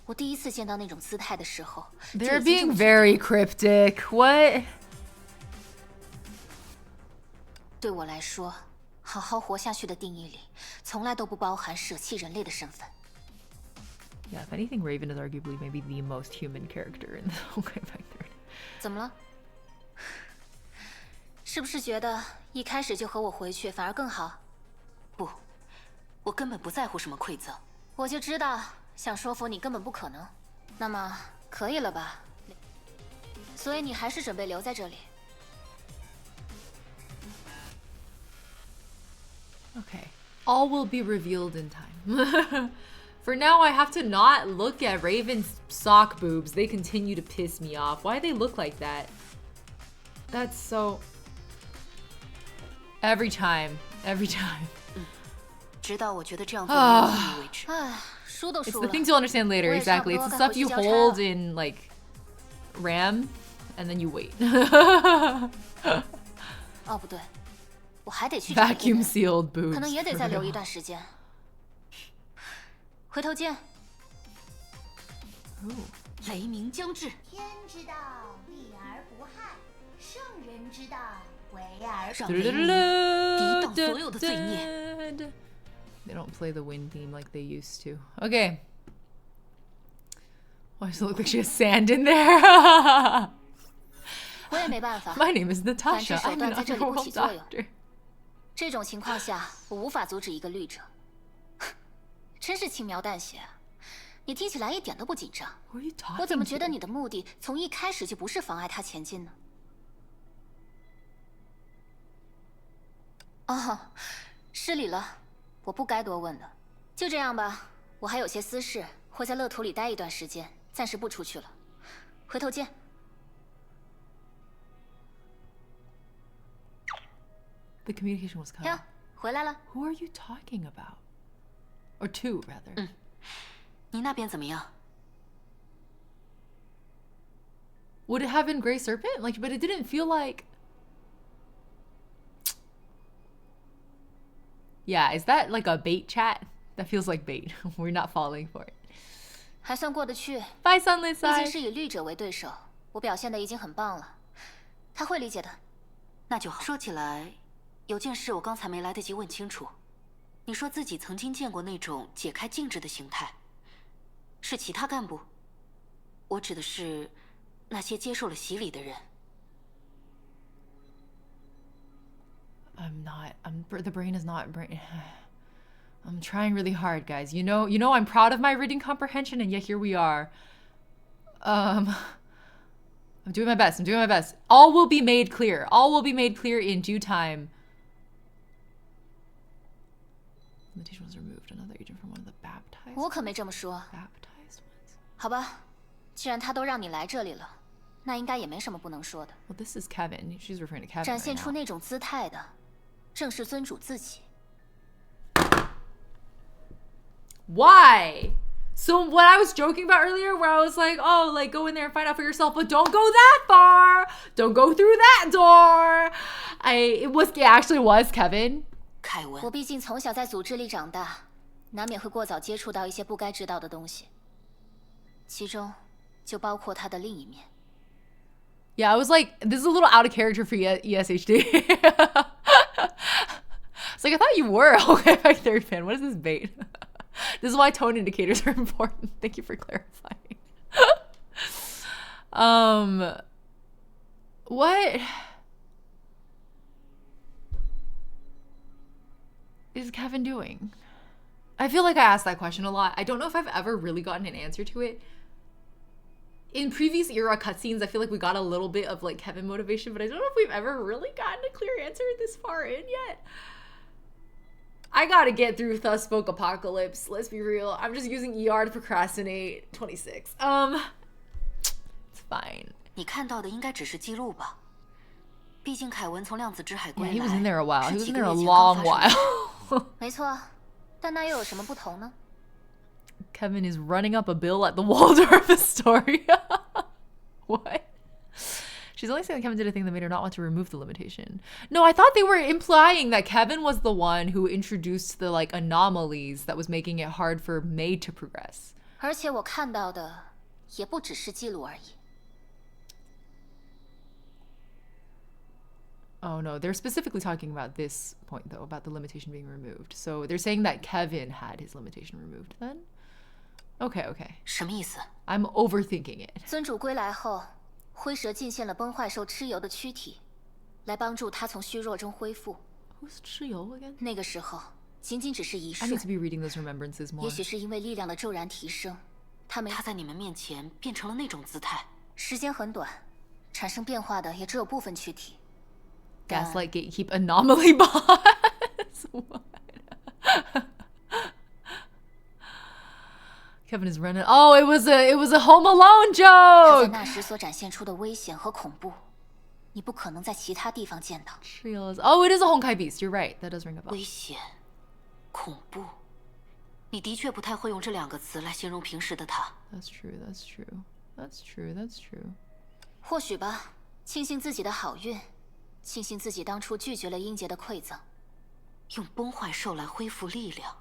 Speaker 4: 我第一次见到那种姿态的时候，
Speaker 1: They're being very cryptic. What?
Speaker 4: 对我来说，好好活下去的定义里，从来都不包含舍弃人类的身份。
Speaker 1: Yeah, if anything, Raven is arguably maybe the most human character in the Honkai 3rd.
Speaker 4: 怎么了？是不是觉得一开始就和我回去反而更好？
Speaker 6: 不，我根本不在乎什么馈赠。
Speaker 4: 我就知道，想说服你根本不可能。那么可以了吧？所以你还是准备留在这里？
Speaker 1: Okay. All will be revealed in time. For now, I have to not look at Raven's sock boobs. They continue to piss me off. Why do they look like that? That's so... Every time. Every time.
Speaker 6: 直到我觉得这样做没有意义为止。
Speaker 4: 唉，输都
Speaker 1: It's
Speaker 4: 输
Speaker 1: the
Speaker 4: 了。
Speaker 1: things you'll understand later,
Speaker 4: 我也差不
Speaker 1: exactly.
Speaker 4: 多
Speaker 1: It's the
Speaker 4: 该
Speaker 1: stuff
Speaker 4: 回去
Speaker 1: you
Speaker 4: 交差
Speaker 1: hold
Speaker 4: 了。
Speaker 1: in, like, RAM, and then you wait.
Speaker 4: 哦，不对，我还得去
Speaker 1: Vacuum sealed
Speaker 4: 可
Speaker 1: boobs.
Speaker 4: 能也得再留一段时间。回头见。
Speaker 6: 雷鸣将至，
Speaker 7: 天之道，利而不害；圣人之道，为而
Speaker 6: 让雷鸣抵挡所有的罪孽。
Speaker 1: They don't play the wind theme like they used to. Okay. Why does it look like she has sand in there?
Speaker 4: 我也没办法。
Speaker 1: My name is Natasha.
Speaker 4: 反
Speaker 1: I'm
Speaker 4: 正手
Speaker 1: an
Speaker 4: 段在这里不起
Speaker 1: underworld
Speaker 4: 作用。
Speaker 1: doctor.
Speaker 4: 这种情况下，我无法阻止一个律者。真是轻描淡写啊！你听起来一点都不紧张。
Speaker 1: Who are you talking
Speaker 4: 我怎么觉得
Speaker 1: to?
Speaker 4: 你的目的从一开始就不是妨碍他前进呢？哦，失礼了，我不该多问的。就这样吧，我还有些私事，会在乐土里待一段时间，暂时不出去了。回头见。
Speaker 1: The communication was cut.
Speaker 4: 呀，回来了。
Speaker 1: Who are you talking about? Or to, rather.
Speaker 6: 你那边怎么样？
Speaker 1: Would it have been Gray Serpent? Like, but it didn't feel like... Yeah, is that like a bait chat? That feels like bait. We're not falling for it.
Speaker 4: 还算过得去。
Speaker 1: Bye, Sunlit
Speaker 4: 毕竟
Speaker 1: Side.
Speaker 4: 是以绿者为对手，我表现的已经很棒了，他会理解的。
Speaker 6: 那就好。说起来，有件事我刚才没来得及问清楚。你说自己曾经见过那种解开禁制的形态，是其他干部？我指的是那些接受了洗礼的人。
Speaker 1: The brain is not brain. I'm trying really hard, guys. You know I'm proud of my reading comprehension, and yet here we are. I'm doing my best. All will be made clear. All will be made clear in due time. Limitation was removed. Another agent from one of the baptized.
Speaker 4: 我可没这么说。
Speaker 1: Baptized ones.
Speaker 4: 好吧，既然他都让你来这里了，那应该也没什么不能说的。
Speaker 1: Well, this is Kevin. She's referring to Kevin
Speaker 4: 展
Speaker 1: right
Speaker 4: 现出
Speaker 1: now.
Speaker 4: 那种姿态的，正是尊主自己。
Speaker 1: Why? So what I was joking about earlier, where I was like, oh, like go in there and find out for yourself, but don't go that far. Don't go through that door. It actually was Kevin.
Speaker 6: 凯文，
Speaker 4: 我毕竟从小在组织里长大，难免会过早接触到一些不该知道的东西，其中就包括他的另一面。
Speaker 1: Yeah, I was like, this is a little out of character for ESHD. It's like, I thought you were. Okay, my third fan. What is this bait? This is why tone indicators are important. Thank you for clarifying. What is Kevin doing? I feel like I asked that question a lot. I don't know if I've ever really gotten an answer to it. In previous era cutscenes, I feel like we got a little bit of like Kevin motivation, but I don't know if we've ever really gotten a clear answer this far in yet. I gotta get through Thus Spoke Apocalypse. Let's be real. I'm just using ER to procrastinate. 26. It's fine.
Speaker 6: 你看到的应该只是记录吧？毕竟凯文从量子之海归
Speaker 1: Yeah,
Speaker 6: 来，
Speaker 1: he was in there a while. He
Speaker 6: 是
Speaker 1: was
Speaker 6: 几
Speaker 1: in
Speaker 6: 个
Speaker 1: there a
Speaker 6: 月前
Speaker 1: long
Speaker 6: 刚发生的
Speaker 1: while.
Speaker 4: 没错，但那又有什么不同呢？
Speaker 1: Kevin is running up a bill at the Waldorf Astoria. What? She's only saying that Kevin did a thing that made her not want to remove the limitation. No, I thought they were implying that Kevin was the one who introduced the like anomalies that was making it hard for May to progress.
Speaker 4: 而且我看到的也不只是记录而已。
Speaker 1: Oh no, they're specifically talking about this point though, about the limitation being removed. So they're saying that Kevin had his limitation removed then? Okay, okay.
Speaker 6: 什么意思？
Speaker 1: I'm overthinking it.
Speaker 4: 尊主归来后，灰蛇进献了崩坏兽蚩尤的躯体，来帮助他从虚弱中恢复。
Speaker 1: Who's Chiyo again?
Speaker 4: 那个时候，仅仅只是一
Speaker 1: I
Speaker 4: 瞬
Speaker 1: need，to be reading those remembrances more.
Speaker 4: 也许是因为力量的骤然提升，他没
Speaker 6: 他在你们面前变成了那种姿态。
Speaker 4: 时间很短，产生变化的也只有部分躯体。
Speaker 1: Gaslight gatekeep anomaly boss. What? Kevin is running. Oh, it was a Home Alone
Speaker 4: 他在
Speaker 1: joke.
Speaker 4: 那时所展现出的危险和恐怖，你不可能在其他地方见到。
Speaker 1: Trios. Oh, it is a Honkai beast. You're right. That does ring a bell.
Speaker 6: 危险、恐怖，你的确不太会用这两个词来形容平时的他。
Speaker 1: That's true. That's true. That's true. That's true.
Speaker 4: 或许吧，庆幸自己的好运，庆幸自己当初拒绝了英杰的馈赠。
Speaker 6: 用崩坏兽来恢复力量，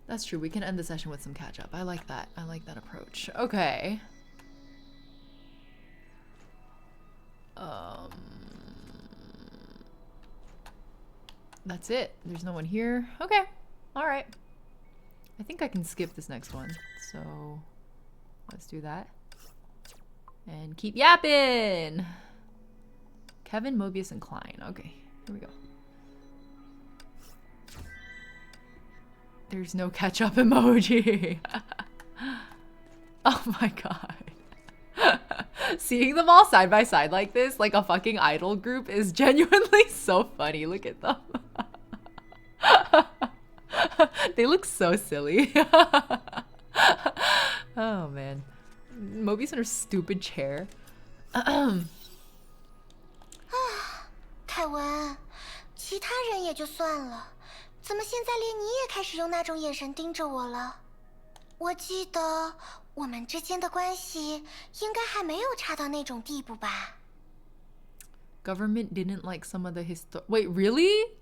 Speaker 1: That's true. We can end the session with some catch up. I like that. I like that approach. Okay. That's it. There's no one here. Okay. All right. I think I can skip this next one. So let's do that. And keep yapping. Kevin, Mobius, and Klein. Okay. Here we go. There's no catch-up emoji. Oh my god. Seeing them all side by side like this, like a fucking idol group, is genuinely so funny. Look at them. They look so silly. Oh man. Moby's in her stupid chair.
Speaker 7: 凯文，其他人也就算了，怎么现在连你也开始用那种眼神盯着我了？我记得我们之间的关系应该还没有差到那种地步吧？
Speaker 1: Government didn't like some of the Wait, really?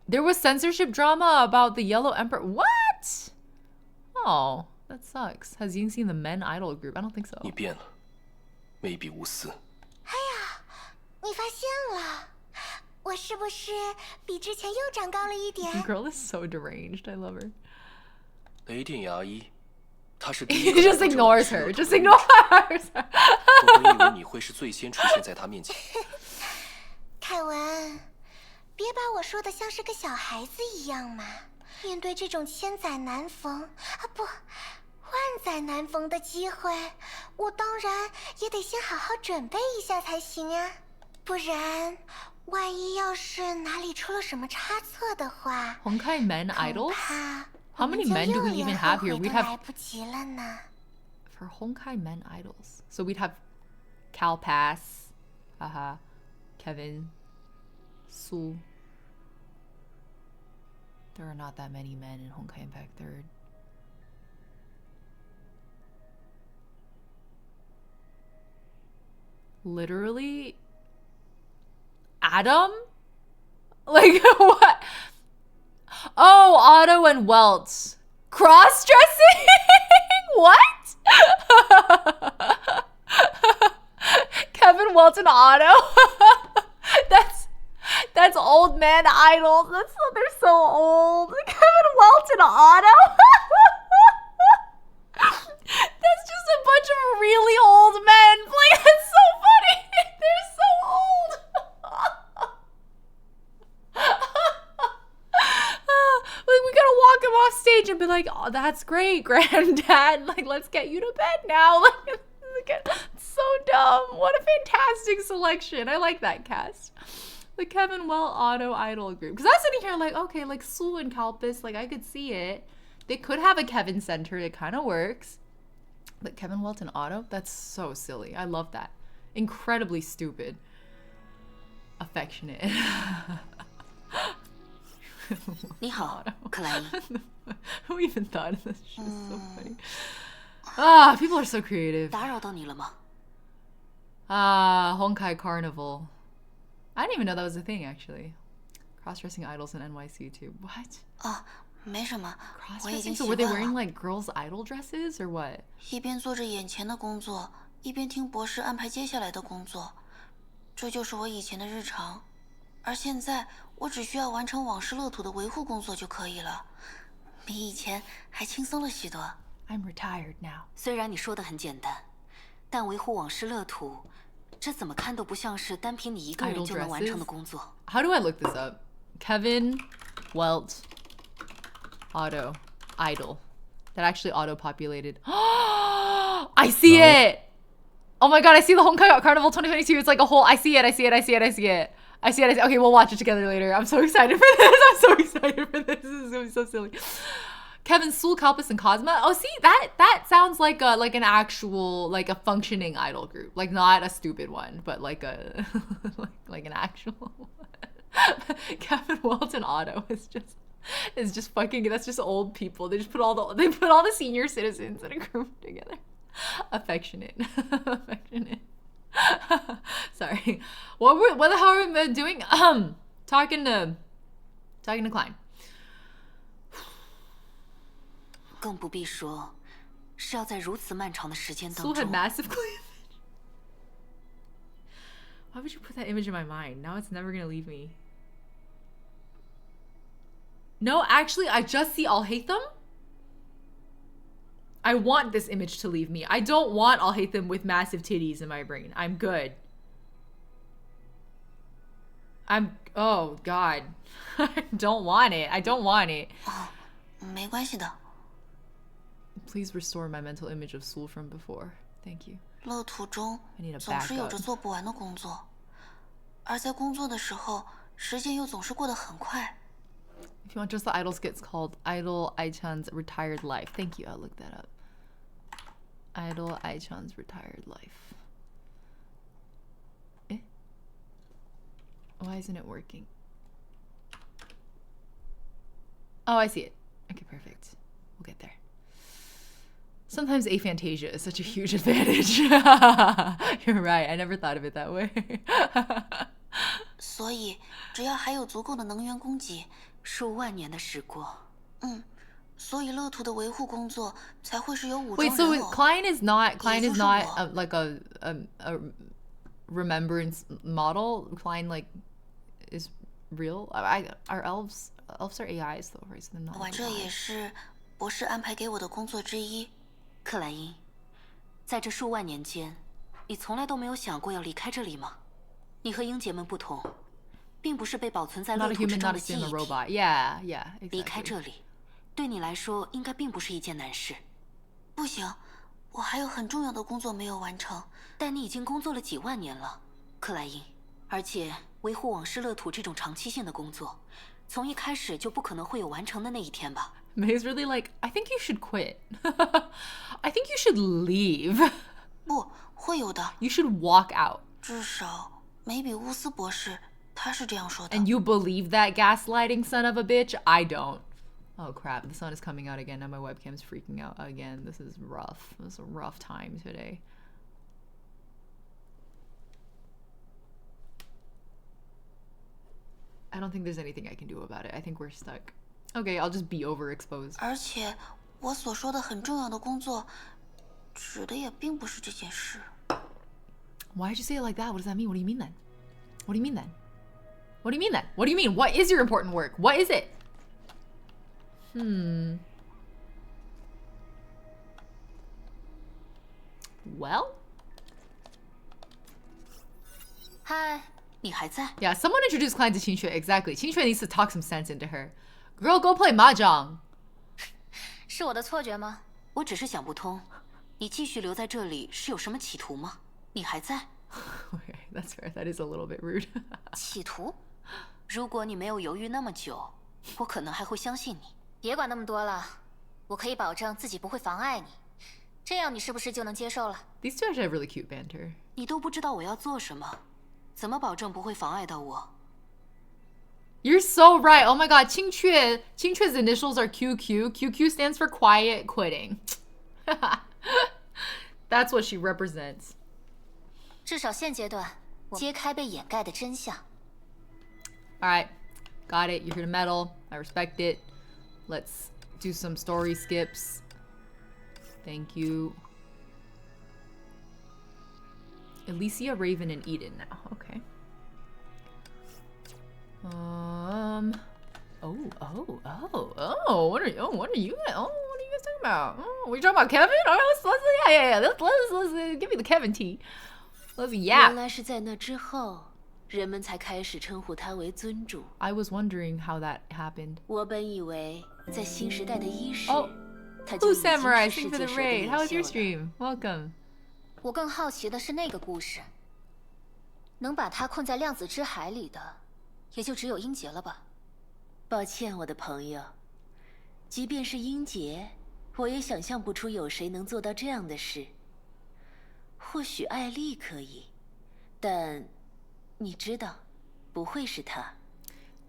Speaker 1: There was censorship drama about the Yellow Emperor. What? Oh, that sucks. Has Ying seen the men idol group? I don't think so.
Speaker 5: 你变了，眉笔无私。
Speaker 7: 哎呀，你发现了？我是不是比之前又长高了一点？
Speaker 1: The girl is so deranged. I love her.
Speaker 5: 雷电牙医，他是
Speaker 1: He just ignores her. Just ignores her.
Speaker 5: 我本以为你会是最先出现在他面前。
Speaker 7: 凯文，别把我说的像是个小孩子一样嘛！面对这种千载难逢啊不，万载难逢的机会，我当然也得先好好准备一下才行啊！不然，万一要是哪里出了什么差错的话，
Speaker 1: Honkai men
Speaker 7: 恐
Speaker 1: idols?
Speaker 7: 怕
Speaker 1: How many men do we even have here? We'd
Speaker 7: 来
Speaker 1: have
Speaker 7: 不及了呢。
Speaker 1: for Honkai men idols. So we'd have Cal Pass, haha, Kevin, Su. There are not that many men in Honkai Impact 3rd. Literally, Adam? Like what? Oh, Otto and Welt. Cross-dressing? What? Kevin, Welt, and Otto? That's old man idols. They're so old. Kevin, Welt, and Otto? That's just a bunch of really old men. Like, that's so funny. They're so old. Like, we gotta walk him off stage and be like, oh, that's great, granddad. Like, let's get you to bed now. Like, so dumb. What a fantastic selection. I like that cast. The Kevin Well Auto Idol group. Because I was sitting here like, okay, like Sue and Kalpis, like I could see it. They could have a Kevin center. It kind of works. But Kevin Welt and Otto? That's so silly. I love that. Incredibly stupid. Affectionate.
Speaker 6: 你好，克莱因。
Speaker 1: Who even thought of this shit? It's so funny. Ah, people are so creative.
Speaker 6: 打扰到你了吗？
Speaker 1: Ah, Honkai Carnival. I didn't even know that was a thing, actually. Cross-dressing idols in NYC too. What?
Speaker 3: 哦，没什么，我已
Speaker 1: Cross-dressing?
Speaker 3: 经
Speaker 1: So
Speaker 3: 习
Speaker 1: were they
Speaker 3: 惯
Speaker 1: wearing
Speaker 3: 了。
Speaker 1: like girls' idol dresses or what?
Speaker 3: 一边做着眼前的工作，一边听博士安排接下来的工作，这就是我以前的日常。而现在，我只需要完成往事乐土的维护工作就可以了，比以前还轻松了许多。
Speaker 1: I'm retired now.
Speaker 6: 虽然你说的很简单，但维护往事乐土，这怎么看都不像是单凭你一个人就能完成的工作。
Speaker 1: How do I look this up? Kevin, Welt, Auto, Idol. That actually auto-populated. I see it! Oh my god, I see the Honkai Carnival 2022. It's like a whole... I see it. Okay, we'll watch it together later. I'm so excited for this. This is gonna be so silly. Kevin, Sul, Kalpis, and Cosma. Oh, see, that sounds like an actual, like a functioning idol group. Like not a stupid one, but like a like an actual one. Kevin, Welt, and Otto is just fucking. That's just old people. They just put all the senior citizens in a group together. Affectionate. Sorry. What the hell are we doing? Talking to Klein.
Speaker 6: 更不必说，是要在如此漫长的时间当
Speaker 1: Sue had
Speaker 6: 中。
Speaker 1: massive cleavage. Why would you put that image in my mind? Now it's never gonna leave me. No, actually, I just see I'll hate them. I want this image to leave me. I don't want I'll hate them with massive titties in my brain. I'm good. Oh god. I don't want it. I don't want it.
Speaker 3: 哦，没关系的。
Speaker 1: Please restore my mental image of Sul from before. Thank you.
Speaker 3: 乐途中
Speaker 1: I need a
Speaker 3: 总是有着
Speaker 1: backup.
Speaker 3: 做不完的工作，而在工作的时候，时间又总是过得很快。
Speaker 1: If you want just the idol skits called Idol Aichan's Retired Life. Thank you. I'll look that up. Idol Aichan's Retired Life. Eh? Why isn't it working? Oh, I see it. Okay, perfect. We'll get there. Sometimes aphantasia is such a huge advantage. You're right. I never thought of it that way.
Speaker 3: 所以，只要还有足够的能源供给，
Speaker 6: 数万年的时光。
Speaker 3: 所以乐图的维护工作才会是由武装
Speaker 1: Wait,
Speaker 3: 人
Speaker 1: so
Speaker 3: 偶。
Speaker 1: Klein is not
Speaker 3: 也就是我。
Speaker 1: like a remembrance model. Klein like is real. Are elves are AIs though, right? So they're not.
Speaker 3: 我
Speaker 1: like
Speaker 3: 这也
Speaker 1: alive.
Speaker 3: 是博士安排给我的工作之一。
Speaker 6: 克莱因，在这数万年间，你从来都没有想过要离开这里吗？你和英杰们不同，并不是被保存在
Speaker 1: Not
Speaker 6: 乐
Speaker 1: a
Speaker 6: 土之
Speaker 1: human,
Speaker 6: 中
Speaker 1: not
Speaker 6: 的
Speaker 1: a
Speaker 6: 记
Speaker 1: sim,
Speaker 6: 忆
Speaker 1: a
Speaker 6: 体。
Speaker 1: robot. Yeah, yeah,
Speaker 6: 离开
Speaker 1: exactly.
Speaker 6: 这里，对你来说应该并不是一件难事。
Speaker 3: 不行，我还有很重要的工作没有完成。
Speaker 6: 但你已经工作了几万年了，克莱因，而且维护往事乐土这种长期性的工作，从一开始就不可能会有完成的那一天吧？
Speaker 1: May's really like, I think you should quit. I think you should leave.
Speaker 3: 不会有的，
Speaker 1: You should walk out.
Speaker 3: 至少梅比乌斯博士他是这样说的。
Speaker 1: And you believe that gaslighting son of a bitch? I don't. Oh crap, the sun is coming out again. Now my webcam's freaking out again. This is rough. This is a rough time today. I don't think there's anything I can do about it. I think we're stuck. Okay, I'll just be overexposed.
Speaker 3: 而且我所说的很重要的工作，指的也并不是这件事。
Speaker 1: Why'd you say it like that? What does that mean? What do you mean then? What do you mean then? What do you mean then? What do you mean? What is your important work? What is it? Well?
Speaker 6: 嗨，你还在？
Speaker 1: Yeah, someone introduced Klein to Qingxue. Exactly. Qingxue needs to talk some sense into her. Girl, go play mahjong.
Speaker 4: 是我的错觉吗？
Speaker 6: 我只是想不通，你继续留在这里是有什么企图吗？你还在？
Speaker 1: Okay, that's fair. That is a little bit rude.
Speaker 6: 企图？如果你没有犹豫那么久，我可能还会相信你。
Speaker 4: 别管那么多了，我可以保证自己不会妨碍你，这样你是不是就能接受了？
Speaker 1: These two actually have really cute banter.
Speaker 6: 你都不知道我要做什么，怎么保证不会妨碍到我？
Speaker 1: You're so right. Oh my god, Qingxue's initials are QQ. QQ stands for quiet quitting. That's what she represents.
Speaker 4: 至少现阶段，我揭开被掩盖的真相。
Speaker 1: Alright, got it. You're here to meddle. I respect it. Let's do some story skips. Thank you. Elysia, Raven, and Eden now. Okay. What are you guys talking about? Oh, we talking about Kevin? Oh, yeah. Let's give me the Kevin tea. Let's
Speaker 8: 原
Speaker 1: yap.
Speaker 8: 来是在那之后，人们才开始称呼他为尊主。
Speaker 1: I was wondering how that happened.
Speaker 8: 我本以为在新时代的伊始，
Speaker 1: Oh,
Speaker 8: 他就
Speaker 1: Blue
Speaker 8: 已经
Speaker 1: Samurai,
Speaker 8: 是
Speaker 1: thank
Speaker 8: 世
Speaker 1: for
Speaker 8: 界
Speaker 1: the
Speaker 8: 蛇的
Speaker 1: raid.
Speaker 8: 领
Speaker 1: How was your
Speaker 8: 袖了。
Speaker 1: stream? Welcome.
Speaker 4: 我更好奇的是那个故事，能把他困在量子之海里的，也就只有英杰了吧？
Speaker 8: 抱歉，我的朋友，即便是英杰，我也想象不出有谁能做到这样的事。或许艾丽可以，但你知道，不会是他。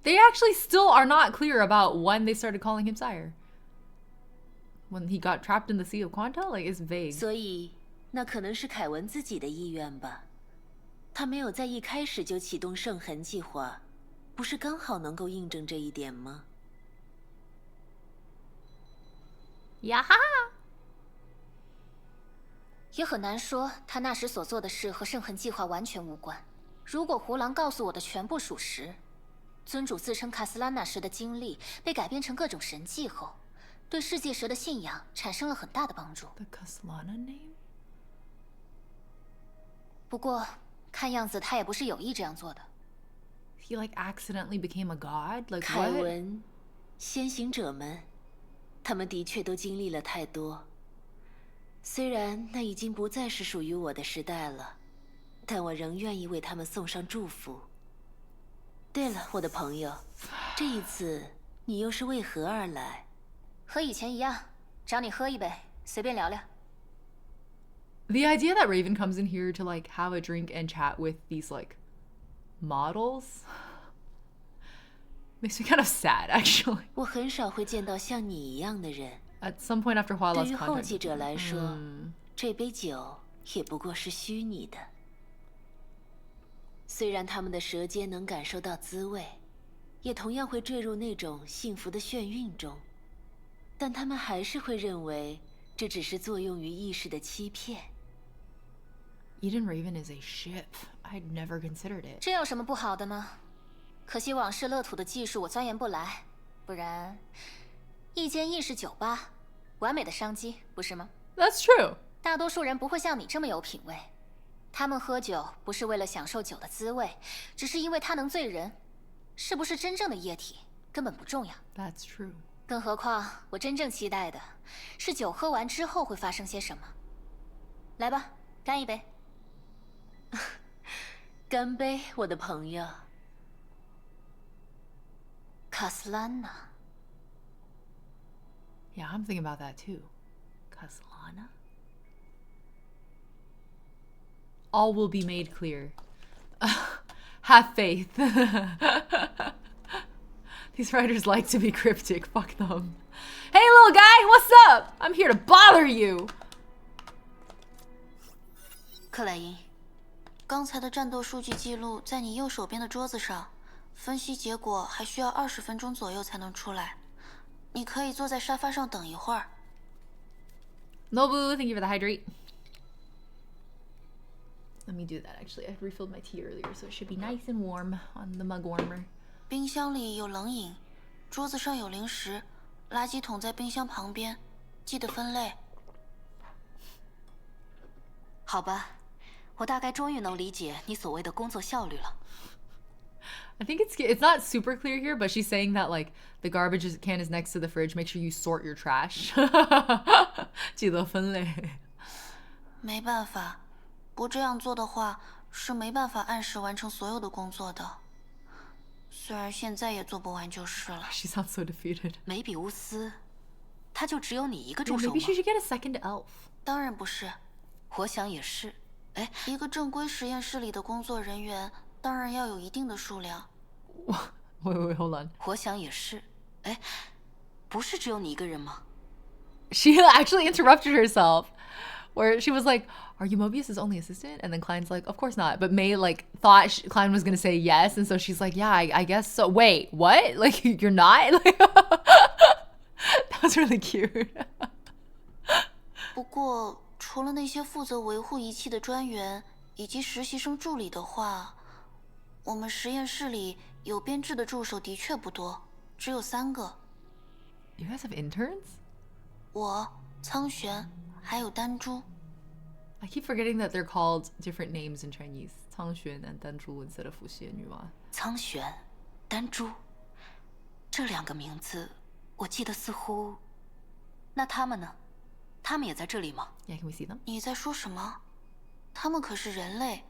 Speaker 1: They actually still are not clear about when they started calling him sire. When he got trapped in the Sea of Quanta? Like, it's vague.
Speaker 8: 所以，那可能是凯文自己的意愿吧。他没有在一开始就启动圣痕计划，不是刚好能够印证这一点吗？
Speaker 1: Yaha!
Speaker 4: 也很难说他那时所做的事和圣痕计划完全无关。如果胡狼告诉我的全部属实，尊主自称卡斯拉纳时的经历被改编成各种神迹后，对世界蛇的信仰产生了很大的帮助。
Speaker 1: The Kaslana name?
Speaker 4: 不过，看样子他也不是有意这样做的。
Speaker 1: He, like, accidentally became a god? Like,
Speaker 8: 凯
Speaker 1: what?
Speaker 8: 文，先行者们，他们的确都经历了太多。虽然那已经不再是属于我的时代了，但我仍愿意为他们送上祝福。对了，我的朋友，这一次你又是为何而来？
Speaker 6: 和以前一样，找你喝一杯，随便聊聊。
Speaker 1: The idea that Raven comes in here to like have a drink and chat with these like models makes me kind of sad, actually.
Speaker 8: 我很少会见到像你一样的人。
Speaker 1: At some point after Hua
Speaker 8: 对
Speaker 1: lost
Speaker 8: 于后
Speaker 1: contact.
Speaker 8: 继者来说，这杯酒也不过是虚拟的。虽然他们的舌尖能感受到滋味，也同样会坠入那种幸福的眩晕中，但他们还是会认为这只是作用于意识的欺骗。
Speaker 1: Eden Raven is a ship. I'd never considered it.
Speaker 6: 这有什么不好的呢？可惜往事乐土的技术我钻研不来，不然，一间意式酒吧，完美的商机，不是吗？
Speaker 1: That's true.
Speaker 6: 大多数人不会像你这么有品味，他们喝酒不是为了享受酒的滋味，只是因为它能醉人。是不是真正的液体根本不重要。
Speaker 1: That's true.
Speaker 6: 更何况，我真正期待的是酒喝完之后会发生些什么。来吧，干一杯。
Speaker 8: 干杯，我的朋友。
Speaker 6: 卡斯兰娜。
Speaker 1: Yeah, I'm thinking about that too. Kaslana? All will be made clear. Have faith. These writers like to be cryptic. Fuck them. Hey, little guy, what's up? I'm here to bother you.
Speaker 6: 克莱因，
Speaker 3: 刚才的战斗数据记录在你右手边的桌子上，分析结果还需要20分钟左右才能出来。你可以坐在沙发上等一会儿。
Speaker 1: Nobu, thank you for the hydrate. Let me do that actually. I refilled my tea earlier, so it should be nice and warm on the mug warmer.
Speaker 3: 冰箱里有冷饮，桌子上有零食，垃圾桶在冰箱旁边，记得分类。
Speaker 6: 好吧，我大概终于能理解你所谓的工作效率了。
Speaker 1: I think it's not super clear here, but she's saying that like the garbage can is next to the fridge. Make sure you sort your trash. 记得分类。
Speaker 3: 没办法，不这样做的话是没办法按时完成所有的工作的。虽然现在也做不完就是了。
Speaker 1: She sounds so defeated.
Speaker 6: 梅比乌斯，他就只有你一个助手吗？
Speaker 1: Maybe she should get a second elf.
Speaker 3: 当然不是。
Speaker 6: 我想也是。哎，
Speaker 3: 一个正规实验室里的工作人员当然要有一定的数量。
Speaker 1: Wait, hold on.
Speaker 6: 我想也是。哎，不是只有你一个人吗？
Speaker 1: She actually interrupted herself, where she was like, "Are you Mobius's only assistant?" And then Klein's like, "Of course not." But May like thought Klein was gonna say yes, and so she's like, "Yeah, I guess so." Wait, what? Like you're not? Like that was really cute.
Speaker 3: 不过，除了那些负责维护仪器的专员以及实习生助理的话，我们实验室里有编制的助手的确不多，只有3个。
Speaker 1: You guys have interns?
Speaker 3: 我、苍玄还有丹珠。
Speaker 1: I keep forgetting that they're called different names in Chinese. 苍玄 and 丹珠 instead of 伏羲女娲。
Speaker 6: 苍玄、丹珠，这2个名字，我记得似乎……那他们呢？他们也在这里吗？
Speaker 1: Yeah, can we see them?
Speaker 3: 你在说什么？他们可是人类，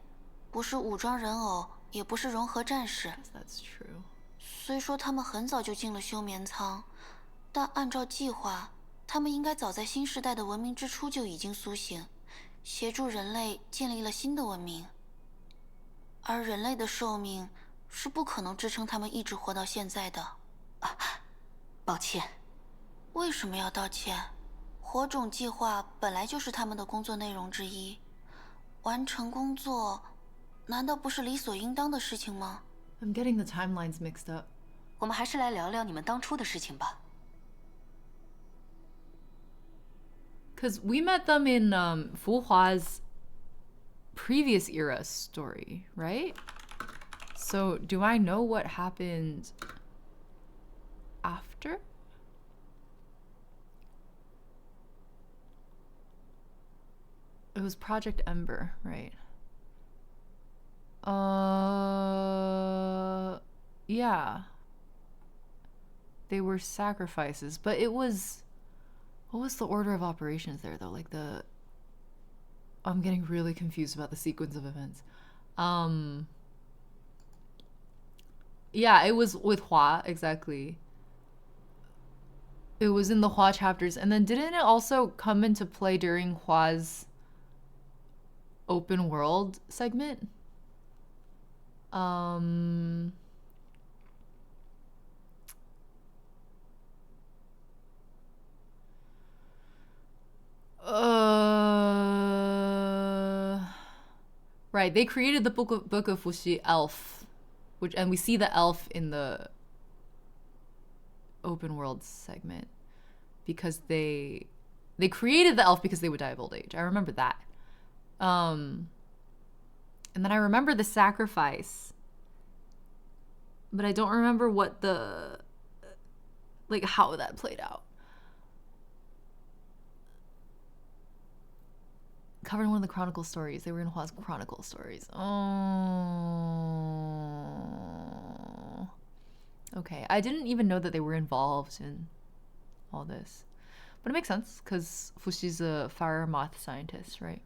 Speaker 3: 不是武装人偶，也不是融合战士。
Speaker 1: That's true.
Speaker 3: 虽说他们很早就进了休眠舱，但按照计划，他们应该早在新时代的文明之初就已经苏醒，协助人类建立了新的文明。而人类的寿命是不可能支撑他们一直活到现在的。
Speaker 6: 抱歉。
Speaker 3: 为什么要道歉？火种计划本来就是他们的工作内容之一，完成工作，难道不是理所应当的事情吗？
Speaker 1: I'm getting the timelines mixed up.
Speaker 6: 我们还是来聊聊你们当初的事情吧。
Speaker 1: Because we met them in Fu Hua's previous era story, right? So do I know what happened after? It was Project Ember, right? Yeah. They were sacrifices, but it was... What was the order of operations there, though? Like I'm getting really confused about the sequence of events. Yeah, it was with Hua, exactly. It was in the Hua chapters. And then didn't it also come into play during Hua's open world segment? Right, they created the Book of Fuxi elf, and we see the elf in the open world segment because they created the elf because they would die of old age. I remember that. And then I remember the sacrifice, but I don't remember what how that played out. Covered in one of the Chronicle stories. They were in Hua's Chronicle stories. Oh. Okay. I didn't even know that they were involved in all this. But it makes sense, because Fushi's a fire moth scientist, right?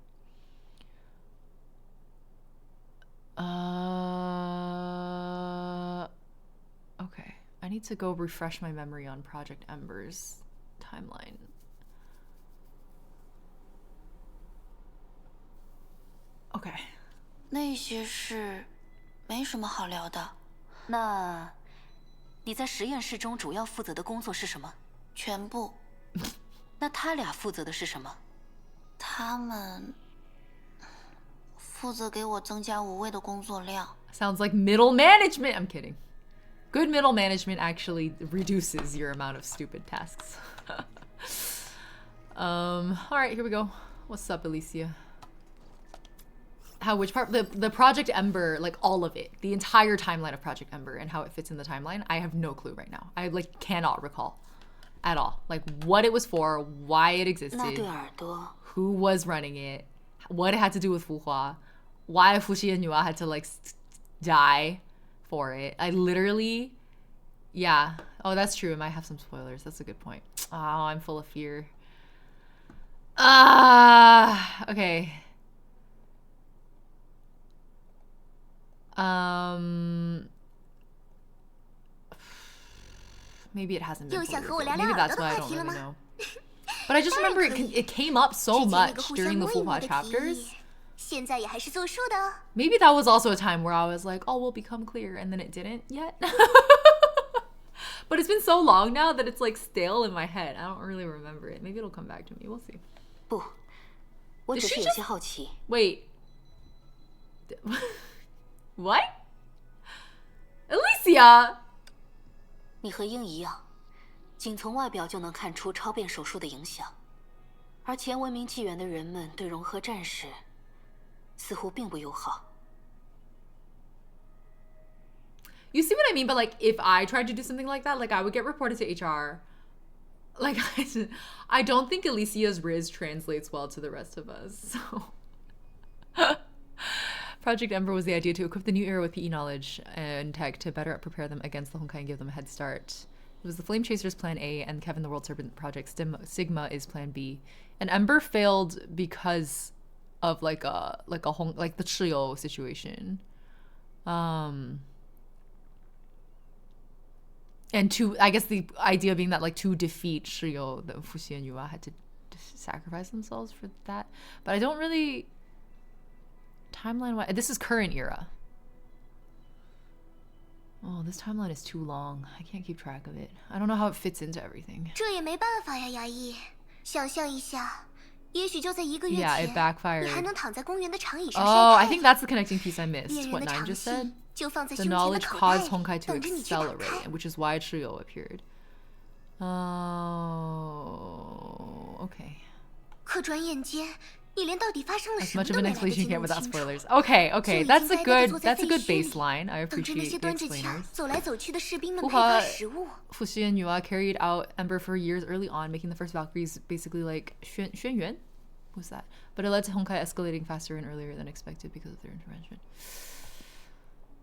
Speaker 1: Okay. I need to go refresh my memory on Project Ember's timeline. Okay.
Speaker 3: 那些事没什么好聊的。
Speaker 6: 那你在实验室中主要负责的工作是什么？
Speaker 3: 全部。
Speaker 6: 那他俩负责的是什么？
Speaker 3: 他们负责给我增加无谓的工作量。
Speaker 1: Sounds like middle management. I'm kidding. Good middle management actually reduces your amount of stupid tasks. All right, here we go. What's up, Alicia? Which part? The Project Ember, like all of it, the entire timeline of Project Ember and how it fits in the timeline. I have no clue right now. I cannot recall at all. Like what it was for, why it existed, who was running it, what it had to do with Fu Hua, why Fuxi and Yua had to die for it. I literally, yeah. Oh, that's true. It might have some spoilers. That's a good point. Oh, I'm full of fear. Okay. Maybe it hasn't been. Maybe that's why I don't really know. But I just remember it came up so much during the Fu Hua chapters. Maybe that was also a time where I was like, oh, we'll become clear, and then it didn't yet. But it's been so long now that it's like stale in my head. I don't really remember it. Maybe it'll come back to me. We'll see. Did she just... Wait. What? Alicia!
Speaker 6: 你和鹰一样，仅从外表就能看出超变手术的影响，而前文明纪元的人们对融合战士似乎并不友好。
Speaker 1: You see what I mean? But if I tried to do something like that, I would get reported to HR. I don't think Alicia's Riz translates well to the rest of us. So. Project Ember was the idea to equip the new era with PE knowledge and tech to better prepare them against the Honkai and give them a head start. It was the Flame Chasers Plan A and Kevin the World Serpent Project Sigma is Plan B. And Ember failed because of the Chiyo situation. And I guess the idea being that to defeat Chiyo, the Fuxi and Yua had to sacrifice themselves for that. But I don't really... Timeline-wise, this is current era. Oh, this timeline is too long. I can't keep track of it. I don't know how it fits into everything.
Speaker 7: 这也没办法呀，牙医。想象一下，也许就在1个月前，
Speaker 1: Yeah, it backfired.
Speaker 7: 你还能躺在公园的长椅上
Speaker 1: Oh, I think that's the connecting piece I missed. What Nine just said.
Speaker 7: 就放在
Speaker 1: The
Speaker 7: 胸前的
Speaker 1: knowledge
Speaker 7: 口袋
Speaker 1: caused
Speaker 7: 里，
Speaker 1: Honkai to
Speaker 7: 等着你去打开。
Speaker 1: accelerate, which is why Chiyo appeared. Oh, okay.
Speaker 7: 可转眼间。
Speaker 1: As much of an explanation you can without spoilers. Okay, that's a good baseline. I appreciate the explainers. Fu Hua, Fuxi and Yua carried out Ember for years early on, making the first Valkyries basically like Xuan Yuan. What's that? But it led to Honkai escalating faster and earlier than expected because of their intervention.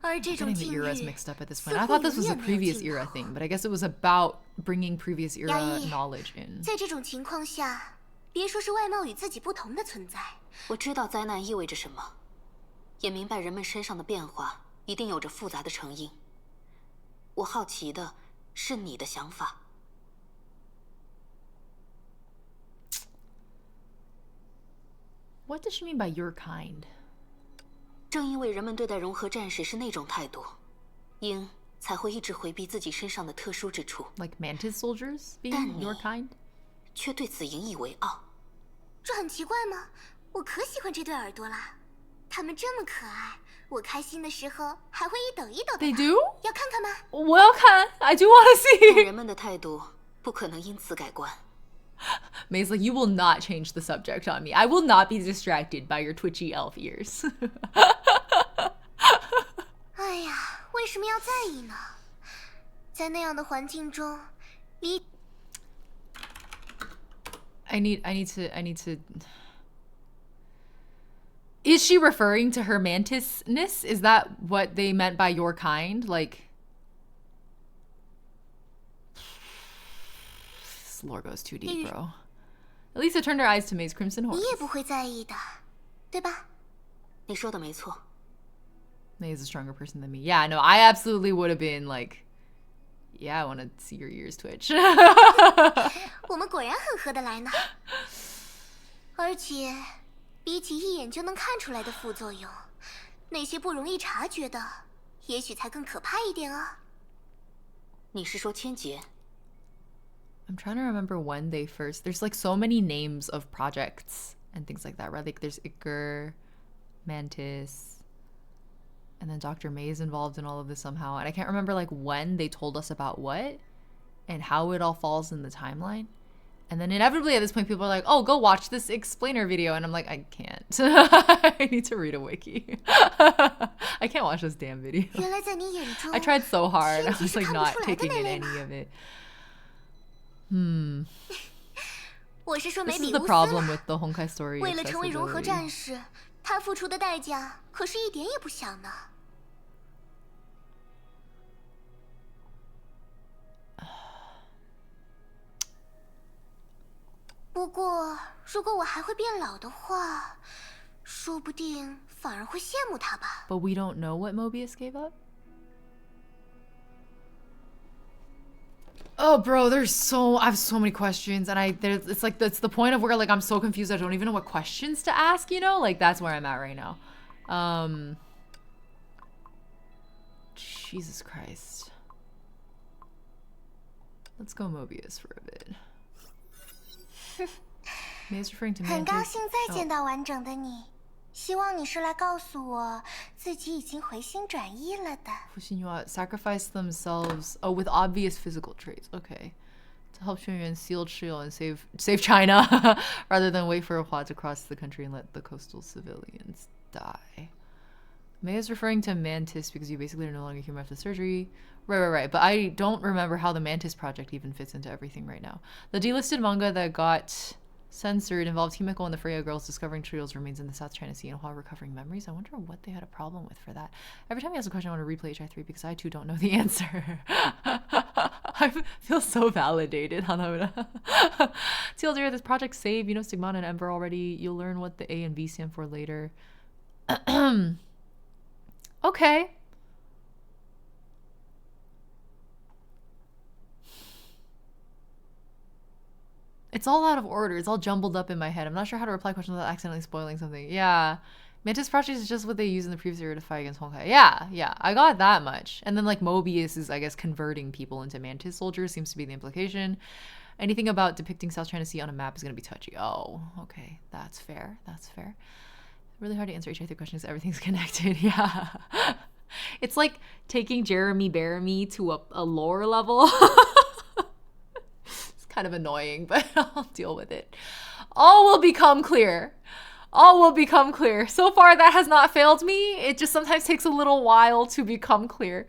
Speaker 1: I'm getting the eras mixed up at this point. I thought this was a previous era thing, but I guess it was about bringing previous era knowledge in.
Speaker 7: 在这种情况下。别说是外貌与自己不同的存在。
Speaker 6: 我知道灾难意味着什么，也明白人们身上的变化一定有着复杂的成因。我好奇的是你的想法。
Speaker 1: What does she mean by your kind?
Speaker 6: 正因为人们对待融合战士是那种态度，鹰才会一直回避自己身上的特殊之处。
Speaker 1: Like mantis soldiers being your kind?
Speaker 6: 却对此引以为傲。
Speaker 7: 这很奇怪吗？我可喜欢这对耳朵啦，它们这么可爱，我开心的时候还会一抖一抖的。
Speaker 1: They do?
Speaker 7: 要看看吗？
Speaker 1: 我要看 I do want to
Speaker 6: 但
Speaker 1: see.
Speaker 6: 人们的态度不可能因此改观。
Speaker 1: May's like, you will not change the subject on me. I will not be distracted by your twitchy elf ears.
Speaker 7: 哎呀，为什么要在意呢？在那样的环境中，离
Speaker 1: I need to. Is she referring to her mantisness? Is that what they meant by your kind? Like, this lore goes too deep, bro. Elisa turned her eyes to May's crimson horse.
Speaker 7: 你也不会在意的，对吧？
Speaker 6: 你说的没错。
Speaker 1: May is a stronger person than me. Yeah, no, I absolutely would have been like, yeah, I want to see your ears twitch.
Speaker 7: 我们果然很合得来呢。而且，比起一眼就能看出来的副作用，那些不容易察觉的，也许才更可怕一点啊。
Speaker 6: 你是说千劫？
Speaker 1: I'm trying to remember when they first. There's like so many names of projects and things like that, right? Like there's Iker, Mantis, and then Dr. May is involved in all of this somehow. And I can't remember like when they told us about what and how it all falls in the timeline. And then inevitably at this point, people are like, oh, go watch this explainer video. And I'm like, I can't. I need to read a wiki. I can't watch this damn video.
Speaker 7: 原来在你眼中，
Speaker 1: I tried so hard. I
Speaker 7: 天
Speaker 1: was
Speaker 7: 劫
Speaker 1: like
Speaker 7: 是看不
Speaker 1: not
Speaker 7: 出来的
Speaker 1: taking
Speaker 7: 那
Speaker 1: in
Speaker 7: 类吗？
Speaker 1: any of it.
Speaker 7: 我是说梅
Speaker 1: This
Speaker 7: 比
Speaker 1: is
Speaker 7: 乌
Speaker 1: the
Speaker 7: 斯
Speaker 1: problem
Speaker 7: 啦
Speaker 1: with the Honkai story
Speaker 7: 为了成为融合
Speaker 1: accessibility.
Speaker 7: 战士，他付出的代价可是一点也不小呢。不过，如果我还会变老的话，说不定反而会羡慕他吧。
Speaker 1: But we don't know what Mobius gave up? Oh, bro, I have so many questions, and it's like that's the point of where like I'm so confused. I don't even know what questions to ask. You know, like that's where I'm at right now. Jesus Christ. Let's go Mobius for a bit. May's referring to
Speaker 7: 很高
Speaker 1: Mantis.
Speaker 7: 兴再见到完整的你，希望你是来告诉我自己已经回心转意了的。
Speaker 1: Fushinyua sacrifice themselves with obvious physical traits. Okay. To help Xuanyuan seal Shio and save China rather than wait for a Hua to cross the country and let the coastal civilians die. May is referring to Mantis because you basically are no longer human after surgery. Right. But I don't remember how the Mantis project even fits into everything right now. The delisted manga that got censored involved Himeko and the Freya girls discovering Trio's remains in the South China Sea and while recovering memories. I wonder what they had a problem with for that. Every time you ask a question, I want to replay HI3 because I too don't know the answer. I feel so validated. TLDR, this project save, you know Stigmata and Ember already. You'll learn what the A and B stand for later. Okay. It's all out of order. It's all jumbled up in my head. I'm not sure how to reply questions without accidentally spoiling something. Yeah. Mantis Project is just what they use in the previous era to fight against Honkai. Yeah. I got that much. And then like Mobius is, I guess, converting people into Mantis soldiers seems to be the implication. Anything about depicting South China Sea on a map is going to be touchy. Oh, okay. That's fair. Really hard to answer HI3 questions because everything's connected. Yeah. It's like taking Jeremy Bearimy to a lore level. Kind of annoying, but I'll deal with it. All will become clear. So far, that has not failed me. It just sometimes takes a little while to become clear.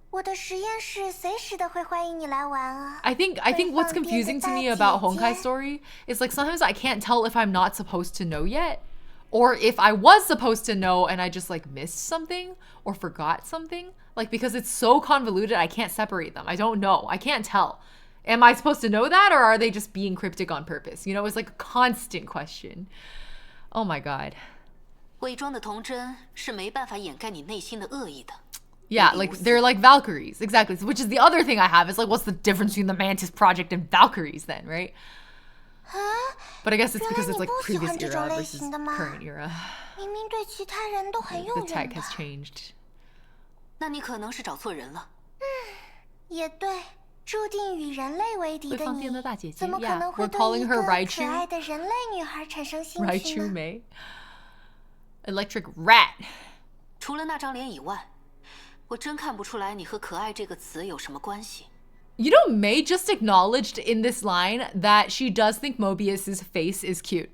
Speaker 7: 我的实验室随时都会欢迎你来玩啊。
Speaker 1: I think what's confusing to me about Honkai story is like sometimes I can't tell if I'm not supposed to know yet, or if I was supposed to know and I just like missed something or forgot something. Like because it's so convoluted, I can't separate them. I don't know. I can't tell. Am I supposed to know that, or are they just being cryptic on purpose? You know, it's like a constant question. Oh my god.
Speaker 6: 伪装的童真是没办法掩盖你内心的恶意的。
Speaker 1: Yeah, like they're like Valkyries, exactly. Which is the other thing I have is like, what's the difference between the Mantis Project and Valkyries then, right? But I guess it's because it's like previous era versus current era.
Speaker 7: 明明对其他人都很诱
Speaker 1: The
Speaker 7: 人
Speaker 1: tech
Speaker 7: 的。
Speaker 1: has changed.
Speaker 6: 那你可能是找错人了。
Speaker 7: 也对，注定与人类为敌的
Speaker 1: 会放电
Speaker 7: 你
Speaker 1: 的大姐姐，
Speaker 7: 怎么可能
Speaker 1: yeah,
Speaker 7: 会
Speaker 1: we're
Speaker 7: 对
Speaker 1: calling
Speaker 7: 一
Speaker 1: her
Speaker 7: 个
Speaker 1: Raichu.
Speaker 7: 可爱的人类女孩产生兴趣
Speaker 1: Raichu
Speaker 7: 呢？
Speaker 1: Mei. Electric Rat.
Speaker 6: 除了那张脸以外，我真看不出来你和可爱这个词有什么关系。
Speaker 1: You know, Mei just acknowledged in this line that she does think Mobius's face is cute.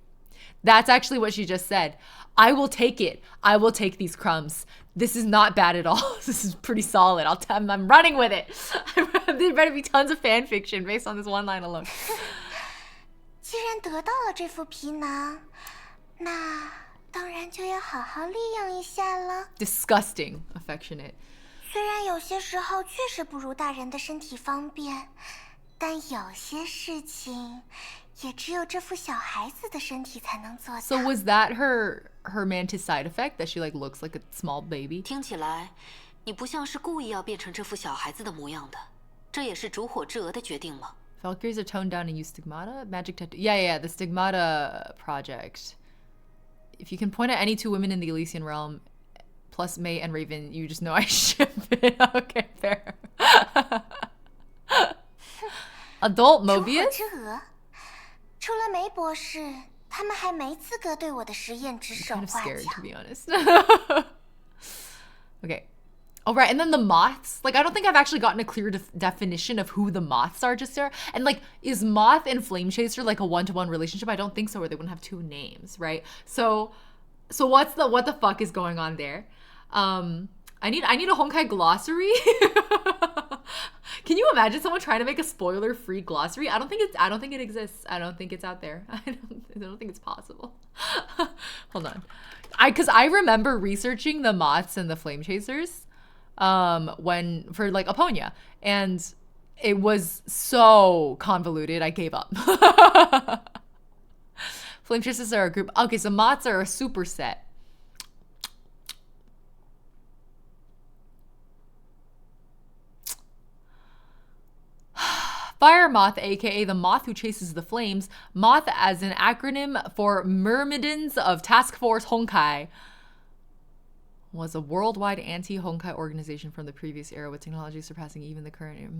Speaker 1: That's actually what she just said. I will take it. I will take these crumbs. This is not bad at all. This is pretty solid. I'm running with it. There better be tons of fan fiction based on this one line alone.
Speaker 7: 既然得到了这副皮囊，那当然就要好好利用一下了。
Speaker 1: Disgusting, affectionate.
Speaker 7: 虽然有些时候确实不如大人的身体方便，但有些事情也只有这副小孩子的身体才能做到。
Speaker 1: So was that her mantis side effect, that she like looks like a small baby?
Speaker 6: 听起来，你不像是故意要变成这副小孩子的模样的。这也是烛火之蛾的决定吗？
Speaker 1: Valkyries are toned down and use stigmata? Magic tattoo. Yeah, the stigmata project. If you can point at any two women in the Elysian realm, plus Mei and Raven, you just know I ship it. Okay, fair. Adult
Speaker 7: 烛火
Speaker 1: Mobius?
Speaker 7: 之蛾，除了梅博士，他们还没资格对我的实验指手
Speaker 1: Kind of
Speaker 7: 画
Speaker 1: scared,
Speaker 7: 脚
Speaker 1: to。be honest. Okay. Oh, right. And then the moths. Like, I don't think I've actually gotten a clear definition of who the moths are just there. And, like, is Moth and Flame Chaser, like, a one-to-one relationship? I don't think so, or they wouldn't have two names, right? So what the fuck is going on there? I need a Honkai glossary. Can you imagine someone trying to make a spoiler-free glossary? I don't think it exists. I don't think it's out there. I don't think it's possible. Hold on. Because I remember researching the moths and the flame chasers when for like Aponia, and it was so convoluted I gave up. Flame chasers are a group. Okay, so moths are a superset. Fire Moth, aka the moth who chases the flames. Moth as an acronym for Myrmidons of Task Force Honkai. Was a worldwide anti-Honkai organization from the previous era with technology surpassing even the current era.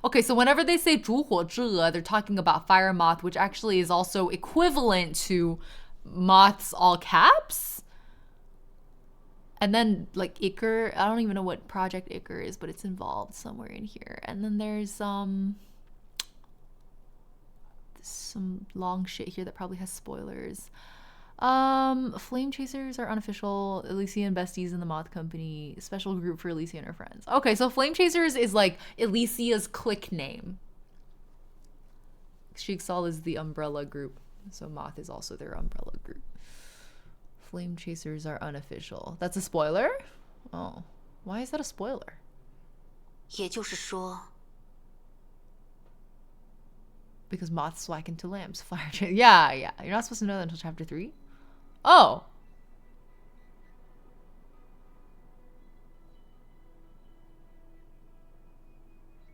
Speaker 1: Okay, so whenever they say 烛火之蛾, they're talking about Fire Moth, which actually is also equivalent to Moth's all caps. And then, like, Iker, I don't even know what Project Iker is, but it's involved somewhere in here. And then there's some long shit here that probably has spoilers. Flame Chasers are unofficial. Elysian besties in the Moth Company. Special group for Elysian or friends. Okay, so Flame Chasers is, like, Elysia's clique name. Sheiksal is the umbrella group. So Moth is also their umbrella group. Flame Chasers are unofficial. That's a spoiler? Oh. Why is that a spoiler?
Speaker 6: 也就是说
Speaker 1: Because moths swack into lamps. Fire chaser. Yeah. You're not supposed to know that until chapter 3? Oh.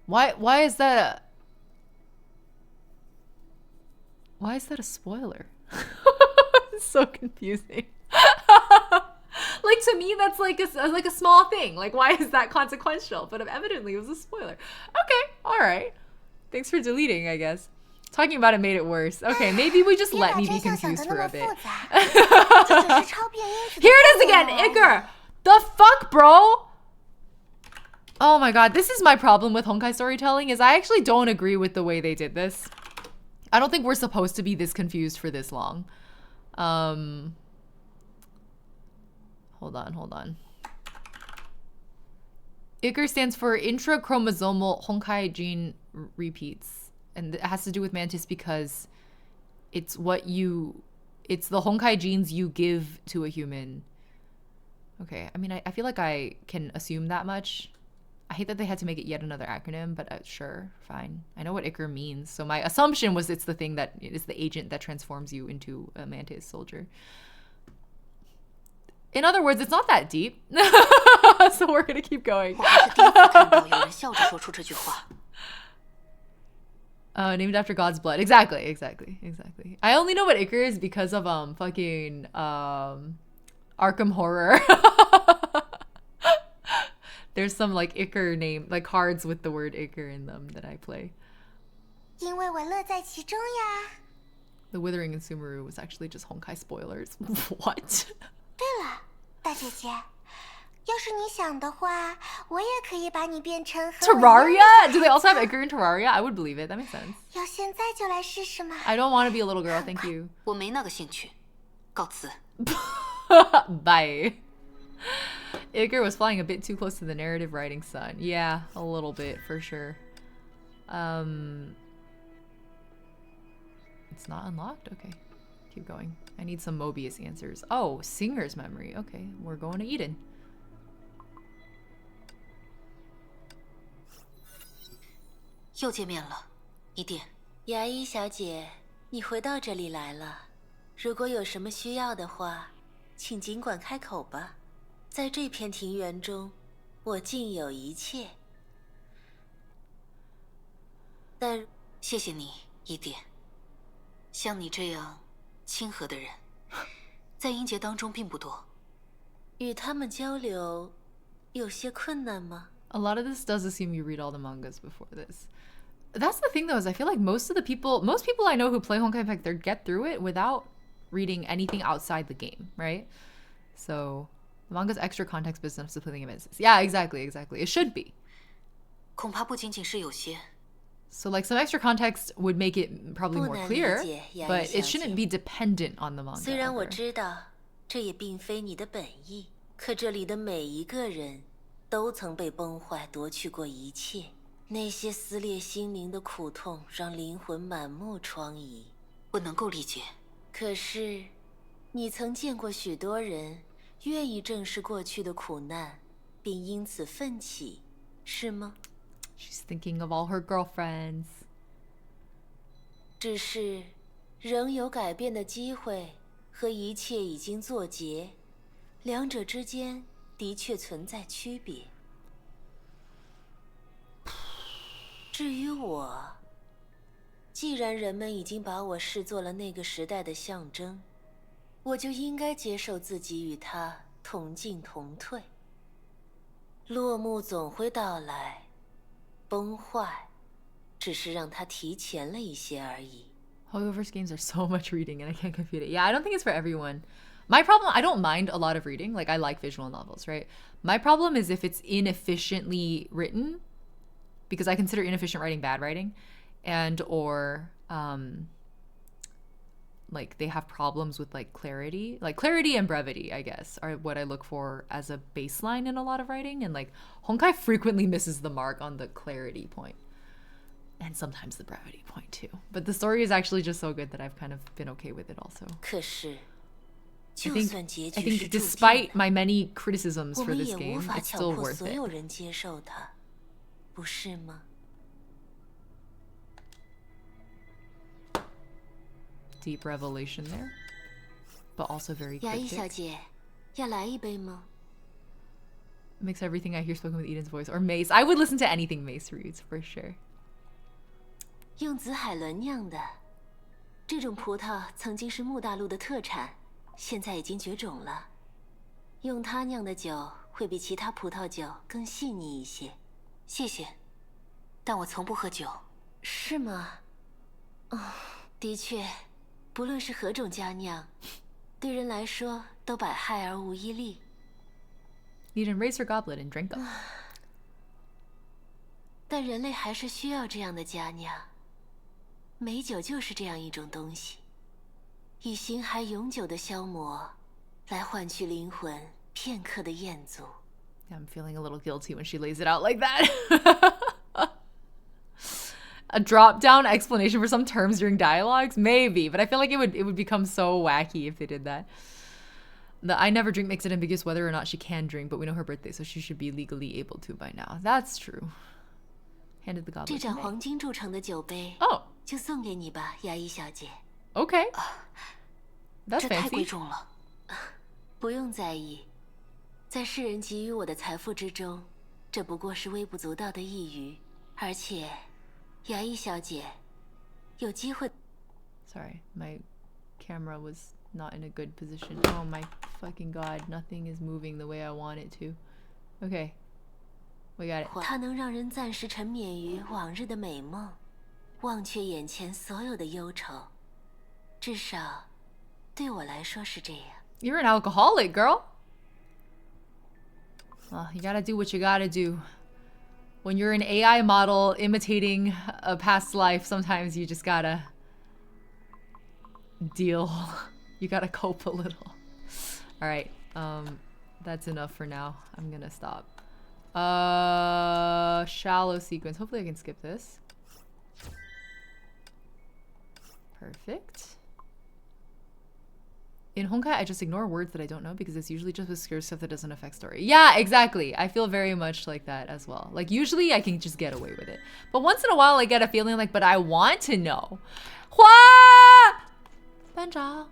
Speaker 1: Why is that a spoiler? It's so confusing. Like, to me, that's like a small thing. Like, why is that consequential? But evidently it was a spoiler. Okay, all right. Thanks for deleting, I guess. Talking about it made it worse. Okay, maybe we just let me be confused for a bit. Here it is again, Iker! The fuck, bro? Oh my god, this is my problem with Honkai storytelling, is I actually don't agree with the way they did this. I don't think we're supposed to be this confused for this long. Hold on. Iker stands for intrachromosomal Honkai gene repeats. And it has to do with Mantis because it's the Honkai genes you give to a human. Okay, I mean, I feel like I can assume that much. I hate that they had to make it yet another acronym, but sure, fine. I know what Icar means. So my assumption was it's the thing that is the agent that transforms you into a Mantis soldier. In other words, it's not that deep. So we're gonna keep going. Named after God's blood. Exactly. I only know what Icar is because of fucking Arkham Horror. There's some like Icar name, like cards with the word Icar in them that I play.
Speaker 7: 因为我乐在其中呀。
Speaker 1: The Withering and Sumeru was actually just Honkai spoilers. What?
Speaker 7: 对了，大姐姐，要是你想的话，我也可以把你变成和我一样的
Speaker 1: Terraria? Do they also have Icar in Terraria? I would believe it. That makes sense.
Speaker 7: 要现在就来试试吗？
Speaker 1: I don't want to be a little girl, thank you.
Speaker 6: 我没那个兴趣，告辞。
Speaker 1: Bye. Icar was flying a bit too close to the narrative writing sun. Yeah, a little bit for sure. It's not unlocked? Okay. Keep going. I need some Mobius answers. Oh, Singer's memory. Okay, we're going to Eden.
Speaker 6: 又见面了，伊甸。
Speaker 8: 牙医小姐，你回到这里来了。如果有什么需要的话，请尽管开口吧。在这片庭园中，我尽有一切。但
Speaker 6: 谢谢你，伊甸。像你这样亲和的人，在英杰当中并不多。
Speaker 8: 与他们交流有些困难吗？
Speaker 1: A lot of this does assume you read all the mangas before this. That's the thing though, is I feel like most people I know who play Honkai Impact, they get through it without reading anything outside the game, right? So the manga's extra context business to playing events. Yeah, exactly. It should be.
Speaker 6: 恐怕不仅仅是有些。
Speaker 1: So like some extra context would make it probably more clear, but it shouldn't be dependent on the manga.
Speaker 8: 虽然我知道这也并非你的本意，可这里的每一个人都曾被崩坏夺去过一切。那些撕裂心灵的苦痛让灵魂满目疮痍。
Speaker 6: 我能够理解。
Speaker 8: 可是，你曾见过许多人愿意正视过去的苦难，并因此奋起，是吗？
Speaker 1: She's thinking of all her girlfriends.
Speaker 8: 只是，仍有改变的机会和一切已经作结，两者之间的确存在区别。至于我，既然人们已经把我视作了那个时代的象征，我就应该接受自己与它同进同退。落幕总会到来，崩坏只是让它提前了一些而已。
Speaker 1: Hoyoverse games are so much reading and I can't compute it. Yeah, I don't think it's for everyone. My problem, I don't mind a lot of reading. Like, I like visual novels, right? My problem is if it's inefficiently written, because I consider inefficient writing bad writing, and or like they have problems with like clarity and brevity, I guess, are what I look for as a baseline in a lot of writing. And like Honkai frequently misses the mark on the clarity point. And sometimes the brevity point too. But the story is actually just so good that I've kind of been okay with it also.
Speaker 8: 可是，
Speaker 1: I think despite my many criticisms for this game, it's still worth it.
Speaker 8: 所有人接受它，不是吗？
Speaker 1: Deep revelation there, but also very
Speaker 8: 牙医小
Speaker 1: cryptic.
Speaker 8: 姐，要来一杯吗？
Speaker 1: Makes everything I hear spoken with Eden's voice or Mace. I would listen to anything Mace reads for sure.
Speaker 8: 用紫海伦酿的，这种葡萄曾经是木大陆的特产，现在已经绝种了。用它酿的酒会比其他葡萄酒更细腻一些。
Speaker 6: 谢谢，但我从不喝酒。
Speaker 8: 是吗？哦，的确，不论是何种佳酿，对人来说都百害而无一利。
Speaker 1: Eden, raise her goblet and drink up.
Speaker 8: 但人类还是需要这样的佳酿。美酒就是这样一种东西，以形骸永久的消磨，来换取灵魂片刻的厌足。
Speaker 1: I'm feeling a little guilty when she lays it out like that. A drop-down explanation for some terms during dialogues? Maybe, but I feel like it would become so wacky if they did that. The I never drink makes it ambiguous whether or not she can drink, but we know her birthday, so she should be legally able to by now. That's true. Handed the goblet
Speaker 8: 这
Speaker 1: to
Speaker 8: 盏
Speaker 1: May.
Speaker 8: 黄金铸成的酒杯
Speaker 1: Oh,
Speaker 8: 就送给你吧，牙医小姐。
Speaker 1: okay. That's
Speaker 6: 这太贵
Speaker 1: fancy.
Speaker 6: 重了。
Speaker 8: 不用在意，在世人给予我的财富之中，这不过是微不足道的一隅。而且，牙医小姐，有机会。
Speaker 1: Sorry, my camera was not in a good position. Oh my fucking god, nothing is moving the way I want it to. Okay, we got it.
Speaker 8: 它能让人暂时沉湎于往日的美梦，忘却眼前所有的忧愁。至少，对我来说是这样。
Speaker 1: You're an alcoholic, girl. Well, you gotta do what you gotta do. When you're an AI model imitating a past life, sometimes you just gotta deal. You gotta cope a little. All right, that's enough for now. I'm gonna stop. Shallow sequence. Hopefully I can skip this. Perfect. In Honkai, I just ignore words that I don't know because it's usually just obscure stuff that doesn't affect story. Yeah, exactly. I feel very much like that as well. Like, usually I can just get away with it. But once in a while, I get a feeling like, but I want to know. Hua! 班长。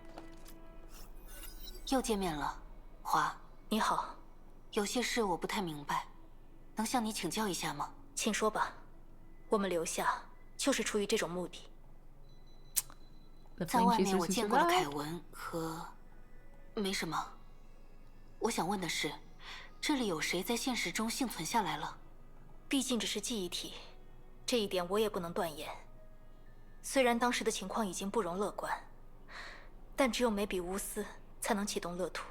Speaker 6: 又见面了，华，你好。有些事我不太明白，能向你请教一下吗？
Speaker 9: 请说吧，我们留下就是出于这种目的。
Speaker 6: 在外面我见过了凯文和……没什么。我想问的是，这里有谁在现实中幸存下来了？
Speaker 9: 毕竟只是记忆体，这一点我也不能断言。虽然当时的情况已经不容乐观，但只有梅比乌斯才能启动乐土。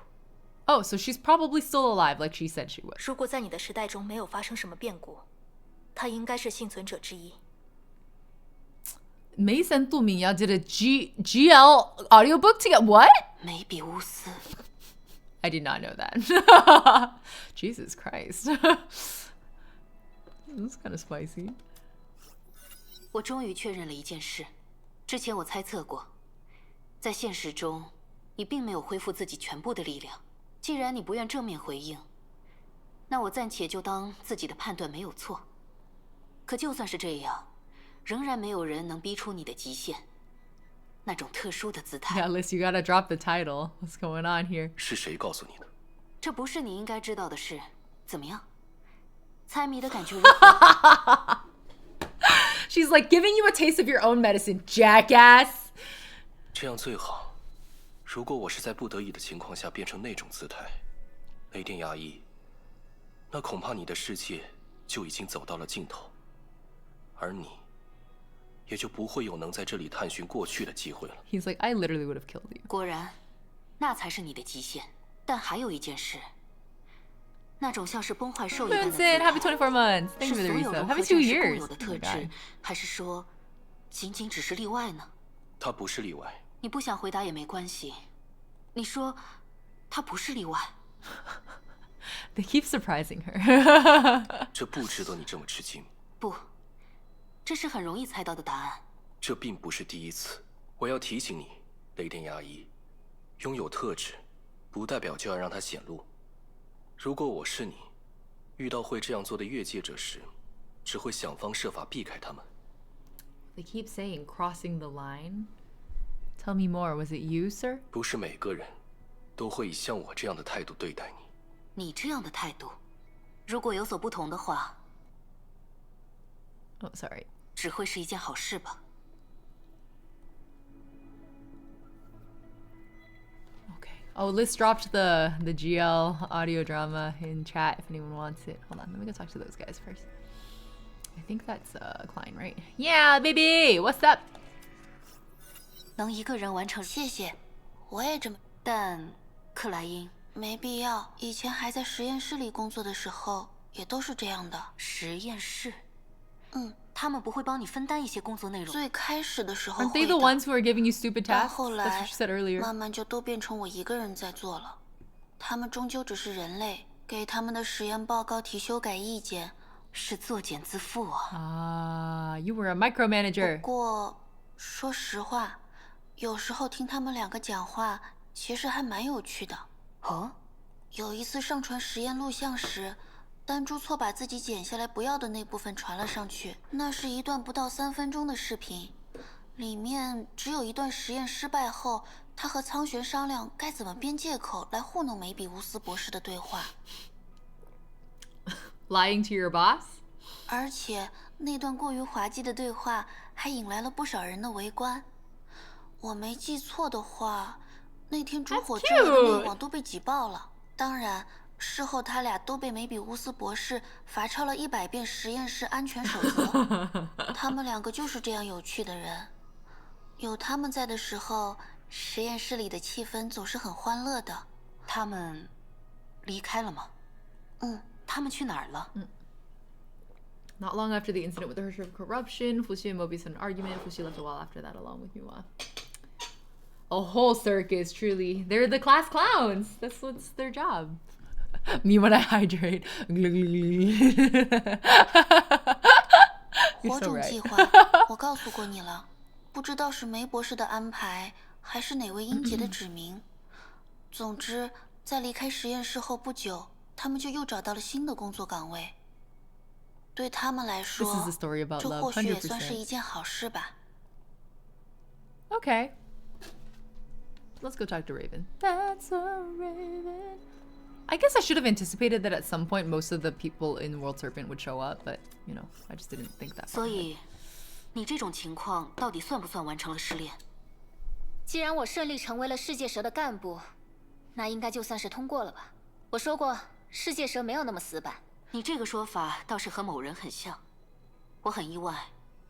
Speaker 1: Oh, so she's probably still alive, like she said she was.
Speaker 9: 如果在你的时代中没有发生什么变故，她应该是幸存者之一。
Speaker 1: Mei and Tu Mingya did a GL audiobook together. What?
Speaker 6: 梅比乌斯。
Speaker 1: I did not know that. Jesus Christ. This is kind of spicy.
Speaker 6: 我终于确认了一件事，之前我猜测过，在现实中，你并没有恢复自己全部的力量。既然你不愿正面回应，那我暂且就当自己的判断没有错。可就算是这样，仍然没有人能逼出你的极限。那种特殊的姿态。
Speaker 1: Yeah, Liz, you gotta drop the title. What's going on here?
Speaker 5: 是谁告诉你的？
Speaker 6: 这不是你应该知道的事。怎么样？猜谜的感觉如何？
Speaker 1: She's like giving you a taste of your own medicine, jackass.
Speaker 5: 这样最好。如果我是在不得已的情况下变成那种姿态，雷电牙医，那恐怕你的世界就已经走到了尽头，而你也就不会有能在这里探寻过去的机会了。
Speaker 1: He's like, I literally would have killed you.
Speaker 6: 果然，那才是你的极限。但还有一件事，那种像是崩坏兽一般的姿态，
Speaker 1: Happy 24 months. Thank
Speaker 6: 是
Speaker 1: you for
Speaker 6: 所
Speaker 1: the
Speaker 6: 有
Speaker 1: resub.
Speaker 6: 融合
Speaker 1: Happy 2
Speaker 6: 战士共
Speaker 1: years.
Speaker 6: 有的特
Speaker 1: Oh my
Speaker 6: 质
Speaker 1: God.，
Speaker 6: 还是说，仅仅只是例外呢？
Speaker 5: 他不是例外。
Speaker 6: 你不想回答也没关系。你说，他不是例外。
Speaker 1: They keep surprising her.
Speaker 5: 这不值得你这么吃惊。
Speaker 6: 不，这是很容易猜到的答案。
Speaker 5: 这并不是第一次。我要提醒你，雷电牙医，拥有特质，不代表就要让它显露。如果我是你，遇到会这样做的越界者时，只会想方设法避开他们。
Speaker 1: They keep saying crossing the line. Tell me more. Was it you, sir?
Speaker 5: 不是每个人都会以像我这样的态度对待你。
Speaker 6: 你这样的态度，如果有所不同的话，
Speaker 1: Oh, sorry.
Speaker 6: 只会是一件好事吧。
Speaker 1: Okay. Oh, Liz dropped the GL audio drama in chat if anyone wants it. Hold on, let me go talk to those guys first. I think that's Klein, right? Yeah, baby! What's up?
Speaker 6: 能一个人完成，
Speaker 3: 谢谢，我也这么。
Speaker 6: 但克莱因
Speaker 3: 没必要。以前还在实验室里工作的时候，也都是这样的。
Speaker 6: 实验室，
Speaker 3: 他
Speaker 6: 们不会帮你分担一些工作内容。
Speaker 3: 最开始的时候
Speaker 1: Aren't
Speaker 3: 会
Speaker 1: they
Speaker 3: 的，
Speaker 1: the ones who are giving you stupid
Speaker 3: 但
Speaker 1: tasks?
Speaker 3: 后
Speaker 1: That's
Speaker 3: 来
Speaker 1: what you said earlier.
Speaker 3: 慢慢就都变成我一个人在做了。他们终究只是人类，给他们的实验报告提修改意见，
Speaker 6: 是作茧自缚啊。
Speaker 1: You were a micromanager.
Speaker 3: 不过说实话，有时候听他们两个讲话，其实还蛮有趣的。
Speaker 6: 哦，
Speaker 3: 有一次上传实验录像时，丹珠错把自己剪下来不要的那部分传了上去。那是一段不到3分钟的视频，里面只有一段实验失败后，他和苍玄商量该怎么编借口来糊弄梅比乌斯博士的对话。
Speaker 1: Lying to your boss?
Speaker 3: 而且那段过于滑稽的对话还引来了不少人的围观。我没记错的话，那天烛火之类的内网都被挤爆了。当然，事后他俩都被梅比乌斯博士罚抄了100遍实验室安全守则。他们2个就是这样有趣的人，有他们在的时候，实验室里的气氛总是很欢乐的。
Speaker 6: 他们离开了吗？
Speaker 3: 嗯。
Speaker 6: 他们去哪儿了
Speaker 1: Not long after the incident with the Herrscher of corruption, Fuxi and Mobius had an argument. Fuxi left a while after that along with Yua. A whole circus, truly. They're the class clowns. That's what's their job. Me when I hydrate. You're
Speaker 3: 火
Speaker 1: so
Speaker 3: 种
Speaker 1: right.
Speaker 3: 计划，我告诉过你了，不知道是梅博士的安排，还是哪位英杰的指明。总之，在离开实验室后不久，他们就又找到了新的工作岗位。对他们来说，
Speaker 1: This is a story about
Speaker 3: 这
Speaker 1: love,
Speaker 3: 或许也算
Speaker 1: 100%.
Speaker 3: 是一件好事吧。
Speaker 1: Okay. Let's go talk to Raven. That's a Raven. I guess I should have anticipated that at some point most of the people in World Serpent would show up, but, you know, I just didn't think that.
Speaker 6: 所以，你这种情况到底算不算完成了试炼？
Speaker 10: 既然我顺利成为了世界蛇的干部，那应该就算是通过了吧。我说过，世界蛇没有那么死板。
Speaker 6: 你这个说法倒是和某人很像，我很意外，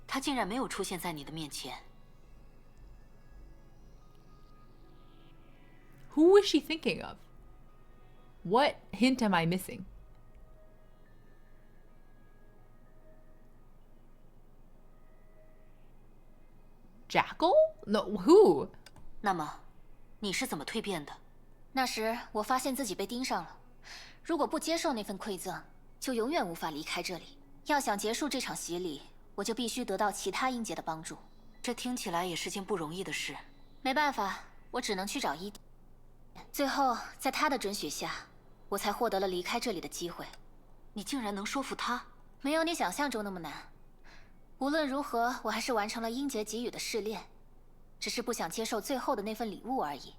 Speaker 6: 他竟然没有出现在你的面前。
Speaker 1: Who is she thinking of? What hint am I missing? Jackal? No, who?
Speaker 6: 那么，你是怎么蜕变的？
Speaker 10: 那时我发现自己被盯上了，如果不接受那份馈赠，就永远无法离开这里。要想结束这场洗礼，我就必须得到其他英杰的帮助。
Speaker 6: 这听起来也是件不容易的事。
Speaker 10: 没办法，我只能去找伊甸。最后，在他的准许下，我才获得了离开这里的机会。
Speaker 6: 你竟然能说服他？
Speaker 10: 没有你想象中那么难。无论如何，我还是完成了英杰给予的试炼，只是不想接受最后的那份礼物而已。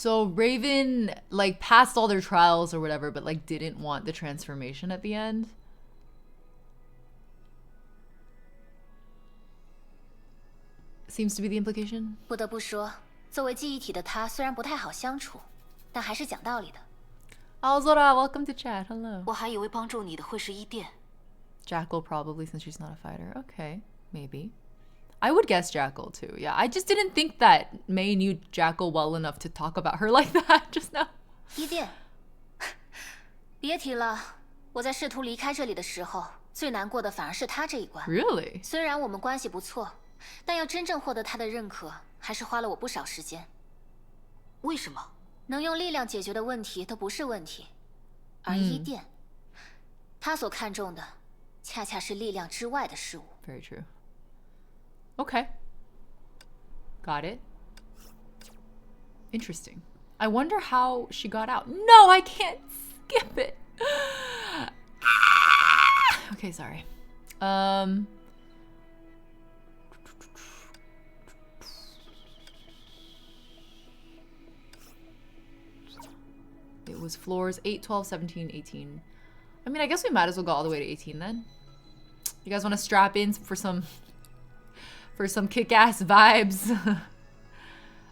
Speaker 1: So Raven like passed all their trials or whatever, but like didn't want the transformation at the end. Seems to be the implication.
Speaker 10: 不得不说，作为记忆体的他虽然不太好相处，但还是讲道理的。
Speaker 1: Alzora, welcome to chat. Hello.
Speaker 6: 我还以为帮助你的会是伊甸。
Speaker 1: Jackal probably, since she's not a fighter. Okay, maybe. I would guess Jackal too. Yeah, I just didn't think that Mei knew Jackal well enough to talk about her like that just now.
Speaker 10: 伊甸，别提了。我在试图离开这里的时候，最难过的反而是他这一关。
Speaker 1: Really?
Speaker 10: 虽然我们关系不错，但要真正获得他的认可，还是花了我不少时间。
Speaker 6: 为什么？
Speaker 10: 能用力量解决的问题都不是问题，而伊甸，他所看重的，恰恰是力量之外的事物。
Speaker 1: Very true. Okay. Got it. Interesting. I wonder how she got out. No, I can't skip it. Okay, sorry. It was floors 8, 12, 17, 18. I mean, I guess we might as well go all the way to 18 then. You guys want to strap in for some kick-ass vibes?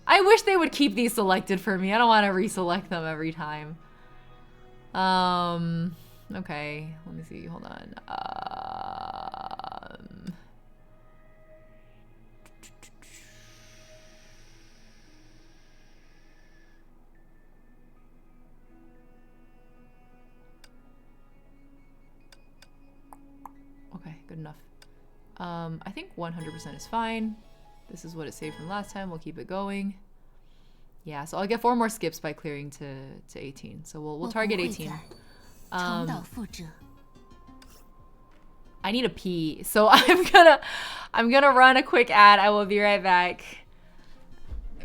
Speaker 1: I wish they would keep these selected for me. I don't want to reselect them every time. Okay, let me see. Hold on. Okay, good enough. I think 100% is fine. This is what it saved from last time. We'll keep it going. Yeah, so I'll get 4 more skips by clearing to 18. So we'll target 18. I need a pee, so I'm gonna run a quick ad. I will be right back.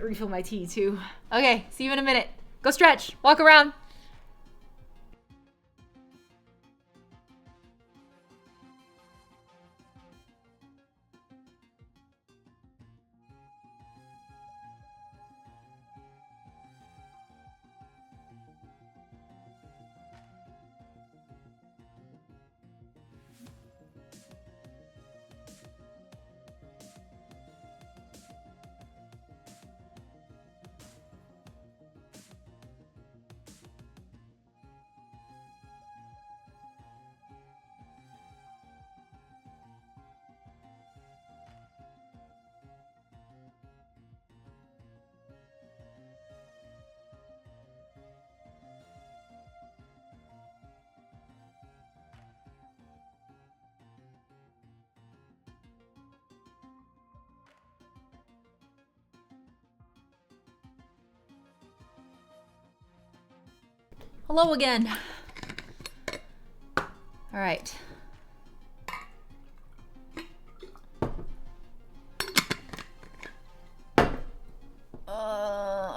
Speaker 1: Refill my tea too. Okay, see you in a minute. Go stretch, walk around. Hello again. All right.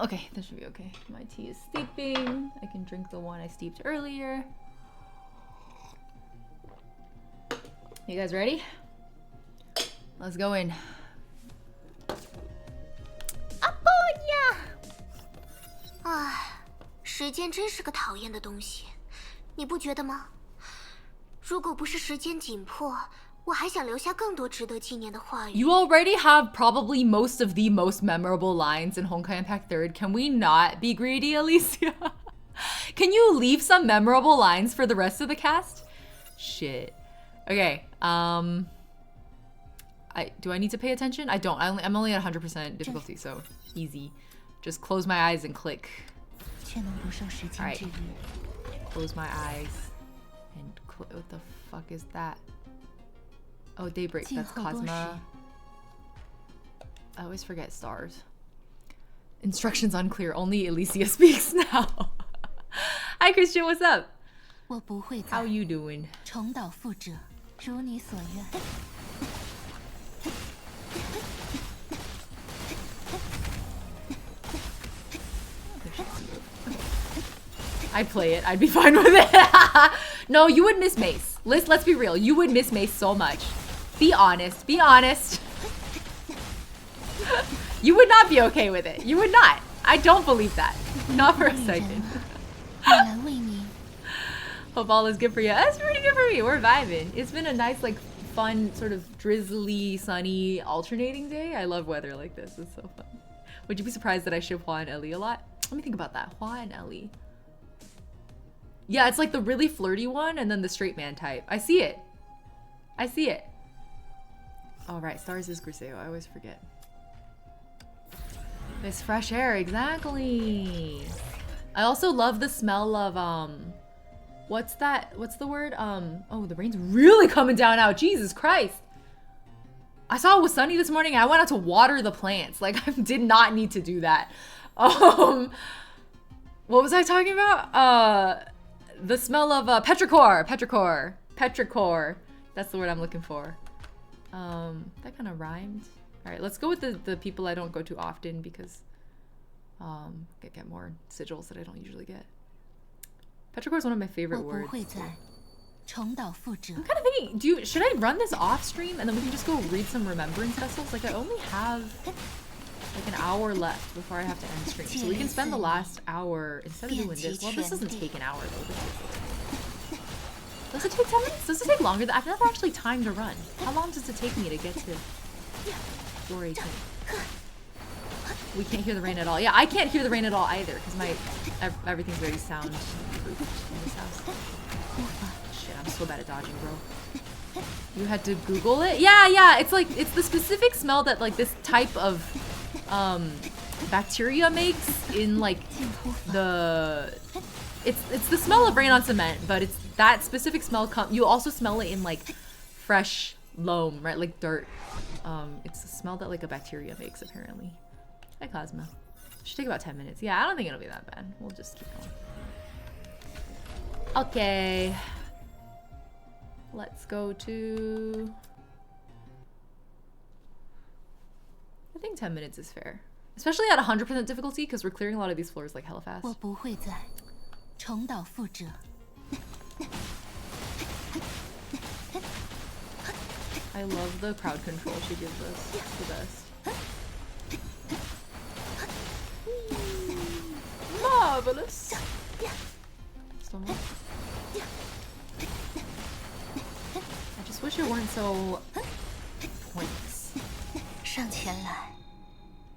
Speaker 1: Okay, this should be okay. My tea is steeping. I can drink the one I steeped earlier. You guys ready? Let's go in.
Speaker 7: Ah. 时间真是个讨厌的东西，你不觉得吗？如果不是时间紧迫，我还想留下更多值得纪念的话语。
Speaker 1: You already have probably most of the most memorable lines in Honkai Impact 3rd. Can we not be greedy, Alicia? Can you leave some memorable lines for the rest of the cast? Shit. Okay. Do I need to pay attention? I don't. I'm only at 100% difficulty, so easy. Just close my eyes and click. Alright. Close my eyes. And what the fuck is that? Oh, Daybreak. That's Cosma. I always forget stars. Instructions unclear. Only Elysia speaks now. Hi, Christian. What's up? How you doing? I'd play it. I'd be fine with it. No, you would miss Mace. Let's be real. You would miss Mace so much. Be honest. Be honest. You would not be okay with it. You would not. I don't believe that. Not for a second. Hope all is good for you. That's pretty good for me. We're vibing. It's been a nice, like, fun, sort of drizzly, sunny, alternating day. I love weather like this. It's so fun. Would you be surprised that I ship Hua and Ellie a lot? Let me think about that. Hua and Ellie. Yeah, it's like the really flirty one and then the straight man type. I see it. I see it. All right, stars is Griseo. I always forget. This fresh air, exactly. I also love the smell of, what's that? What's the word? Oh, the rain's really coming down now. Jesus Christ. I saw it was sunny this morning and I went out to water the plants. Like, I did not need to do that. What was I talking about? The smell of petrichor. That's the word I'm looking for. That kind of rhymed. All right, let's go with the people I don't go to often because get more sigils that I don't usually get. Petrichor is one of my favorite words. I'm kind of thinking, should I run this off stream and then we can just go read some remembrance vessels? Like I only have like an hour left before I have to end stream, so we can spend the last hour instead of doing this. Well, this doesn't take an hour though. Does it take 10 minutes? Does it take longer? I've never actually timed a run. How long does it take me to get to 418? We can't hear the rain at all. Yeah, I can't hear the rain at all either because everything's very soundproof in this house. Shit, I'm so bad at dodging, bro. You had to Google it? Yeah. It's like it's the specific smell that like this type of bacteria makes in like it's the smell of rain on cement, but it's that specific smell. You also smell it in like fresh loam, right? Like dirt. It's a smell that like a bacteria makes apparently. Hi Cosmo. Should take about 10 minutes. Yeah, I don't think it'll be that bad. We'll just keep going. Okay. Let's go to... I think 10 minutes is fair. Especially at 100% difficulty, because we're clearing a lot of these floors like hella fast.
Speaker 8: 我不会再重蹈覆辙。
Speaker 1: I love the crowd control she gives us. It's the best. Marvelous. Still more. I just wish it weren't so pointless.
Speaker 8: 上前来，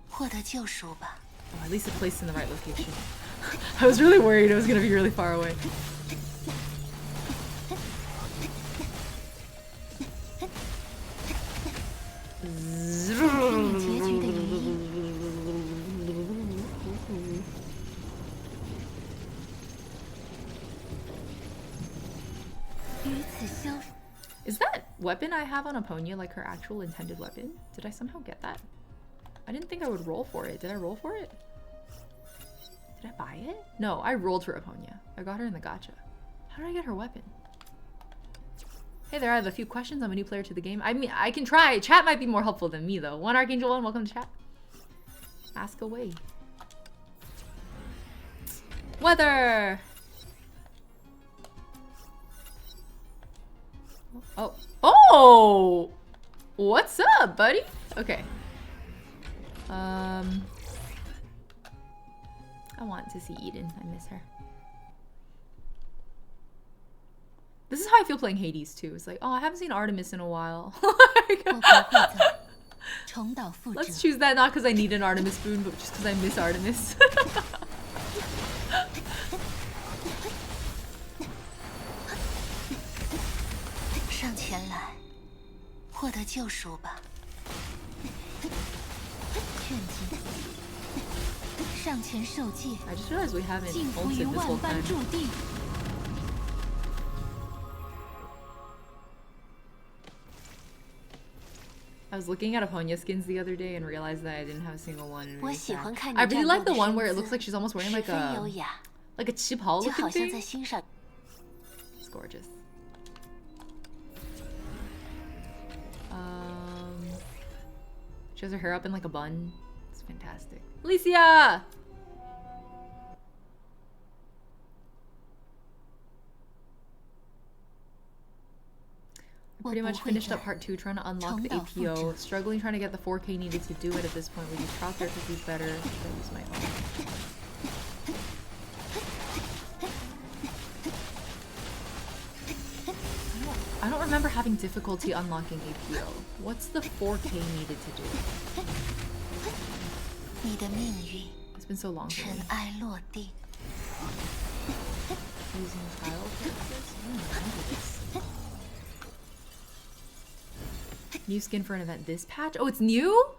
Speaker 8: 获得救赎吧。
Speaker 1: Oh, at least it placed in the right location. I was really worried it was gonna be really far away. Is that weapon I have on Aponia like her actual intended weapon? Did I somehow get that? I didn't think I would roll for it. Did I roll for it? Did I buy it? No, I rolled for Aponia. I got her in the gacha. How did I get her weapon? Hey there, I have a few questions. I'm a new player to the game. I mean, I can try. Chat might be more helpful than me though. One Archangel One, welcome to chat. Ask away. Weather! Oh. Oh! What's up, buddy? Okay. I want to see Eden. I miss her. This is how I feel playing Hades too. It's like, oh, I haven't seen Artemis in a while. Let's choose that not because I need an Artemis boon, but just because I miss Artemis. I just realized we haven't ulted this whole time. I was looking at Aponia skins the other day and realized that I didn't have a single one. And I really like the one where it looks like she's almost wearing like a qipao looking thing. It's gorgeous. She has her hair up in like a bun. It's fantastic. Alicia! I pretty much finished up part 2 trying to unlock the APO. Struggling trying to get the 4K needed to do it at this point. We use trial characters better. Should I use my own? I don't remember having difficulty unlocking APO. What's the 4K needed to do? It's been so long for me. Using trial characters? I don't remember this. New skin for an event this patch? Oh, it's new? Oh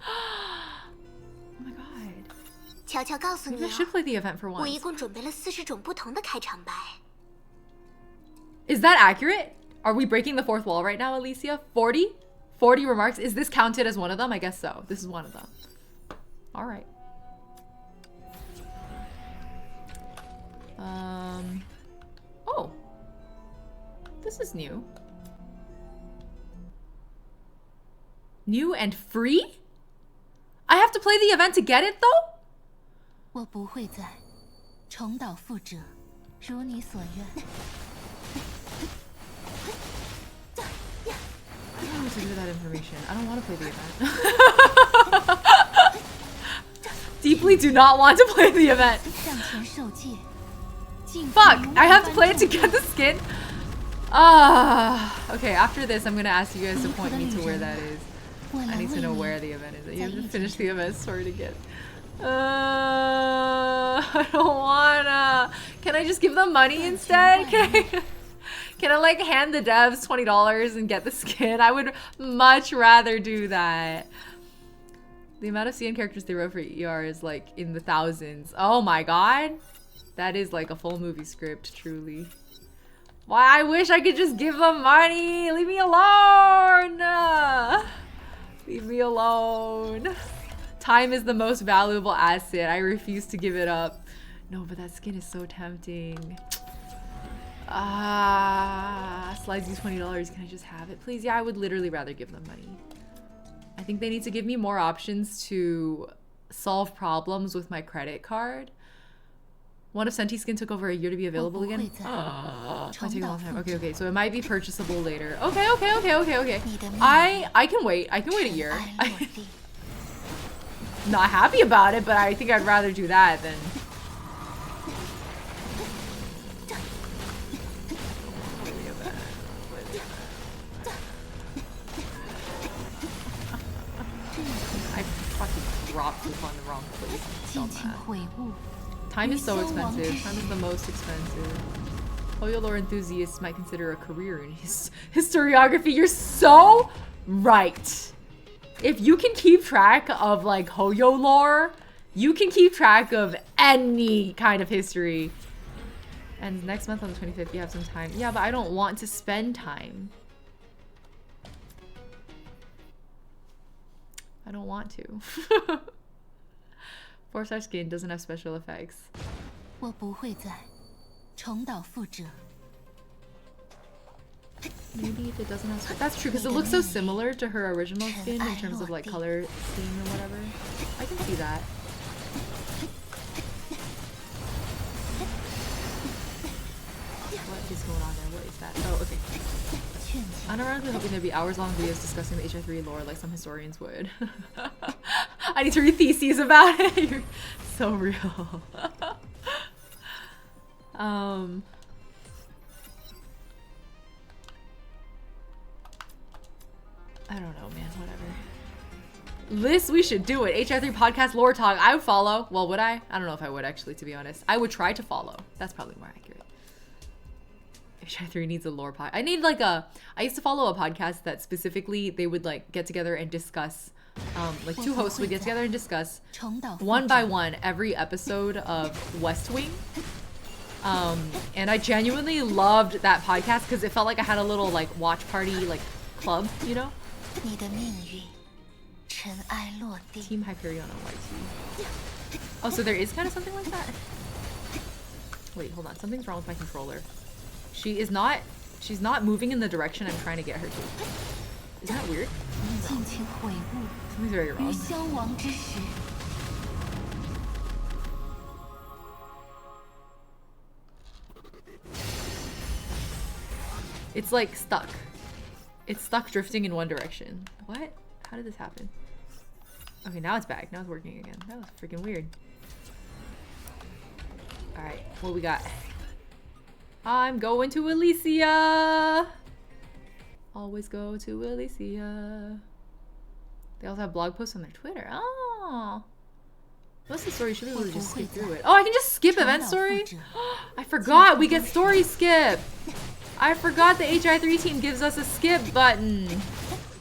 Speaker 1: my god.
Speaker 7: 悄悄告诉你
Speaker 1: Maybe I should play the event for
Speaker 7: 我一
Speaker 1: once.
Speaker 7: 共准备了40种不同的开场白。
Speaker 1: Is that accurate? Are we breaking the fourth wall right now, Alicia? 40? 40 remarks? Is this counted as one of them? I guess so. This is one of them. Alright. Oh. This is new. New and free? I have to play the event to get it though?
Speaker 8: 我不会再重蹈覆辙，如你所愿。
Speaker 1: I don't know what to do with that information. I don't want to play the event. Deeply do not want to play the event. Fuck! I have to play it to get the skin? Okay, after this I'm gonna ask you guys to point me to where that is. I need to know where the event is. You have to finish the event story to get. I don't wanna. Can I just give them money instead? Can I like hand the devs $20 and get the skin? I would much rather do that. The amount of CN characters they wrote for ER is like in the thousands. Oh my god. That is like a full movie script, truly. Why, I wish I could just give them money. Leave me alone. Leave me alone. Time is the most valuable asset. I refuse to give it up. No, but that skin is so tempting. Slides you $20. Can I just have it, please? Yeah, I would literally rather give them money. I think they need to give me more options to solve problems with my credit card. One of Senti's skin took over a year to be available again. It might take a long time. Okay, so it might be purchasable later. Okay. I can wait. I can wait a year. Not happy about it, but I think I'd rather do that than... I fucking dropped poop on the wrong place. Time is so expensive. Time is the most expensive. Hoyo lore enthusiasts might consider a career in historiography. You're so right. If you can keep track of like Hoyo lore, you can keep track of any kind of history. And next month on the 25th, you have some time. Yeah, but I don't want to spend time. I don't want to. 4-star skin doesn't have special effects. Maybe if it doesn't have... That's true, because it looks so similar to her original skin in terms of like color scheme or whatever. I can see that. What is going on there? What is that? Oh, okay. Unironically hoping there'd be hours-long videos discussing the HI3 lore like some historians would. I need to read theses about it. You're so real. I don't know, man. Whatever. This, we should do it. HI3 podcast lore talk. I would follow. Well, would I? I don't know if I would, actually, to be honest. I would try to follow. That's probably more accurate. HI3 needs a lore pod. I need like a... I used to follow a podcast that specifically they would like get together and discuss... like two hosts would get together and discuss one by one every episode of West Wing. And I genuinely loved that podcast because it felt like I had a little like watch party like club, you know? Team Hyperion on YT. Oh, so there is kind of something like that? Wait, hold on. Something's wrong with my controller. She's not moving in the direction I'm trying to get her to. Isn't that weird? Something's very wrong. It's like stuck. It's stuck drifting in one direction. What? How did this happen? Okay, now it's back. Now it's working again. That was freaking weird. Alright, what we got? I'm going to Elysia. Always go to Elysia. They also have blog posts on their Twitter. Oh. What's the story? Should be able to just skip through it. Oh, I can just skip event story? I forgot we get story skip. I forgot the HI3 team gives us a skip button.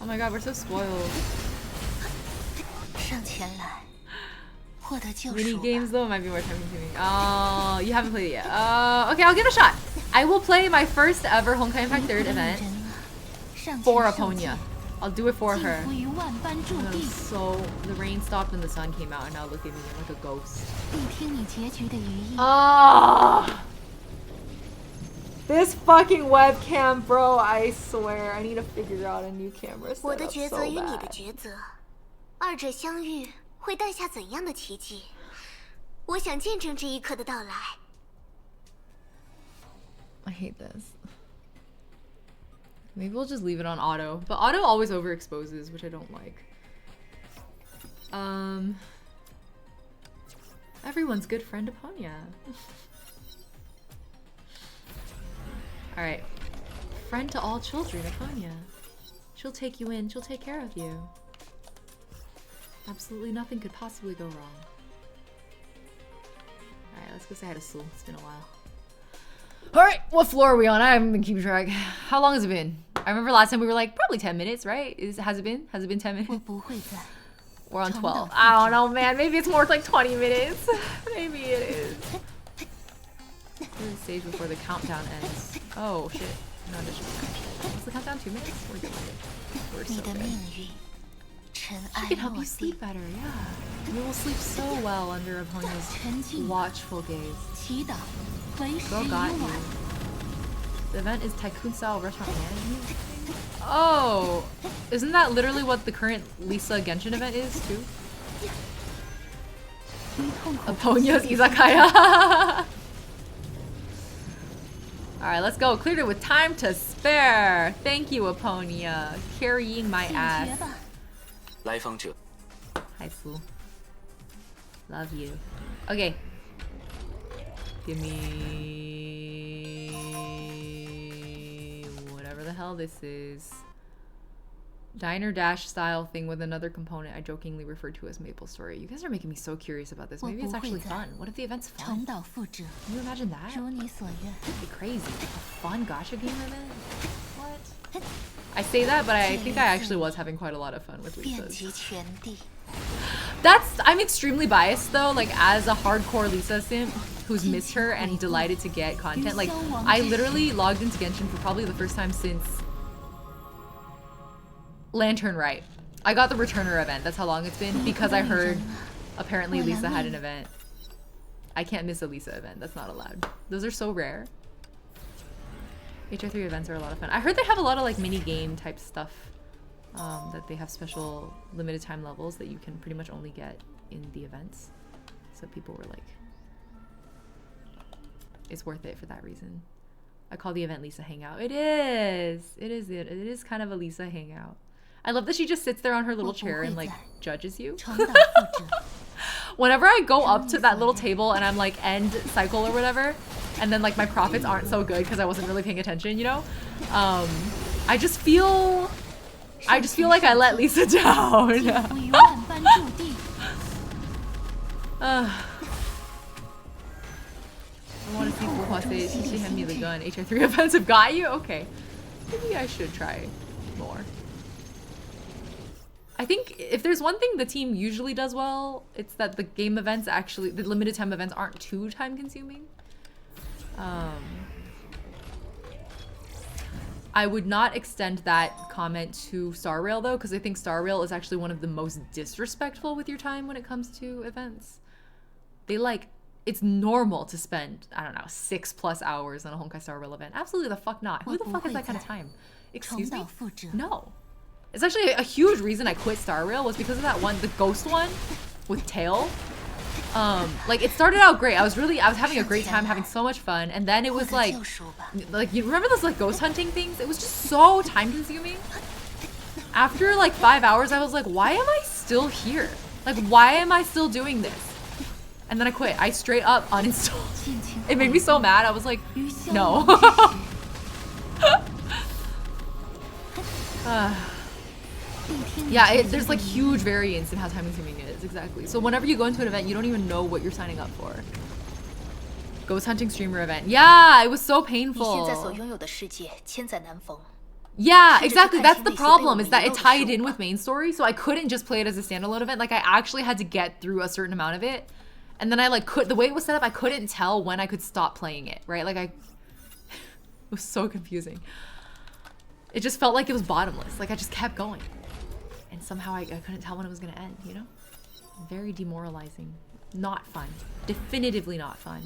Speaker 1: Oh my god, we're so spoiled. Mini games though might be more time consuming. Oh, you haven't played it yet. Okay, I'll give it a shot. I will play my first ever Honkai Impact 3rd event for Aponia. I'll do it for her. So the rain stopped and the sun came out, and now look at me, I'm like a ghost. Oh, this fucking webcam, bro! I swear, I need to figure out a new camera setup so bad.
Speaker 7: 二者相遇会诞下怎样的奇迹？我想见证这一刻的到来。
Speaker 1: I hate this. Maybe we'll just leave it on auto, but auto always overexposes, which I don't like. Everyone's good friend Aponia. All right, friend to all children, Aponia. She'll take you in. She'll take care of you. Absolutely nothing could possibly go wrong. Alright, let's go say hi to Sul. It's been a while. Alright, what floor are we on? I haven't been keeping track. How long has it been? I remember last time we were like, probably 10 minutes, right? Has it been? Has it been 10 minutes? We're on 12. I don't know, man. Maybe it's more like 20 minutes. Maybe it is. stage before the countdown ends. Oh shit. No, this should be fine. What's the countdown? 2 minutes? We're good. We're so good. She can help you sleep better, yeah. You will sleep so well under Aponia's watchful gaze. Girl got you. The event is tycoon-style restaurant management. Oh! Isn't that literally what the current Lisa Genshin event is, too? Aponia's izakaya! Alright, let's go. Cleared it with time to spare. Thank you, Aponia. Carrying my ass.
Speaker 2: 来访者
Speaker 1: Hi, Fu. Love you. Okay. Give me... whatever the hell this is. Diner Dash style thing with another component I jokingly referred to as Maple Story. You guys are making me so curious about this. Maybe it's actually fun. What if the event's fun? Can you imagine that? That'd be crazy. A fun gacha game event? What? I say that, but I think I actually was having quite a lot of fun with Lisa's. I'm extremely biased though, like as a hardcore Lisa simp who's missed her and delighted to get content. Like, I literally logged into Genshin for probably the first time since Lantern Rite. I got the Returner event, that's how long it's been, because I heard apparently Lisa had an event. I can't miss a Lisa event, that's not allowed. Those are so rare. HI3 events are a lot of fun. I heard they have a lot of like mini game type stuff. That they have special limited time levels that you can pretty much only get in the events. So people were like, it's worth it for that reason. I call the event Lisa Hangout. It is. It is kind of a Lisa Hangout. I love that she just sits there on her little chair and like judges you. Whenever I go up to that little table and I'm like end cycle or whatever, and then like my profits aren't so good because I wasn't really paying attention, you know? I just feel like I let Lisa down. I want to see Fuhua say she hand me the gun. HI3 events have got you? Okay. Maybe I should try more. I think if there's one thing the team usually does well, it's that the game events actually, the limited time events aren't too time consuming. I would not extend that comment to Star Rail though, because I think Star Rail is actually one of the most disrespectful with your time when it comes to events. They like, it's normal to spend, I don't know, 6+ hours on a Honkai Star Rail event. Absolutely the fuck not. Who the fuck has that kind of time? Excuse me? No. It's actually a huge reason I quit Star Rail was because of that one, the ghost one with Tail. Like it started out great. I was having a great time, having so much fun, and then it was like you remember those like ghost hunting things? It was just so time consuming. After like 5 hours, I was like, why am I still here? Like, why am I still doing this? And then I quit. I straight up uninstalled. It made me so mad. I was like, no. Yeah, there's like huge variance in how time consuming it is, exactly. So whenever you go into an event, you don't even know what you're signing up for. Ghost hunting streamer event. Yeah, it was so painful. Yeah, exactly. That's the problem, is that it tied in with main story, so I couldn't just play it as a standalone event. Like, I actually had to get through a certain amount of it. And then I like the way it was set up, I couldn't tell when I could stop playing it, right? Like it was so confusing. It just felt like it was bottomless. Like I just kept going. And somehow I couldn't tell when it was gonna end, you know? Very demoralizing. Not fun. Definitively not fun.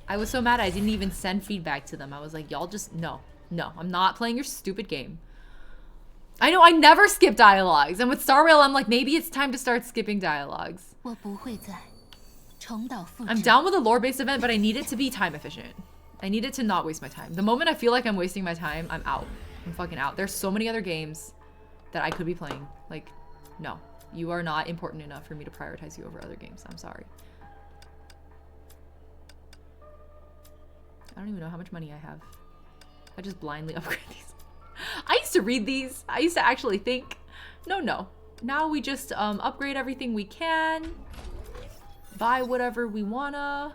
Speaker 1: I was so mad I didn't even send feedback to them. I was like, y'all just, no, I'm not playing your stupid game. I know I never skip dialogues. And with Star Rail, I'm like, maybe it's time to start skipping dialogues. I'm down with a lore-based event, but I need it to be time efficient. I need it to not waste my time. The moment I feel like I'm wasting my time, I'm out. I'm fucking out. There's so many other games that I could be playing. Like, no. You are not important enough for me to prioritize you over other games. I'm sorry. I don't even know how much money I have. I just blindly upgrade these. I used to read these. I used to actually think. No. Now we just upgrade everything we can. Buy whatever we wanna.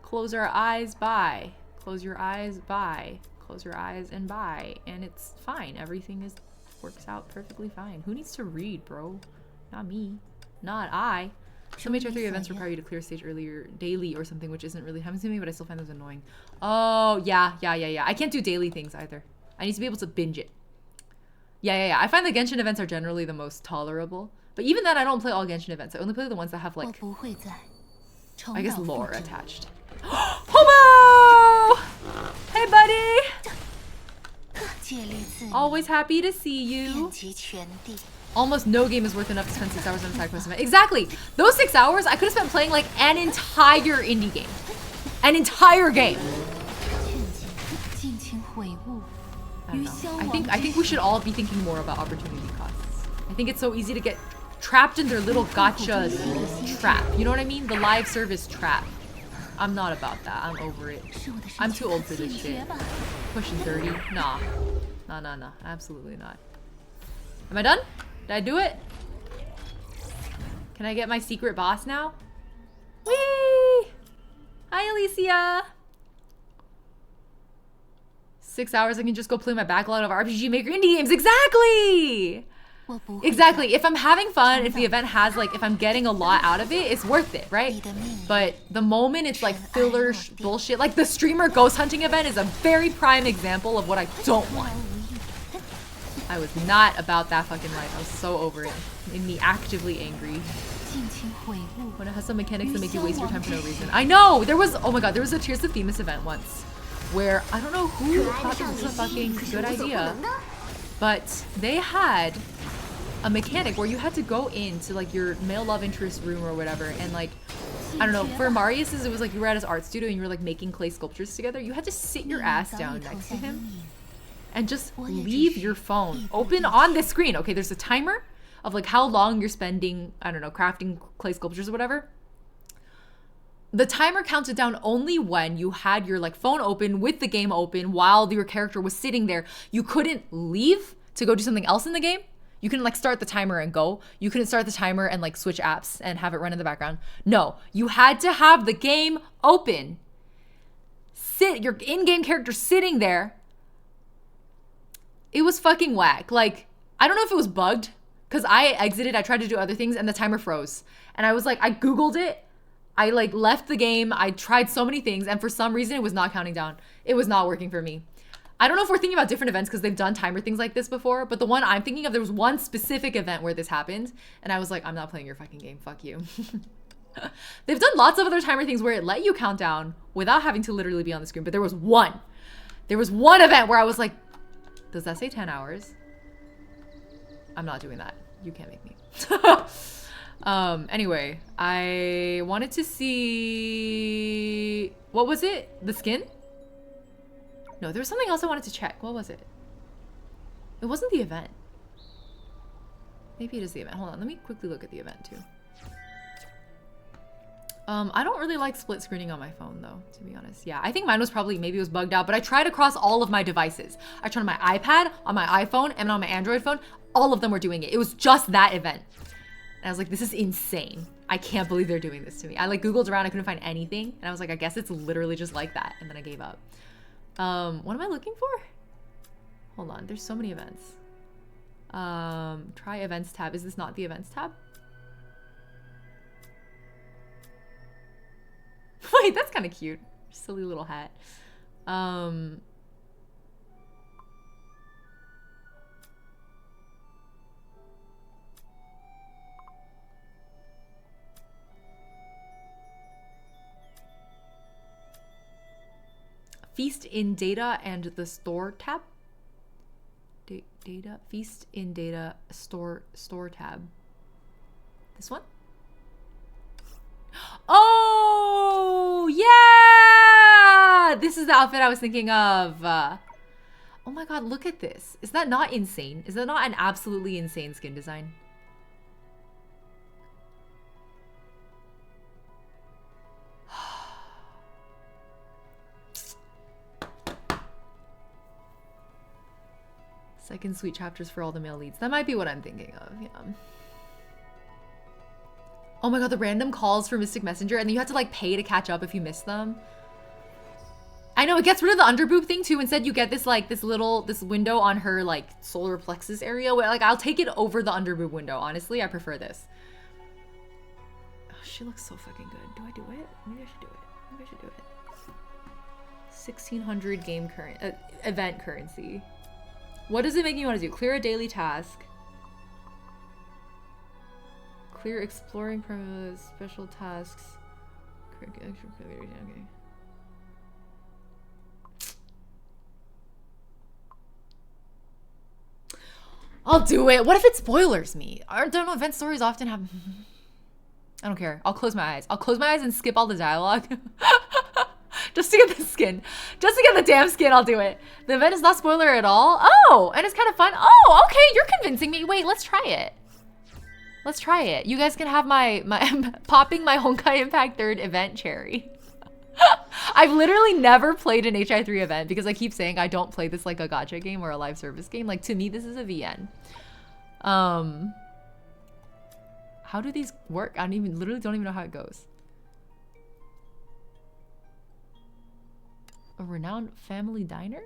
Speaker 1: Close our eyes, buy. Close your eyes, buy. Close your eyes and buy. And it's fine. Everything works out perfectly fine. Who needs to read, bro? Not me. Not I. Some HI3 events require you to clear stage earlier daily or something, which isn't really happening to me, but I still find those annoying. Oh, yeah. I can't do daily things either. I need to be able to binge it. Yeah. I find the Genshin events are generally the most tolerable. But even then, I don't play all Genshin events. I only play the ones that have, like, I guess lore attached. Homo! Hey, buddy! Always happy to see you. Almost no game is worth enough to spend 6 hours on a side quest event. Exactly! Those 6 hours, I could have spent playing, like, an entire indie game. An entire game! I don't know. I think we should all be thinking more about opportunity costs. I think it's so easy to get trapped in their little gacha trap. You know what I mean? The live service trap. I'm not about that. I'm over it. I'm too old for this shit. Pushing 30? Nah. Nah. Absolutely not. Am I done? Did I do it? Can I get my secret boss now? Whee! Hi, Alicia! 6 hours, I can just go play my backlog of RPG Maker indie games. Exactly! Exactly. If I'm having fun, if the event has, like, if I'm getting a lot out of it, it's worth it, right? But the moment it's like filler bullshit, like the streamer ghost hunting event is a very prime example of what I don't want. I was not about that fucking life. I was so over it. It made me actively angry. When it has some mechanics that make you waste your time for no reason. I know! There was, oh my god, there was a Tears of Themis event once where I don't know who thought this was a fucking good idea, but they had a mechanic where you had to go into like your male love interest room or whatever, and like, I don't know, for Marius's it was like you were at his art studio and you were like making clay sculptures together. You had to sit your ass down next to him and just leave your phone open on this screen. Okay, there's a timer of like how long you're spending, I don't know, crafting clay sculptures or whatever. The timer counted down only when you had your like phone open with the game open while your character was sitting there. You couldn't leave to go do something else in the game. You couldn't like start the timer and go. You couldn't start the timer and like switch apps and have it run in the background. No, you had to have the game open. Sit, your in-game character sitting there. It was fucking whack. Like, I don't know if it was bugged because I exited, I tried to do other things and the timer froze. And I was like, I Googled it. I like left the game. I tried so many things and for some reason it was not counting down. It was not working for me. I don't know if we're thinking about different events because they've done timer things like this before, but the one I'm thinking of, there was one specific event where this happened and I was like, I'm not playing your fucking game. Fuck you. They've done lots of other timer things where it let you count down without having to literally be on the screen, but there was one event where I was like, does that say 10 hours? I'm not doing that. You can't make me. Anyway, I wanted to see, what was it? The skin? No, there was something else I wanted to check. What was it? It wasn't the event. Maybe it is the event. Hold on, let me quickly look at the event too. I don't really like split screening on my phone though, to be honest. Yeah, I think mine was probably, maybe it was bugged out, but I tried across all of my devices. I tried on my iPad, on my iPhone, and on my Android phone. All of them were doing it. It was just that event. And I was like, this is insane. I can't believe they're doing this to me. I like Googled around, I couldn't find anything. And I was like, I guess it's literally just like that. And then I gave up. What am I looking for? Hold on, there's so many events. Try events tab. Is this not the events tab? Wait, that's kind of cute. Silly little hat. Feast in data and the store tab. Data, feast in data, store tab. This one? Oh, yeah! This is the outfit I was thinking of. Oh my god, look at this. Is that not insane? Is that not an absolutely insane skin design? Second sweet chapters for all the male leads. That might be what I'm thinking of, yeah. Oh my god, the random calls for Mystic Messenger, and then you have to like pay to catch up if you miss them. I know, it gets rid of the underboob thing too. Instead you get this like this window on her like solar plexus area where like I'll take it over the underboob window. Honestly, I prefer this. Oh, she looks so fucking good. Do I do it? Maybe I should do it. Maybe I should do it. 1600 game current event currency. What does it make you want to do? Clear a daily task. Clear exploring premises, special tasks. Okay. I'll do it. What if it spoilers me? Don't know, event stories often have... I don't care. I'll close my eyes. I'll close my eyes and skip all the dialogue. Just to get the skin. Just to get the damn skin, I'll do it. The event is not spoiler at all. Oh, and it's kind of fun. Oh, okay, you're convincing me. Wait, let's try it. Let's try it. You guys can have my popping my Honkai Impact 3rd event cherry. I've literally never played an HI3 event because I keep saying I don't play this like a gacha game or a live service game. Like, to me, this is a VN. How do these work? I literally don't even know how it goes. A renowned family diner?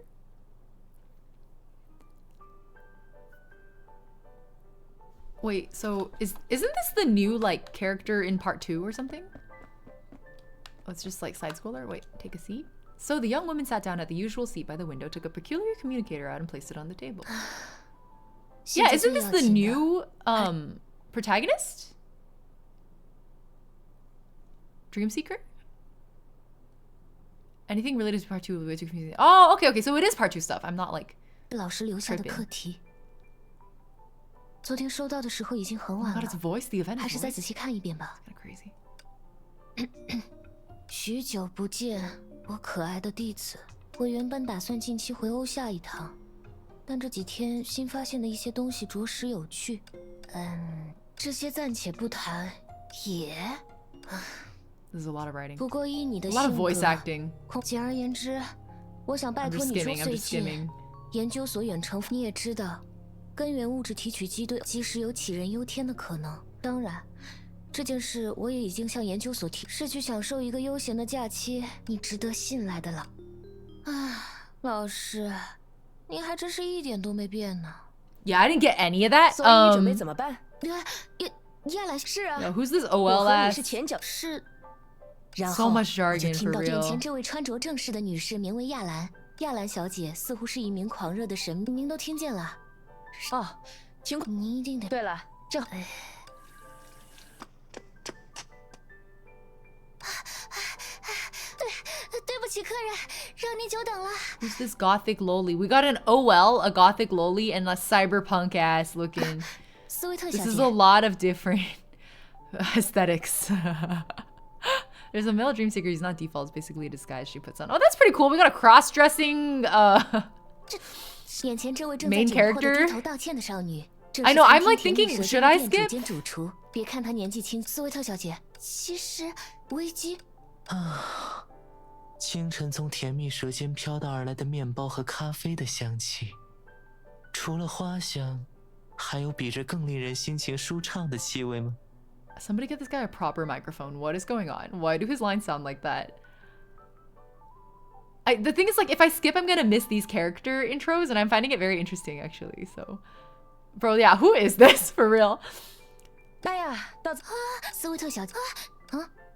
Speaker 1: Wait, so isn't this the new like character in part 2 or something? Oh, it's just like side scroller. Wait, take a seat. So the young woman sat down at the usual seat by the window, took a peculiar communicator out and placed it on the table. Yeah, isn't this the new protagonist? Dream Seeker? Anything related to part 2 will be way too confusing. Oh, okay, so it is part 2 stuff. I'm not like
Speaker 8: 老师留下的课题。昨天收到的时候已经很晚
Speaker 1: God,
Speaker 8: 了
Speaker 1: its voice, the event
Speaker 8: 还是
Speaker 1: voice.
Speaker 8: 再仔细看一遍吧。
Speaker 1: Kind of crazy.
Speaker 8: 许久不见，我可爱的弟子。我原本打算近期回欧夏一趟，但这几天新发现的一些东西着实有趣。这些暂且不谈，也。
Speaker 1: This is a lot of writing.
Speaker 8: 不过依你的
Speaker 1: A
Speaker 8: 性
Speaker 1: lot
Speaker 8: 格
Speaker 1: of voice acting.
Speaker 8: 简而言之，我想拜
Speaker 1: I'm
Speaker 8: 托
Speaker 1: just
Speaker 8: 你说
Speaker 1: skimming. I'm
Speaker 8: 最
Speaker 1: just
Speaker 8: 近
Speaker 1: skimming.
Speaker 8: 研究所远程，你也知道，根源物质提取机对即使有杞人忧天的可能。当然，这件事我也已经向研究所提，是去享受一个悠闲的假期，你值得信赖的了。啊，老师，你还真是一点都没变呢。
Speaker 1: Yeah, I didn't get any of that.
Speaker 11: 所以你准备怎么办？
Speaker 8: 亚兰是啊。
Speaker 1: Yo, who's this
Speaker 11: 我
Speaker 1: OL
Speaker 11: 和你
Speaker 1: ass?
Speaker 11: 是前脚。
Speaker 8: 是。然
Speaker 1: So
Speaker 8: 后
Speaker 1: much
Speaker 8: 我就
Speaker 1: jargon
Speaker 8: 听
Speaker 1: for
Speaker 8: 到眼前
Speaker 1: real.
Speaker 8: 这位穿着正式的女士名为亚兰。亚兰小姐似乎是一名狂热的神秘，您都听见了。
Speaker 11: 哦，情况。
Speaker 8: 您一定得。
Speaker 11: 对了，正。
Speaker 8: 对不起，客人，让您久等了。
Speaker 1: Who's this gothic loli? We got an OL, a gothic loli, and a cyberpunk ass looking.
Speaker 8: 斯威特
Speaker 1: This
Speaker 8: 小
Speaker 1: is
Speaker 8: 姐
Speaker 1: a lot of different aesthetics. There's a male dream seeker. He's not default. It's basically a disguise she puts on. Oh, that's pretty cool. We got a cross-dressing
Speaker 8: 眼前这位正在
Speaker 1: main
Speaker 8: 紧迫地
Speaker 1: character.
Speaker 8: 低头道歉的少女。
Speaker 1: I know. I'm like thinking, should I
Speaker 8: 店主
Speaker 1: skip?
Speaker 8: 兼主厨，别看她年纪轻，斯威特小姐，其实危机。
Speaker 12: 清晨从甜蜜舌尖飘荡而来的面包和咖啡的香气，除了花香，还有比这更令人心情舒畅的气味吗？
Speaker 1: Somebody get this guy a proper microphone. What is going on? Why do his lines sound like that? The thing is, like, if I skip, I'm gonna miss these character intros, and I'm finding it very interesting, actually. So, bro, yeah, who is this for real?
Speaker 11: 哎呀，到
Speaker 8: 斯威特小姐，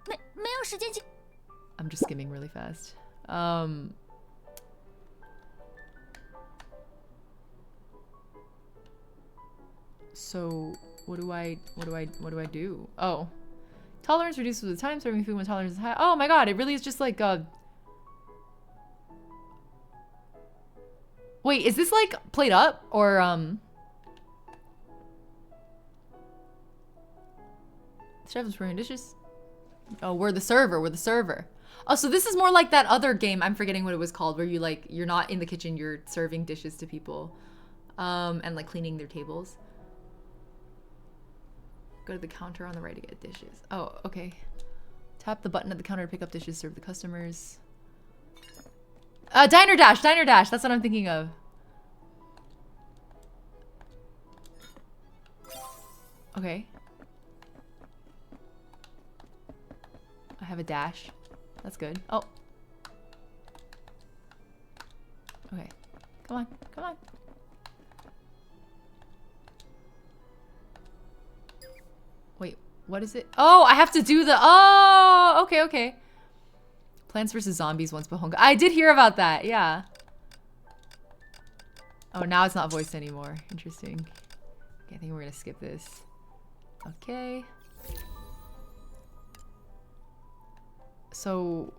Speaker 8: 没有时间记。
Speaker 1: I'm just skimming really fast. So what do I do? Oh, tolerance reduces with time. Serving food when tolerance is high. Oh my god, it really is just like Wait, is this like played up or Chef is bringing dishes. Oh, we're the server. Oh, so this is more like that other game, I'm forgetting what it was called, where you're not in the kitchen, you're serving dishes to people. And like cleaning their tables. Go to the counter on the right to get dishes. Oh, okay. Tap the button at the counter to pick up dishes, serve the customers. Diner Dash, that's what I'm thinking of. Okay. I have a dash. That's good. Oh. Okay. Come on. Wait, What is it? Oh, I have to do the... Oh, okay, okay. Plants vs. Zombies once, but Honkai. I did hear about that, yeah. Oh, now it's not voiced anymore. Interesting. Okay, I think we're gonna skip this. Okay. So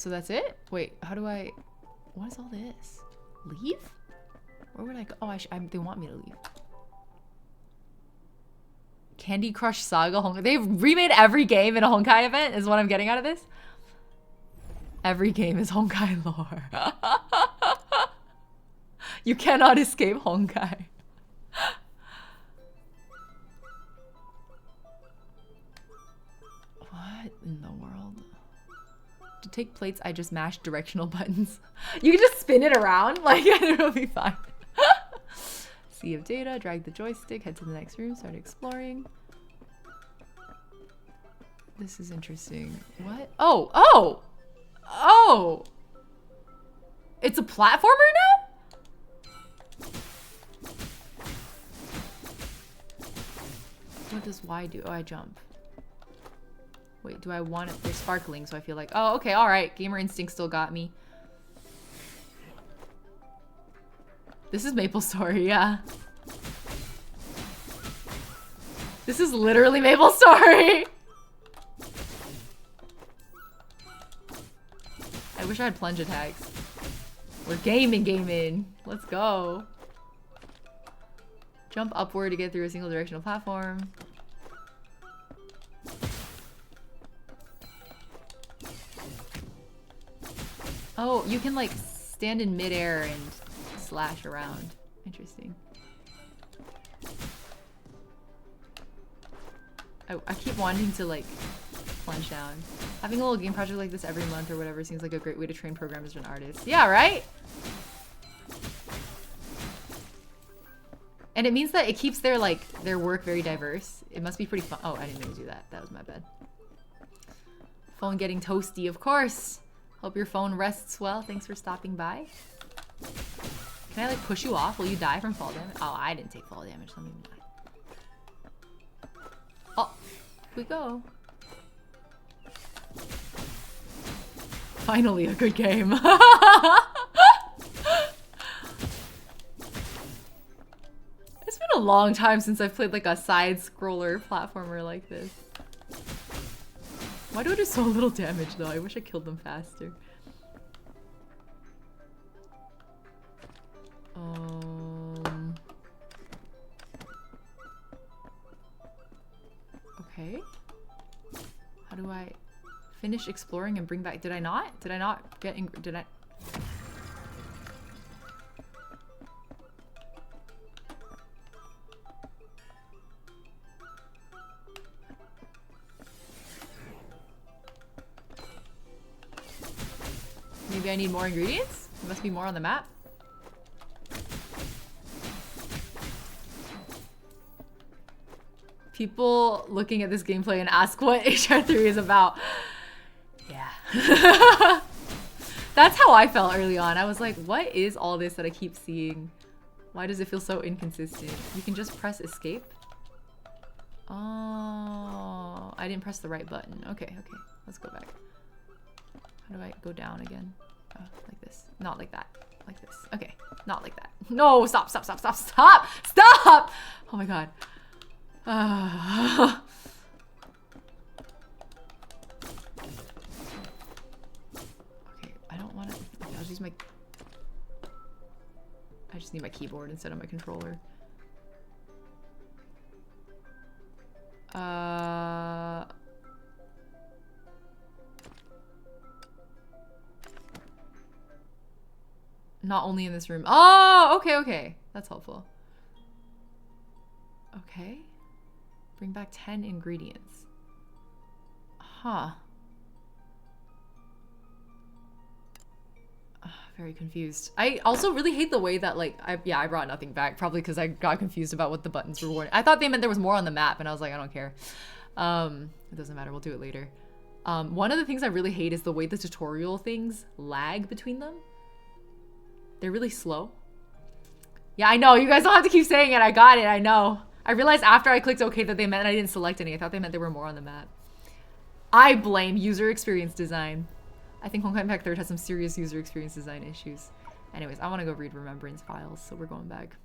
Speaker 1: that's it? Wait, how do I... What is all this? Leave? Where would I go? Oh, they want me to leave. Candy Crush Saga Honkai. They've remade every game in a Honkai event is what I'm getting out of this. Every game is Honkai lore. You cannot escape Honkai. What in the world? To take plates, I just mash directional buttons. You can just spin it around. Like, it'll be fine. Sea of data, drag the joystick, head to the next room, start exploring. This is interesting. What? Oh, oh! Oh! It's a platformer now? What does Y do? Oh, I jump. Wait, do I want it? They're sparkling, so I feel like... Oh, okay, alright. Gamer instinct still got me. This is Maple Story, yeah. This is literally Maple Story! I wish I had plunge attacks. We're gaming. Let's go. Jump upward to get through a single directional platform. Oh, you can like stand in midair and slash around. Interesting. I keep wanting to like plunge down. Having a little game project like this every month or whatever seems like a great way to train programmers and artists. Yeah, right? And it means that it keeps their work very diverse. It must be pretty fun. Oh, I didn't mean to do that. That was my bad. Phone getting toasty, of course. Hope your phone rests well. Thanks for stopping by. Can I like push you off? Will you die from fall damage? Oh, I didn't take fall damage. Let me die. Oh, here we go. Finally a good game. It's been a long time since I've played like a side-scroller platformer like this. Why do I do so little damage though? I wish I killed them faster. Okay. How do I finish exploring and bring back? Did I not? Did I not get in? Did I? Maybe I need more ingredients? There must be more on the map. People looking at this gameplay and ask what HI3 is about. Yeah. That's how I felt early on. I was like, what is all this that I keep seeing? Why does it feel so inconsistent? You can just press escape. Oh, I didn't press the right button. Okay, okay. Let's go back. How do I go down again? Oh, like this. Not like that. Like this. Okay. Not like that. No, stop, stop, stop, stop, stop! Stop! Oh my god. Okay, I don't want to... Okay, I'll use my... I just need my keyboard instead of my controller. Not only in this room. Oh, okay, okay. That's helpful. Okay. Bring back 10 ingredients. Huh. Very confused. I also really hate the way that like, I brought nothing back. Probably because I got confused about what the buttons were warning. I thought they meant there was more on the map and I was like, I don't care. It doesn't matter, we'll do it later. One of the things I really hate is the way the tutorial things lag between them. They're really slow. Yeah, I know. You guys don't have to keep saying it. I got it. I know. I realized after I clicked OK that they meant I didn't select any. I thought they meant there were more on the map. I blame user experience design. I think Honkai Impact 3rd has some serious user experience design issues. Anyways, I want to go read remembrance files, so we're going back.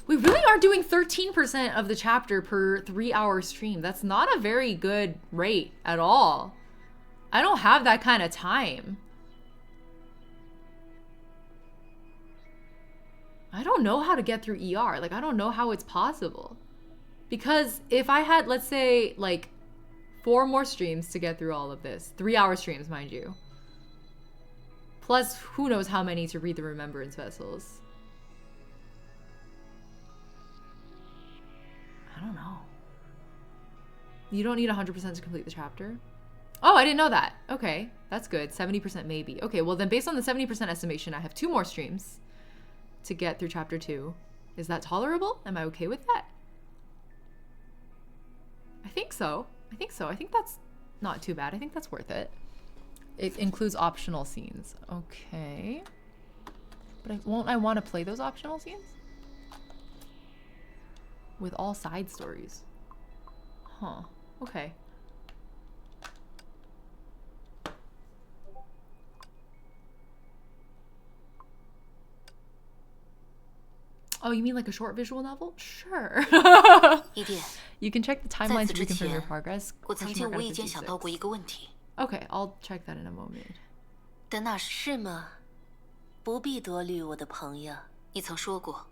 Speaker 1: We really are doing 13% of the chapter per 3-hour stream. That's not a very good rate at all. I don't have that kind of time. I don't know how to get through ER. Like, I don't know how it's possible. Because if I had, let's say, like, 4 more streams to get through all of this, 3-hour streams, mind you. Plus, who knows how many to read the remembrance vessels. I don't know. You don't need 100% to complete the chapter? Oh, I didn't know that. Okay, that's good. 70% maybe. Okay, well then based on the 70% estimation, I have 2 more streams to get through chapter 2. Is that tolerable? Am I okay with that? I think so. I think so. I think that's not too bad. I think that's worth it. It includes optional scenes. Okay. But won't I want to play those optional scenes? With all side stories. Huh. Okay. Oh, you mean like a short visual novel? Sure. You can check the timeline to reconfirm your progress. Okay, I'll check that in a moment.
Speaker 8: 是吗？不必多虑，我的朋友。
Speaker 6: 你曾说过，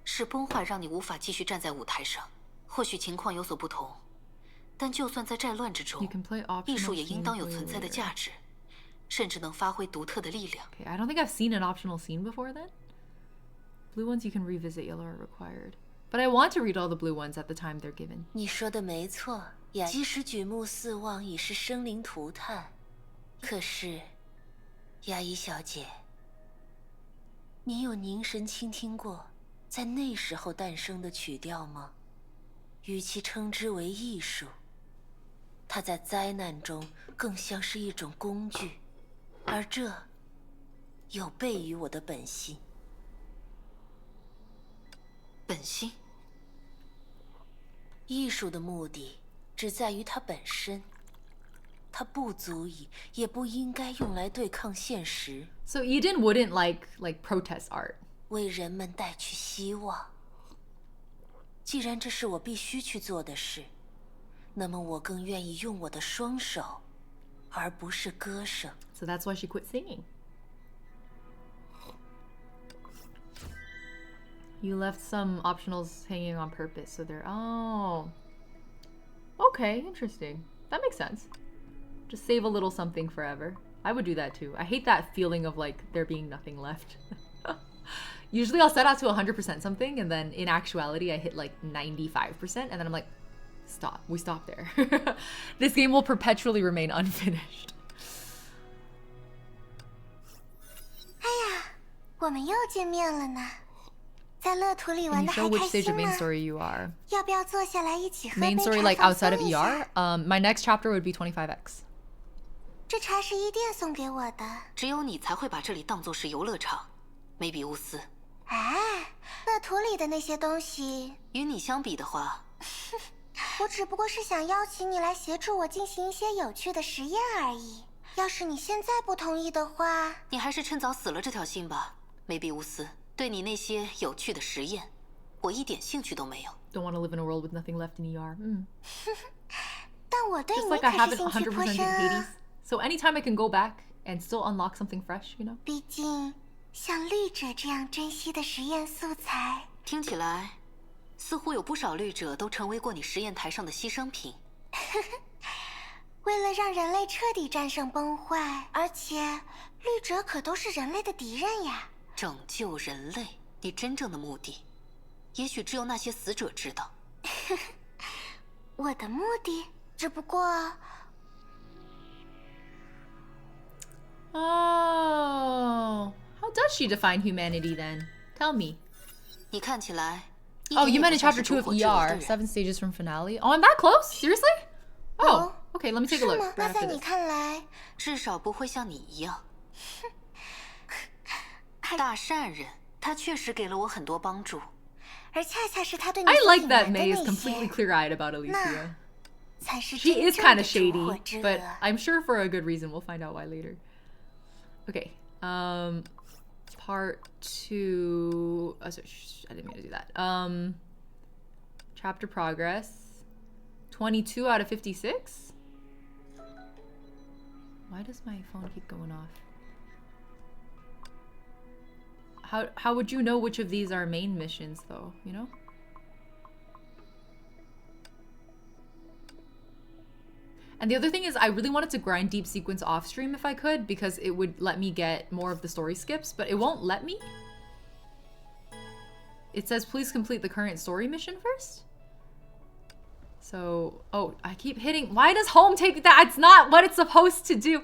Speaker 6: 是崩坏让你无法继续站在舞台上。或许情况有所不同，但就算在战乱之中，艺术也应当有存在的价值，甚至能发挥独特的力量。
Speaker 1: Okay, I don't think I've seen an optional scene before then. Blue ones you can revisit, yellow are required. But I want to read all the blue ones at the time they're given.
Speaker 8: 你说的没错，即使举目四望已是生灵涂炭，可是，牙医小姐，你有凝神倾听过在那时候诞生的曲调吗？与其称之为艺术，它在灾难中更像是一种工具，而这有悖于我的本心。
Speaker 6: 本心？
Speaker 8: 艺术的目的只在于它本身，它不足以，也不应该用来对抗现实。
Speaker 1: So Eden wouldn't like protest art.
Speaker 8: 为人们带去希望。既然这是我必须去做的事，那么我更愿意用我的双手，而不是歌声。
Speaker 1: So that's why she quit singing. You left some optionals hanging on purpose, so they're... Oh. Okay, interesting. That makes sense. Just save a little something forever. I would do that too. I hate that feeling of like there being nothing left. Usually I'll set out to 100% something, and then in actuality I hit like 95%, and then I'm like, stop. We stop there. This game will perpetually remain unfinished.
Speaker 7: 哎呀，我们又见面了呢。在乐土里玩
Speaker 1: Can
Speaker 7: 得
Speaker 1: you show
Speaker 7: 还
Speaker 1: which
Speaker 7: 开
Speaker 1: stage
Speaker 7: 心
Speaker 1: of main
Speaker 7: 吗？
Speaker 1: story you are?
Speaker 7: 要不要坐下来一起喝杯
Speaker 1: Main
Speaker 7: 茶
Speaker 1: story
Speaker 7: 放
Speaker 1: like outside
Speaker 7: 松
Speaker 1: of
Speaker 7: 一下？
Speaker 1: ER? My next chapter would be 25x.
Speaker 7: 这茶是伊甸送给我的。
Speaker 6: 只有你才会把这里当作是游乐场，梅比乌斯。
Speaker 7: 哎，乐土里的那些东西，
Speaker 6: 与你相比的话，
Speaker 7: 我只不过是想邀请你来协助我进行一些有趣的实验而已。要是你现在不同意的话，
Speaker 6: 你还是趁早死了这条心吧，梅比乌斯。对你那些有趣的实验，我一点兴趣都没有。
Speaker 1: Don't want to live in a world with nothing left in ER.
Speaker 7: 但我对
Speaker 1: Just
Speaker 7: 你
Speaker 1: like I
Speaker 7: 可
Speaker 1: have
Speaker 7: 是
Speaker 1: it
Speaker 7: 兴趣
Speaker 1: 100%
Speaker 7: 颇
Speaker 1: in
Speaker 7: 深
Speaker 1: Hades.
Speaker 7: 啊。
Speaker 1: So anytime I can go back and still unlock something fresh, you know?
Speaker 7: 毕竟，像绿者这样珍惜的实验素材，
Speaker 6: 听起来，似乎有不少绿者都成为过你实验台上的牺牲品。
Speaker 7: 为了让人类彻底战胜崩坏，而且绿者可都是人类的敌人呀。
Speaker 6: 拯救人类，你真正的目的，也许只有那些死者知道。
Speaker 7: 我的目的只不过……
Speaker 1: Oh, how does she define humanity then? Tell me.
Speaker 6: 你看起来。
Speaker 1: Oh, you meant in chapter 2 of ER, 7 stages from finale. Oh, I'm that close? Seriously? Oh, okay, let me take a look.
Speaker 7: 那在你看来，
Speaker 6: 至少不会像你一样。大善人，他确实给了我很多帮助。
Speaker 7: 而恰恰是他对你
Speaker 1: I
Speaker 7: 所
Speaker 1: like
Speaker 7: 隐
Speaker 1: that
Speaker 7: 瞒的
Speaker 1: May
Speaker 7: 那
Speaker 1: is completely
Speaker 7: 些，
Speaker 1: clear-eyed about Elysia.
Speaker 7: 才是
Speaker 1: She
Speaker 7: 真
Speaker 1: is
Speaker 7: 正
Speaker 1: kind
Speaker 7: 的
Speaker 1: of
Speaker 7: 烛
Speaker 1: shady,
Speaker 7: 火之
Speaker 1: but
Speaker 7: 恶。
Speaker 1: I'm sure for a good reason. We'll find out why later. Okay. Part 2. Oh, sorry, I didn't mean to do that. Chapter progress. 22 out of 56? Why does my phone keep going off? How would you know which of these are main missions, though, you know? And the other thing is, I really wanted to grind deep sequence off stream if I could, because it would let me get more of the story skips, but it won't let me. It says, please complete the current story mission first. So, oh, I keep hitting. Why does home take that? It's not what it's supposed to do.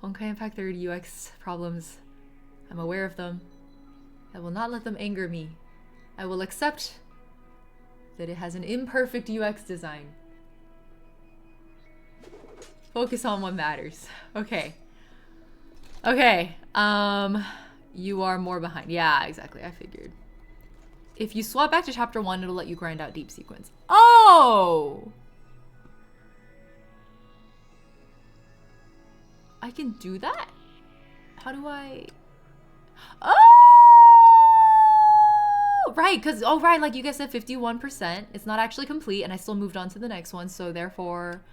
Speaker 1: Honkai Impact 3 UX problems. I'm aware of them. I will not let them anger me. I will accept that it has an imperfect UX design. Focus on what matters. Okay. Okay. You are more behind. Yeah, exactly. I figured. If you swap back to chapter 1, it'll let you grind out deep sequence. Oh! I can do that? How do I... Oh! Right, because... Oh, right, like you guys said, 51%. It's not actually complete, and I still moved on to the next one, so therefore...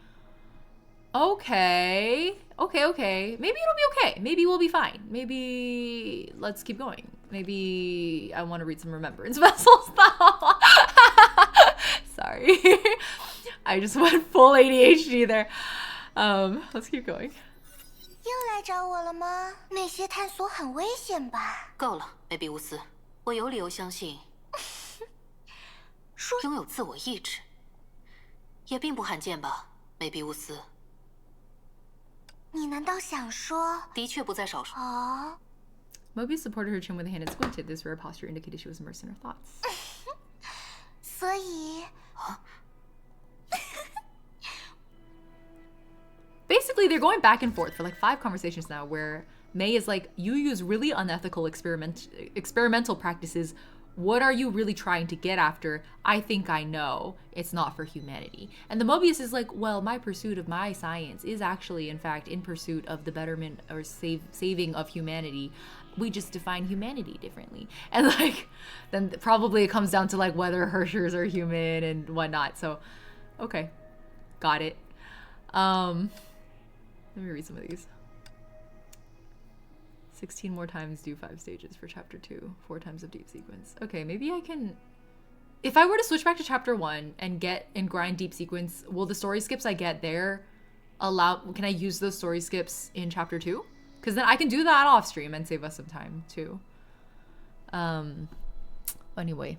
Speaker 1: Okay. Okay. Maybe it'll be okay. Maybe we'll be fine. Maybe... Let's keep going. Maybe I want to read some Remembrance Vessels now. Sorry. I just went full ADHD there. Let's keep going.
Speaker 7: 又来找我了吗？那些探索很危险吧？
Speaker 6: 够了，梅比乌斯，我有理由相信，拥有自我意志，也并不罕见吧，梅比乌斯。
Speaker 7: 你难道想说？
Speaker 6: 的确不在少数。
Speaker 7: 哦。
Speaker 1: Mobius supported her chin with a hand and squinted. This rare posture indicated she was immersed in her thoughts.
Speaker 7: 所以。
Speaker 1: Basically, they're going back and forth for like 5 conversations now where May is like, you use really unethical experimental practices. What are you really trying to get after? I think I know. It's not for humanity. And the Mobius is like, well, my pursuit of my science is actually, in fact, in pursuit of the betterment or saving of humanity. We just define humanity differently. And like, then probably it comes down to like whether Hershers are human and whatnot. So, okay. Got it. Let me read some of these. 16 more times do 5 stages for chapter 2. 4 times of deep sequence. Okay, maybe I can... If I were to switch back to chapter 1 and grind deep sequence, will the story skips I get there allow... Can I use those story skips in chapter 2? Because then I can do that off stream and save us some time too. Anyway.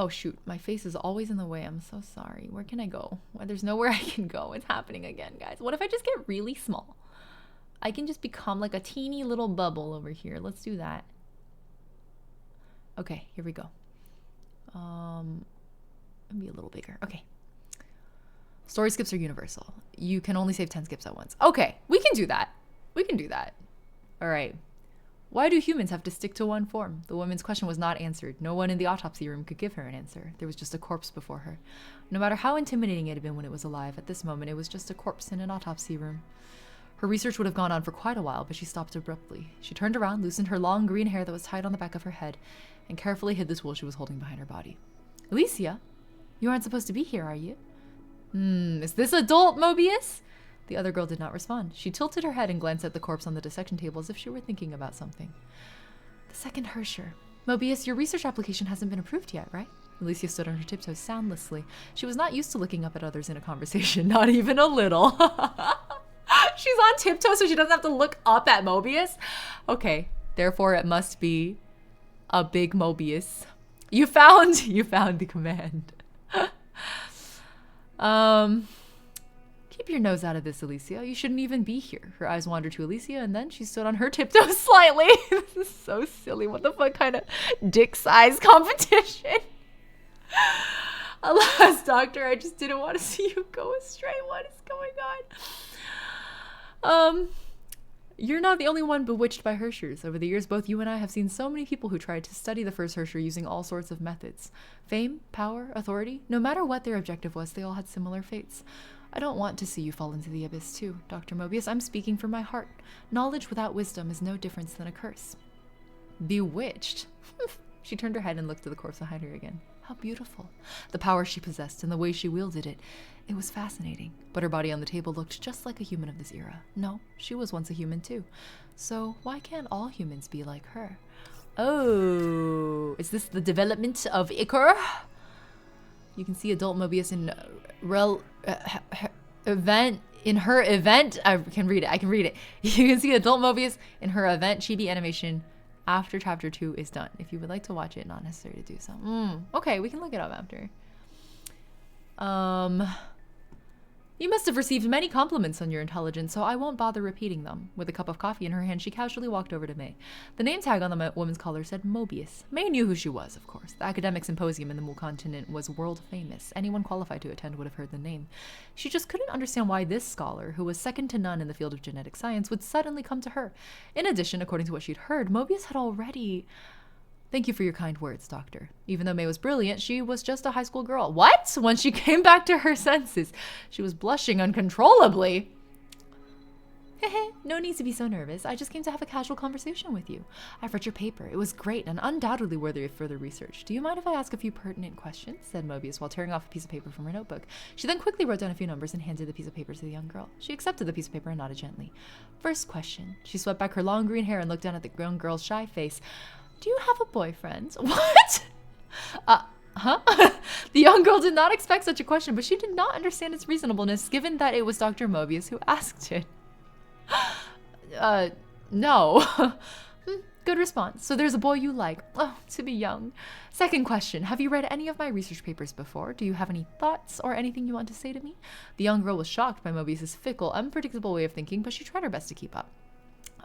Speaker 1: Oh shoot, my face is always in the way. I'm so sorry. Where can I go? Well, there's nowhere I can go. It's happening again, guys. What if I just get really small? I can just become like a teeny little bubble over here. Let's do that. Okay, here we go. Be a little bigger. Okay. Story skips are universal. You can only save 10 skips at once. Okay, we can do that. We can do that. All right. Why do humans have to stick to one form? The woman's question was not answered. No one in the autopsy room could give her an answer. There was just a corpse before her. No matter how intimidating it had been when it was alive, at this moment it was just a corpse in an autopsy room. Her research would have gone on for quite a while, but she stopped abruptly. She turned around, loosened her long green hair that was tied on the back of her head, and carefully hid the tool she was holding behind her body. Elysia, you aren't supposed to be here, are you? Is this adult Mobius? The other girl did not respond. She tilted her head and glanced at the corpse on the dissection table as if she were thinking about something. The second Hersher. Mobius, your research application hasn't been approved yet, right? Elysia stood on her tiptoes soundlessly. She was not used to looking up at others in a conversation, not even a little. She's on tiptoes so she doesn't have to look up at Mobius? Okay, therefore it must be a big Mobius. You found the command. Keep your nose out of this, Elysia. You shouldn't even be here. Her eyes wandered to Elysia, and then she stood on her tiptoes slightly. This is so silly. What the fuck kind of dick-size competition? Alas, Doctor, I just didn't want to see you go astray. What is going on? You're not the only one bewitched by Herschers. Over the years, both you and I have seen so many people who tried to study the first Herrscher using all sorts of methods. Fame, power, authority, no matter what their objective was, they all had similar fates. I don't want to see you fall into the abyss too, Dr. Mobius. I'm speaking from my heart. Knowledge without wisdom is no different than a curse. Bewitched? She turned her head and looked at the corpse behind her again. How beautiful. The power she possessed and the way she wielded it. It was fascinating. But her body on the table looked just like a human of this era. No, she was once a human too. So why can't all humans be like her? Oh, is this the development of Icar? You can see adult Mobius in her event. I can read it. You can see adult Mobius in her event chibi animation after chapter 2 is done. If you would like to watch it, not necessary to do so. Okay, we can look it up after. You must have received many compliments on your intelligence, so I won't bother repeating them. With a cup of coffee in her hand, she casually walked over to May. The name tag on the woman's collar said Mobius. May knew who she was, of course. The academic symposium in the Mu continent was world famous. Anyone qualified to attend would have heard the name. She just couldn't understand why this scholar, who was second to none in the field of genetic science, would suddenly come to her. In addition, according to what she'd heard, Mobius had already... Thank you for your kind words, Doctor. Even though May was brilliant, she was just a high school girl. What? When she came back to her senses, she was blushing uncontrollably. Hehe, no need to be so nervous. I just came to have a casual conversation with you. I've read your paper. It was great and undoubtedly worthy of further research. Do you mind if I ask a few pertinent questions? Said Mobius while tearing off a piece of paper from her notebook. She then quickly wrote down a few numbers and handed the piece of paper to the young girl. She accepted the piece of paper and nodded gently. First question. She swept back her long green hair and looked down at the young girl's shy face. Do you have a boyfriend? What? Huh? The young girl did not expect such a question, but she did not understand its reasonableness, given that it was Dr. Mobius who asked it. No. Good response. So there's a boy you like. Oh, to be young. Second question. Have you read any of my research papers before? Do you have any thoughts or anything you want to say to me? The young girl was shocked by Mobius's fickle, unpredictable way of thinking, but she tried her best to keep up.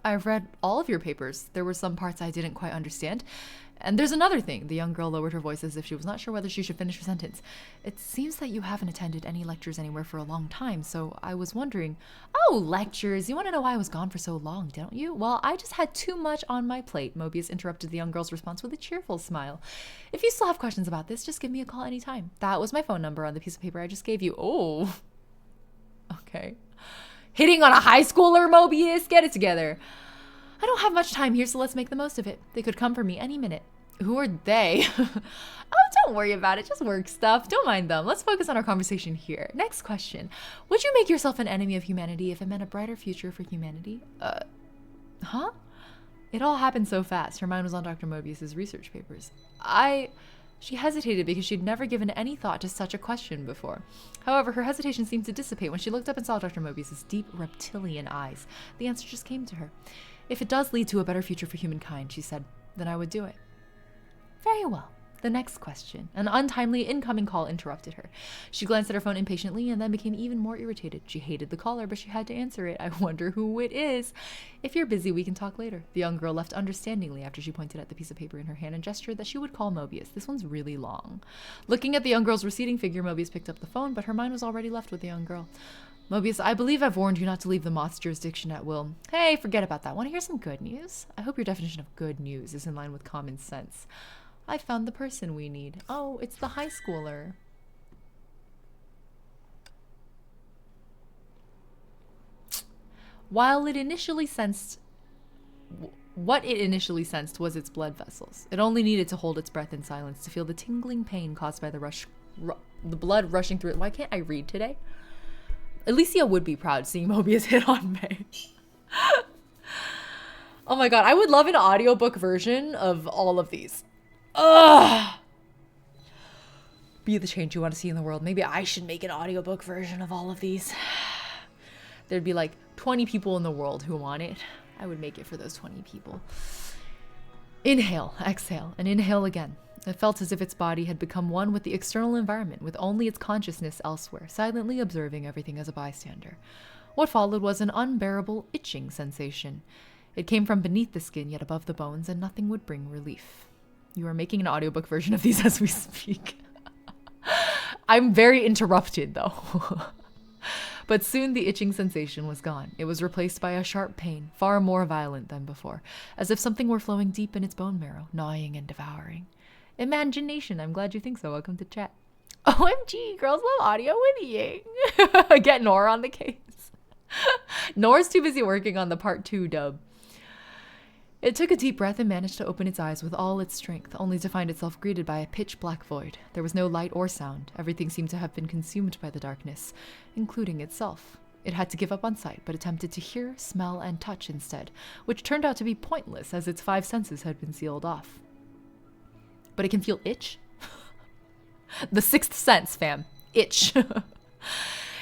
Speaker 1: I've read all of your papers. There were some parts I didn't quite understand. And there's another thing. The young girl lowered her voice as if she was not sure whether she should finish her sentence. It seems that you haven't attended any lectures anywhere for a long time, so I was wondering... Oh, lectures! You want to know why I was gone for so long, don't you? Well, I just had too much on my plate, Mobius interrupted the young girl's response with a cheerful smile. If you still have questions about this, just give me a call anytime. That was my phone number on the piece of paper I just gave you. Oh. Okay. Hitting on a high schooler, Mobius? Get it together. I don't have much time here, so let's make the most of it. They could come for me any minute. Who are they? Oh, don't worry about it. Just work stuff. Don't mind them. Let's focus on our conversation here. Next question. Would you make yourself an enemy of humanity if it meant a brighter future for humanity? Huh? It all happened so fast. Her mind was on Dr. Mobius's research papers. She hesitated because she'd never given any thought to such a question before. However, her hesitation seemed to dissipate when she looked up and saw Dr. Mobius's deep reptilian eyes. The answer just came to her. If it does lead to a better future for humankind, she said, then I would do it. Very well. The next question. An untimely incoming call interrupted her. She glanced at her phone impatiently and then became even more irritated. She hated the caller, but she had to answer it. I wonder who it is. If you're busy, we can talk later. The young girl left understandingly after she pointed at the piece of paper in her hand and gestured that she would call Mobius. This one's really long. Looking at the young girl's receding figure, Mobius picked up the phone, but her mind was already left with the young girl. Mobius, I believe I've warned you not to leave the Moth's jurisdiction at will. Hey, forget about that. Want to hear some good news? I hope your definition of good news is in line with common sense. I found the person we need. Oh, it's the high schooler. What it initially sensed was its blood vessels. It only needed to hold its breath in silence to feel the tingling pain caused by the blood rushing through it. Why can't I read today? Alicia would be proud seeing Mobius hit on May. Oh my god, I would love an audiobook version of all of these. Ugh! Be the change you want to see in the world. Maybe I should make an audiobook version of all of these. There'd be like 20 people in the world who want it. I would make it for those 20 people. Inhale, exhale, and inhale again. It felt as if its body had become one with the external environment, with only its consciousness elsewhere, silently observing everything as a bystander. What followed was an unbearable itching sensation. It came from beneath the skin, yet above the bones, and nothing would bring relief. You are making an audiobook version of these as we speak. I'm very interrupted, though. But soon the itching sensation was gone. It was replaced by a sharp pain, far more violent than before, as if something were flowing deep in its bone marrow, gnawing and devouring. Imagination, I'm glad you think so. Welcome to chat. OMG, girls love audio with Ying. Get Nora on the case. Nora's too busy working on the part 2 dub. It took a deep breath and managed to open its eyes with all its strength, only to find itself greeted by a pitch-black void. There was no light or sound. Everything seemed to have been consumed by the darkness, including itself. It had to give up on sight, but attempted to hear, smell, and touch instead, which turned out to be pointless as its 5 senses had been sealed off. But it can feel itch? The 6th sense, fam. Itch.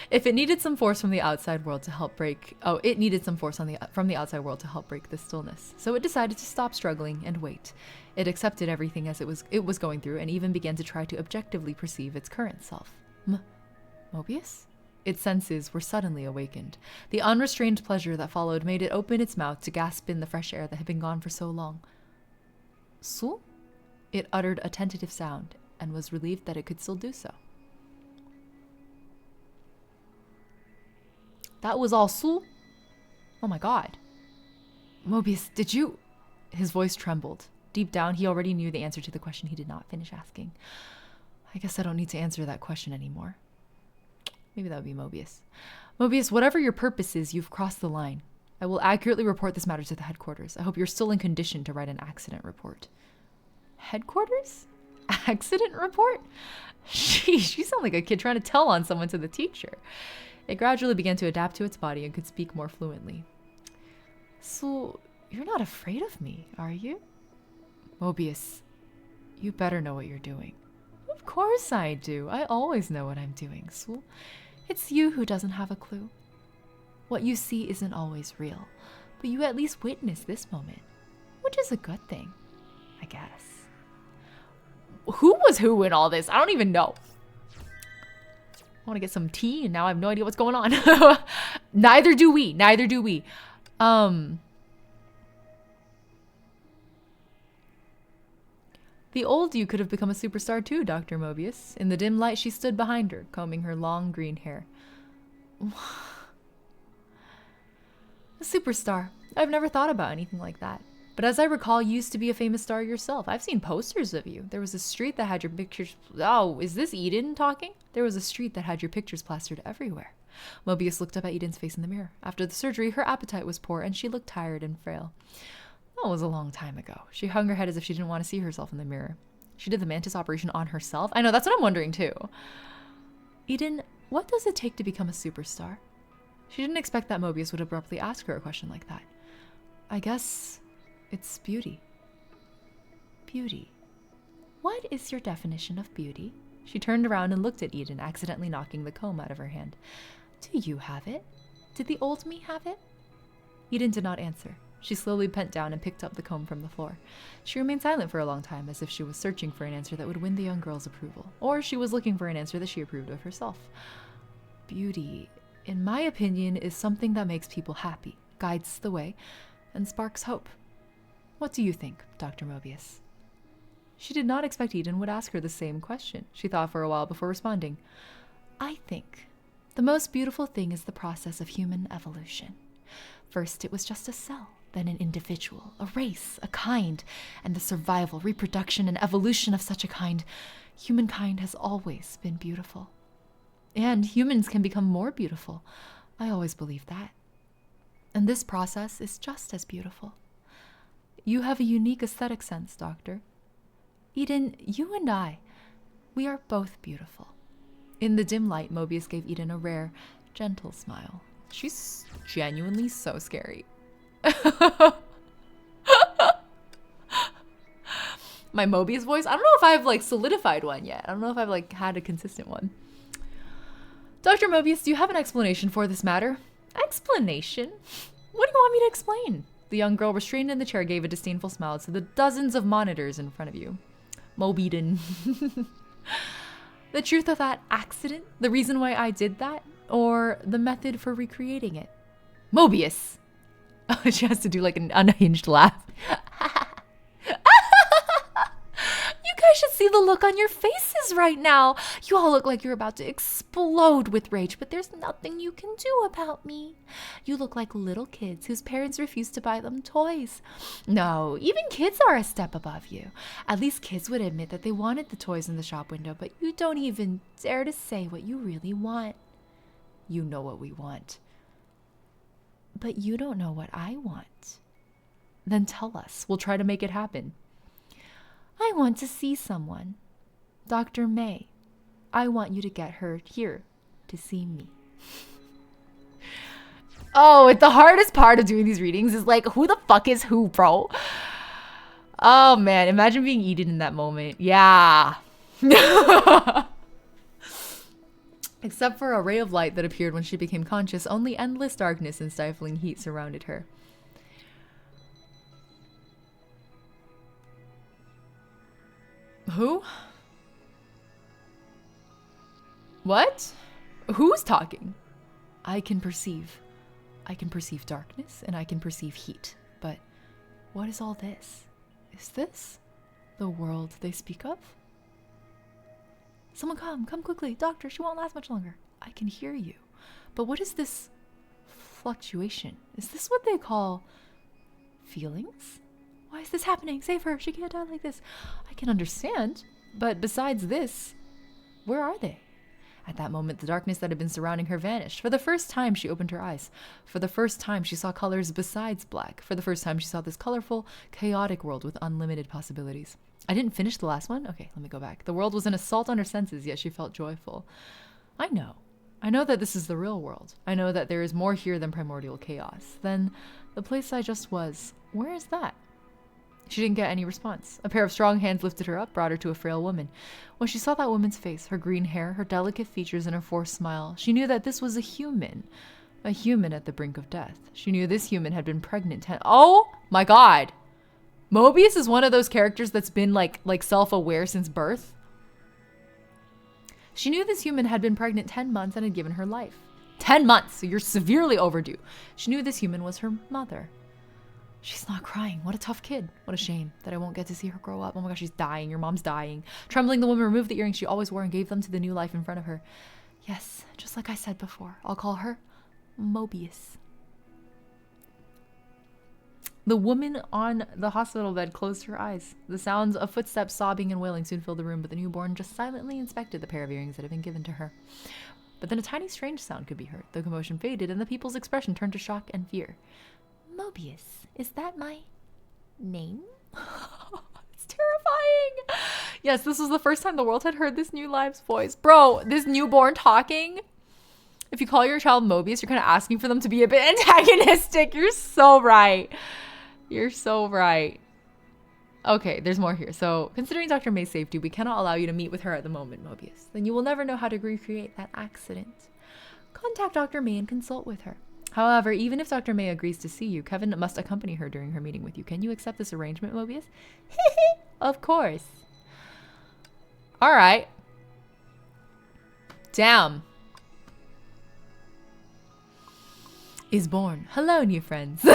Speaker 1: If it needed some force from the outside world to help break... Oh, it needed some force from the outside world to help break the stillness. So it decided to stop struggling and wait. It accepted everything as it was going through and even began to try to objectively perceive its current self. Mobius? Its senses were suddenly awakened. The unrestrained pleasure that followed made it open its mouth to gasp in the fresh air that had been gone for so long. Su? It uttered a tentative sound and was relieved that it could still do so. That was all Su? Oh my god. Mobius, did you... His voice trembled. Deep down, he already knew the answer to the question he did not finish asking. I guess I don't need to answer that question anymore. Maybe that would be Mobius. Mobius, whatever your purpose is, you've crossed the line. I will accurately report this matter to the headquarters. I hope you're still in condition to write an accident report. Headquarters? Accident report? Sheesh, you sound like a kid trying to tell on someone to the teacher. It gradually began to adapt to its body and could speak more fluently. So, you're not afraid of me, are you? Mobius, you better know what you're doing. Of course I do. I always know what I'm doing, Sul. It's you who doesn't have a clue. What you see isn't always real, but you at least witness this moment, which is a good thing, I guess. Who was who in all this? I don't even know. I want to get some tea, and now I have no idea what's going on. Neither do we. Neither do we. The old you could have become a superstar too, Dr. Mobius. In the dim light, she stood behind her, combing her long green hair. A superstar. I've never thought about anything like that. But as I recall, you used to be a famous star yourself. I've seen posters of you. There was a street that had your pictures... Oh, is this Eden talking? There was a street that had your pictures plastered everywhere. Mobius looked up at Eden's face in the mirror. After the surgery, her appetite was poor, and she looked tired and frail. That was a long time ago. She hung her head as if she didn't want to see herself in the mirror. She did the mantis operation on herself? I know, that's what I'm wondering too. Eden, what does it take to become a superstar? She didn't expect that Mobius would abruptly ask her a question like that. I guess... it's beauty. Beauty. What is your definition of beauty? She turned around and looked at Eden, accidentally knocking the comb out of her hand. Do you have it? Did the old me have it? Eden did not answer. She slowly bent down and picked up the comb from the floor. She remained silent for a long time, as if she was searching for an answer that would win the young girl's approval, or she was looking for an answer that she approved of herself. Beauty, in my opinion, is something that makes people happy, guides the way, and sparks hope. What do you think, Dr. Mobius? She did not expect Eden would ask her the same question. She thought for a while before responding. I think the most beautiful thing is the process of human evolution. First, it was just a cell, then an individual, a race, a kind, and the survival, reproduction, and evolution of such a kind. Humankind has always been beautiful. And humans can become more beautiful. I always believed that. And this process is just as beautiful. You have a unique aesthetic sense, Doctor. Eden, you and I, we are both beautiful. In the dim light, Mobius gave Eden a rare, gentle smile. She's genuinely so scary. My Mobius voice? I don't know if I've like solidified one yet. I don't know if I've like had a consistent one. Dr. Mobius, do you have an explanation for this matter? Explanation? What do you want me to explain? The young girl restrained in the chair gave a disdainful smile to the dozens of monitors in front of you. Mobeden. The truth of that accident? The reason why I did that? Or the method for recreating it? Mobius! She has to do like an unhinged laugh. You guys should see the look on your faces right now. You all look like you're about to explode with rage, but there's nothing you can do about me. You look like little kids whose parents refuse to buy them toys. No, even kids are a step above you. At least kids would admit that they wanted the toys in the shop window, but you don't even dare to say what you really want. You know what we want. But you don't know what I want. Then tell us. We'll try to make it happen. I want to see someone. Dr. May. I want you to get her here to see me. Oh, the hardest part of doing these readings is like, who the fuck is who, bro? Oh man, imagine being eaten in that moment. Yeah. Except for a ray of light that appeared when she became conscious, only endless darkness and stifling heat surrounded her. Who? What? Who's talking? I can perceive darkness and I can perceive heat. But what is all this? Is this the world they speak of? Someone come quickly. Doctor, she won't last much longer. I can hear you. But what is this fluctuation? Is this what they call feelings? Why is this happening? Save her. She can't die like this. I can understand. But besides this, where are they? At that moment, the darkness that had been surrounding her vanished. For the first time, she opened her eyes. For the first time, she saw colors besides black. For the first time, she saw this colorful, chaotic world with unlimited possibilities. I didn't finish the last one? Okay, let me go back. The world was an assault on her senses, yet she felt joyful. I know that this is the real world. I know that there is more here than primordial chaos. Then the place I just was, where is that? She didn't get any response. A pair of strong hands lifted her up, brought her to a frail woman. When she saw that woman's face, her green hair, her delicate features, and her forced smile, she knew that this was a human at the brink of death. She knew this human had been pregnant. Oh my god! Mobius is one of those characters that's been like self-aware since birth. She knew this human had been pregnant 10 months and had given her life. 10 months, so you're severely overdue. She knew this human was her mother. She's not crying. What a tough kid. What a shame that I won't get to see her grow up. Oh my gosh, she's dying. Your mom's dying. Trembling, the woman removed the earrings she always wore and gave them to the new life in front of her. Yes, just like I said before. I'll call her Mobius. The woman on the hospital bed closed her eyes. The sounds of footsteps, sobbing, and wailing soon filled the room, but the newborn just silently inspected the pair of earrings that had been given to her. But then a tiny strange sound could be heard. The commotion faded, and the people's expression turned to shock and fear. Mobius, is that my name? It's terrifying. Yes, this was the first time the world had heard this new life's voice. Bro, this newborn talking. If you call your child Mobius, you're kind of asking for them to be a bit antagonistic. You're so right. You're so right. Okay, there's more here. So, considering Dr. May's safety, we cannot allow you to meet with her at the moment, Mobius. Then you will never know how to recreate that accident. Contact Dr. May and consult with her. However, even if Dr. May agrees to see you, Kevin must accompany her during her meeting with you. Can you accept this arrangement, Mobius? Of course. All right. Damn. Is born. Hello, new friends.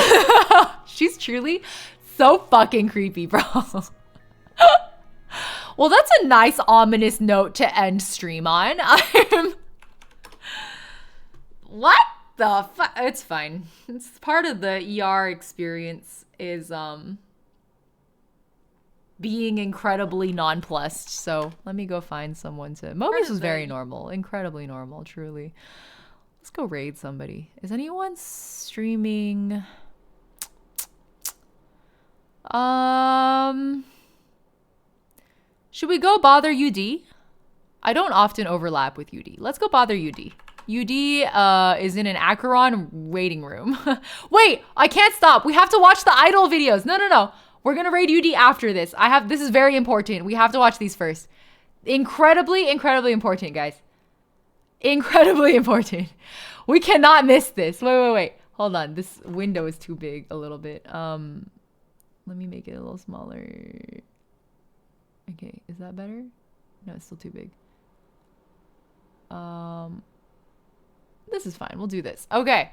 Speaker 1: She's truly so fucking creepy, bro. Well, that's a nice ominous note to end stream on. What the fuck? It's fine. It's part of the ER experience is being incredibly nonplussed. So let me go find someone to. Mobius was very normal, incredibly normal, truly. Let's go raid somebody. Is anyone streaming? Should we go bother UD? I don't often overlap with UD. Let's go bother UD. UD is in an Acheron waiting room. Wait, I can't stop. We have to watch the idol videos. No. We're gonna raid UD after this. This is very important. We have to watch these first. Incredibly important, guys. Incredibly important. We cannot miss this. Wait. Hold on. This window is too big a little bit. Let me make it a little smaller. Okay, is that better? No, it's still too big. This is fine. We'll do this. Okay.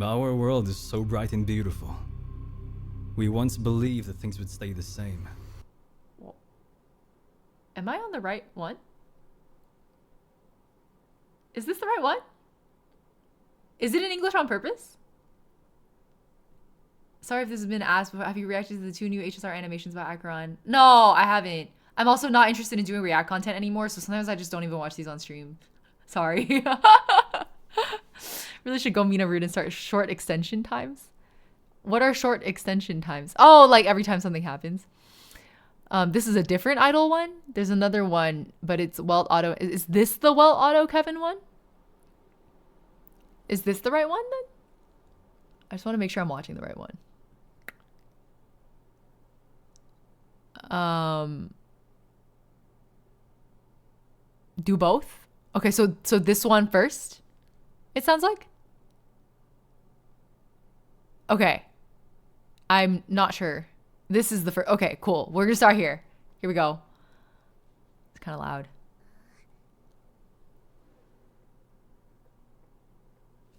Speaker 13: Our world is so bright and beautiful. We once believed that things would stay the same.
Speaker 1: Am I on the right one? Is this the right one? Is it in English on purpose? Sorry if this has been asked before. Have you reacted to the 2 new HSR animations by Acheron? No, I haven't. I'm also not interested in doing React content anymore, so sometimes I just don't even watch these on stream. Sorry. Really should go Mina Root and start short extension times. What are short extension times? Oh, like every time something happens. This is a different idol one. There's another one, but it's Welt Auto. Is this the Welt Auto Kevin one? Is this the right one then? I just want to make sure I'm watching the right one. Do both? Okay, so this one first, it sounds like? Okay. I'm not sure. This is the first. Okay, cool. We're gonna start here. Here we go. It's kind of loud.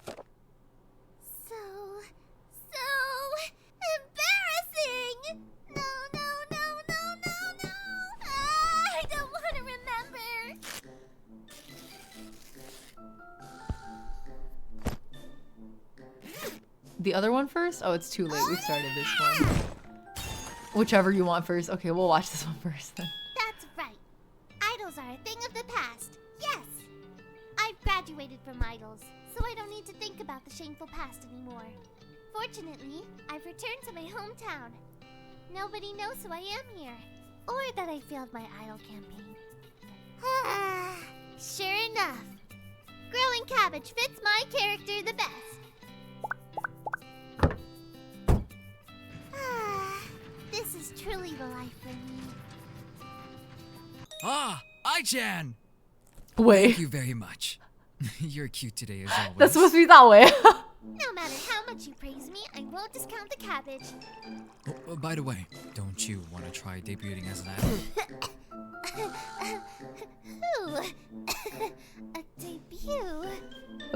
Speaker 7: So embarrassing! No. I don't want to remember.
Speaker 1: The other one first? Oh, it's too late. We've started this one. Whichever you want first. Okay, we'll watch this one first then.
Speaker 7: That's right. Idols are a thing of the past. Yes. I've graduated from idols, so I don't need to think about the shameful past anymore. Fortunately, I've returned to my hometown. Nobody knows who I am here, or that I failed my idol campaign. Sure enough, growing cabbage fits my character the best. This is truly the life for me.
Speaker 13: Ah, I-chan!
Speaker 1: Wait.
Speaker 13: Thank you very much. You're cute today as always.
Speaker 1: That's supposed to be that way.
Speaker 7: No matter how much you praise me, I won't discount the cabbage.
Speaker 13: Oh, by the way, don't you want to try debuting as an idol?
Speaker 7: Who? A debut?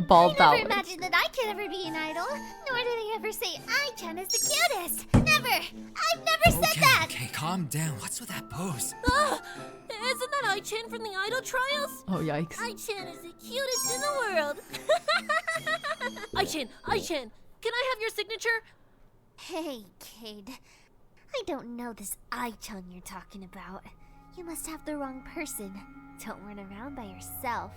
Speaker 1: Bald
Speaker 7: I never
Speaker 1: ballad.
Speaker 7: imagined that I could ever be an idol, nor did I ever say I-chan is the cutest. Never! I've never said that!
Speaker 13: Okay, calm down. What's with that pose?
Speaker 14: Isn't that I-chan from the Idol Trials?
Speaker 1: Oh, yikes.
Speaker 14: I-chan is the cutest in the world. I-chan, can I have your signature?
Speaker 7: Hey, kid. I don't know this I-chan you're talking about. You must have the wrong person. Don't run around by yourself,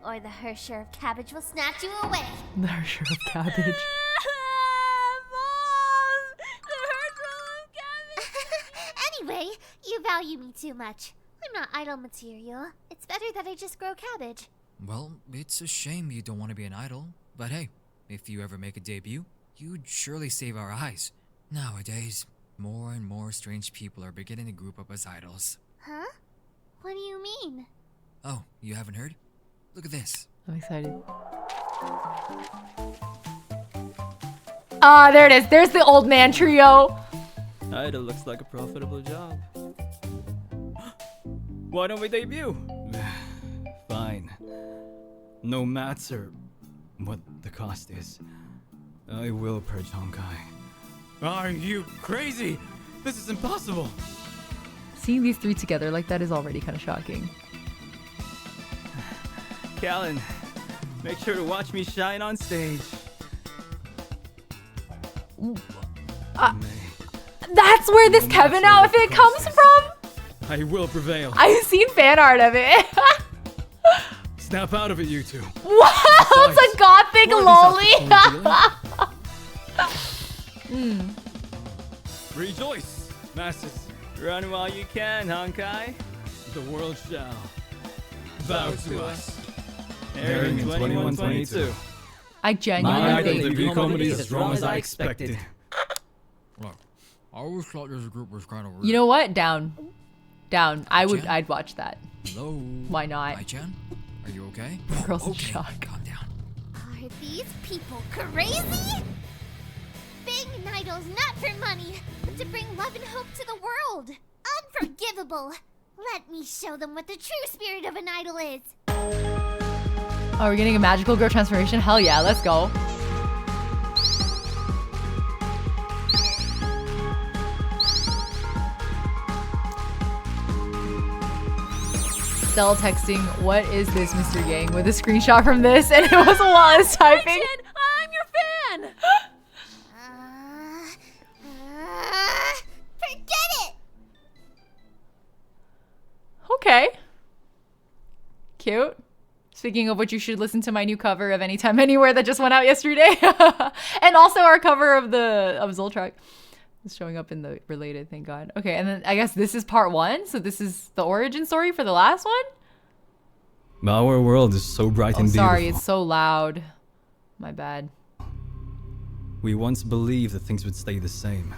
Speaker 7: or the Hersher of Cabbage will snatch you away.
Speaker 1: The Hersher of Cabbage.
Speaker 14: Mom! The Hersher of Cabbage!
Speaker 7: Anyway, you value me too much. I'm not idol material. It's better that I just grow cabbage.
Speaker 13: Well, it's a shame you don't want to be an idol. But hey, if you ever make a debut, you'd surely save our eyes. Nowadays, more and more strange people are beginning to group up as idols.
Speaker 7: Huh? What do you mean?
Speaker 13: Oh, you haven't heard? Look at this.
Speaker 1: I'm excited. Ah, there it is. There's the old man trio.
Speaker 15: Idol looks like a profitable job. Why don't we debut? Fine. No matter what the cost is, I will purge Honkai. Are you crazy? This is impossible.
Speaker 1: Seeing these three together like that is already kind of shocking.
Speaker 15: Callan, make sure to watch me shine on stage.
Speaker 1: That's where this Kevin outfit comes from?
Speaker 15: I will prevail.
Speaker 1: I've seen fan art of it.
Speaker 15: Snap out of it, you two.
Speaker 1: Wow, it's a gothic lolly.
Speaker 15: Rejoice, masses. Run while you can, Honkai. The world shall bow to us. Airing in 2122.
Speaker 1: I genuinely
Speaker 15: My idol
Speaker 1: think
Speaker 15: debut comedy is as wrong as I expected.
Speaker 13: Look, I always thought this group was kind of weird.
Speaker 1: You know what? Down. I'd watch that.
Speaker 13: Hello.
Speaker 1: Why not?
Speaker 13: I-chan, are you okay?
Speaker 1: Girls in
Speaker 13: okay,
Speaker 1: shock.
Speaker 13: calm down.
Speaker 7: Are these people crazy? Being an idol's not for money, but to bring love and hope to the world. Unforgivable. Let me show them what the true spirit of an idol is.
Speaker 1: Oh, we're getting a magical girl transformation? Hell yeah, let's go. Stella texting, "What is this, Mr. Yang?" with a screenshot from this, and it was Wallace typing.
Speaker 14: I'm your fan!
Speaker 7: Forget it!
Speaker 1: Okay. Cute. Speaking of which, you should listen to my new cover of Anytime Anywhere that just went out yesterday. And also our cover of Zoltrak. It's showing up in the related, thank God. Okay, and then I guess this is part 1. So this is the origin story for the last one?
Speaker 15: Our world is so bright and beautiful.
Speaker 1: Sorry, it's so loud. My bad.
Speaker 15: We once believed that things would stay the same.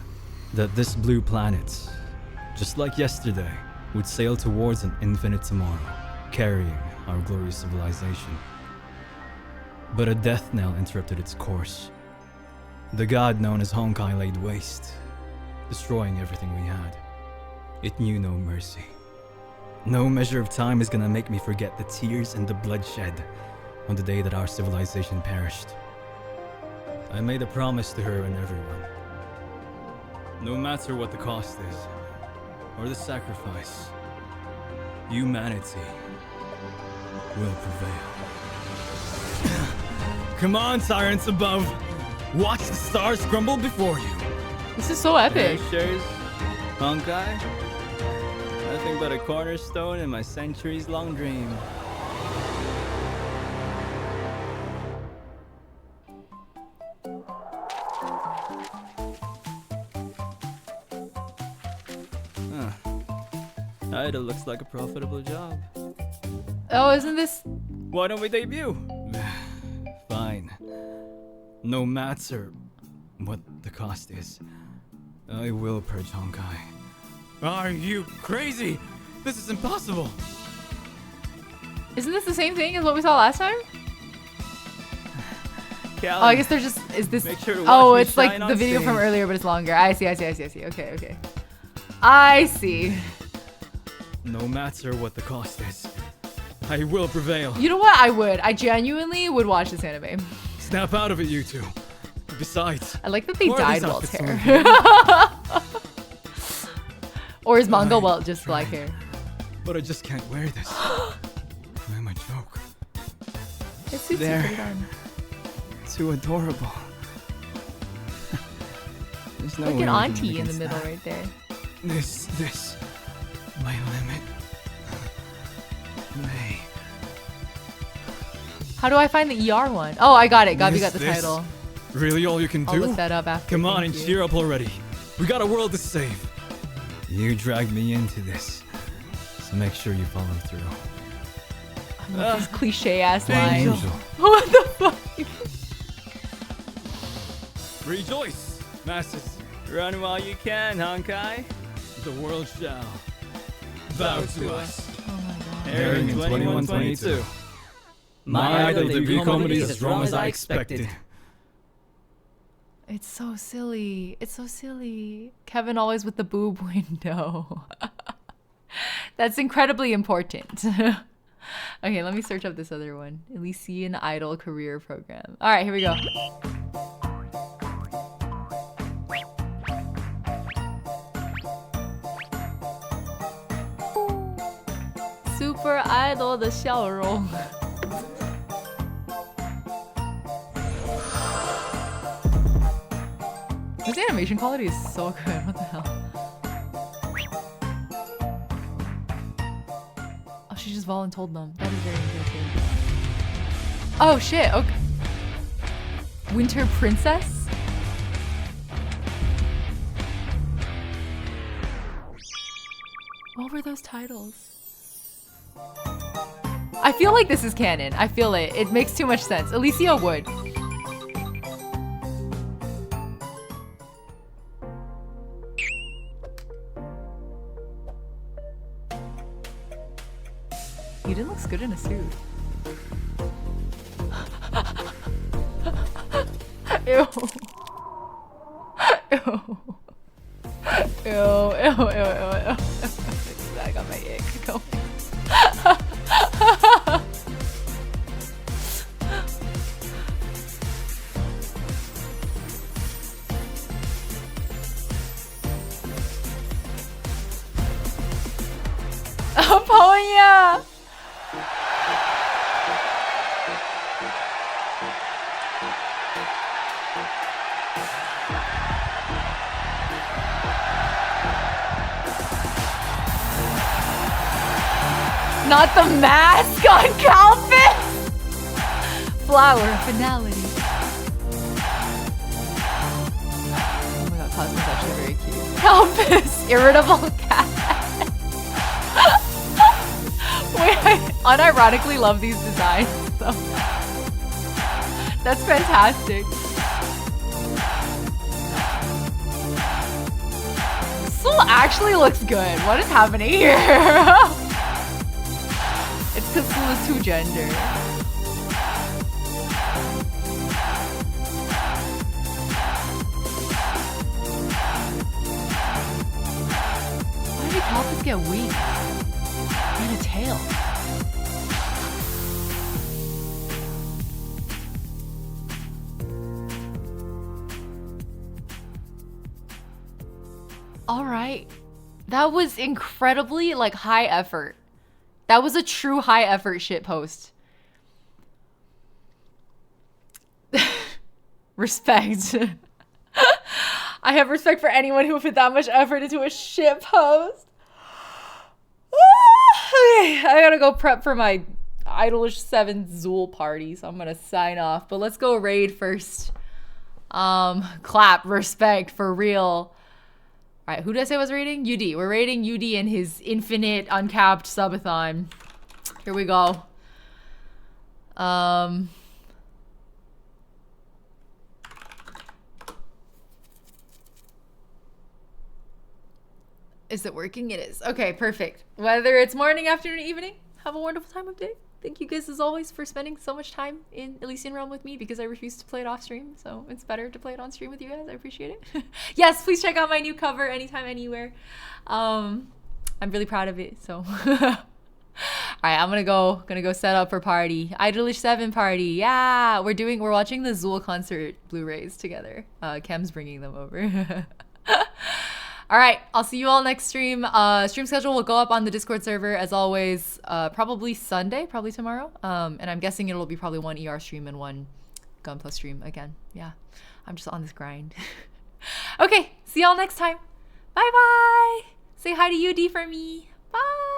Speaker 15: That this blue planet, just like yesterday, would sail towards an infinite tomorrow, carrying our glorious civilization. But a death knell interrupted its course. The god known as Honkai laid waste, destroying everything we had. It knew no mercy. No measure of time is gonna make me forget the tears and the bloodshed on the day that our civilization perished. I made a promise to her and everyone. No matter what the cost is, or the sacrifice, humanity will prevail. Come on, tyrants above! Watch the stars crumble before you!
Speaker 1: This is so epic.
Speaker 15: Shares, Honkai, nothing but a cornerstone in my centuries-long dream. Idol looks like a profitable job.
Speaker 1: Oh, isn't this...
Speaker 15: Why don't we debut? Fine. No matter what the cost is, I will purge Honkai. Are you crazy? This is impossible!
Speaker 1: Isn't this the same thing as what we saw last time?
Speaker 15: Callan,
Speaker 1: oh, I guess there's just... Is this...
Speaker 15: Sure
Speaker 1: oh, it's like the video from earlier, but it's longer. I see. Okay. I see.
Speaker 15: No matter what the cost is, I will prevail.
Speaker 1: You know what? I genuinely would watch this anime.
Speaker 15: Snap out of it, you two. Besides,
Speaker 1: I like that they dyed Walt's hair.
Speaker 15: So
Speaker 1: or is manga Walt just black hair?
Speaker 15: But I just can't wear this. I'm a joke.
Speaker 1: It suits you pretty on.
Speaker 15: Too adorable. There's no
Speaker 1: like
Speaker 15: way
Speaker 1: an
Speaker 15: I can
Speaker 1: auntie in the
Speaker 15: against
Speaker 1: middle
Speaker 15: that.
Speaker 1: right there.
Speaker 15: This, my limit. May.
Speaker 1: How do I find the ER one? Oh, I got it. Gabi got the title.
Speaker 15: Really all you can do?
Speaker 1: I'll look that up after.
Speaker 15: Come on and cheer up already. We got a world to save. You dragged me into this, so make sure you follow through.
Speaker 1: This cliche ass line.
Speaker 15: Angel.
Speaker 1: What the fuck?
Speaker 15: Rejoice, masses. Run while you can, Honkai. The world shall bow to us.
Speaker 1: Oh my god.
Speaker 15: Airing in 2122. My idol debut comedy is as wrong as I expected.
Speaker 1: It's so silly. It's so silly. Kevin always with the boob window. That's incredibly important. Okay, let me search up this other one. Elysian Idol Career Program. All right, here we go. Super Idol 的笑容。This animation quality is so good. What the hell? Oh, she just voluntold them. That is very interesting. Oh shit. Okay. Winter Princess? What were those titles? I feel like this is canon. I feel it. It makes too much sense. Alicia would. Eden looks good in a suit. Ew. Ew. Ew. I got my ick going. Aponya! Not the mask on Calvin! Flower of finality. Oh my god, Cosmo's actually very cute. Calvin, irritable cat. Wait, I unironically love these designs. So. That's fantastic. Soul actually looks good. What is happening here? It's because Soul is too gender. Why did Calphus get wings? And a tail. All right. That was incredibly like high effort. That was a true high effort shit post. Respect. I have respect for anyone who put that much effort into a shit post. Okay, I gotta go prep for my Idolish 7 Zool party, so I'm gonna sign off. But let's go raid first. Clap, respect, for real. All right, who did I say was raiding? UD. We're raiding UD in his infinite uncapped subathon. Here we go. Is it working? It is. Okay, perfect. Whether it's morning, afternoon, evening, have a wonderful time of day. Thank you guys as always for spending so much time in Elysian Realm with me because I refuse to play it off stream. So it's better to play it on stream with you guys. I appreciate it. Yes, please check out my new cover anytime, anywhere. I'm really proud of it. So, all right, I'm gonna go set up for party. Idolish 7 party. Yeah, we're watching the Zool concert Blu-rays together. Kem's bringing them over. All right, I'll see you all next stream. Stream schedule will go up on the Discord server as always, probably Sunday, probably tomorrow. And I'm guessing it'll be probably one ER stream and one Gunpla stream again. Yeah, I'm just on this grind. Okay, see y'all next time. Bye-bye. Say hi to UD for me. Bye.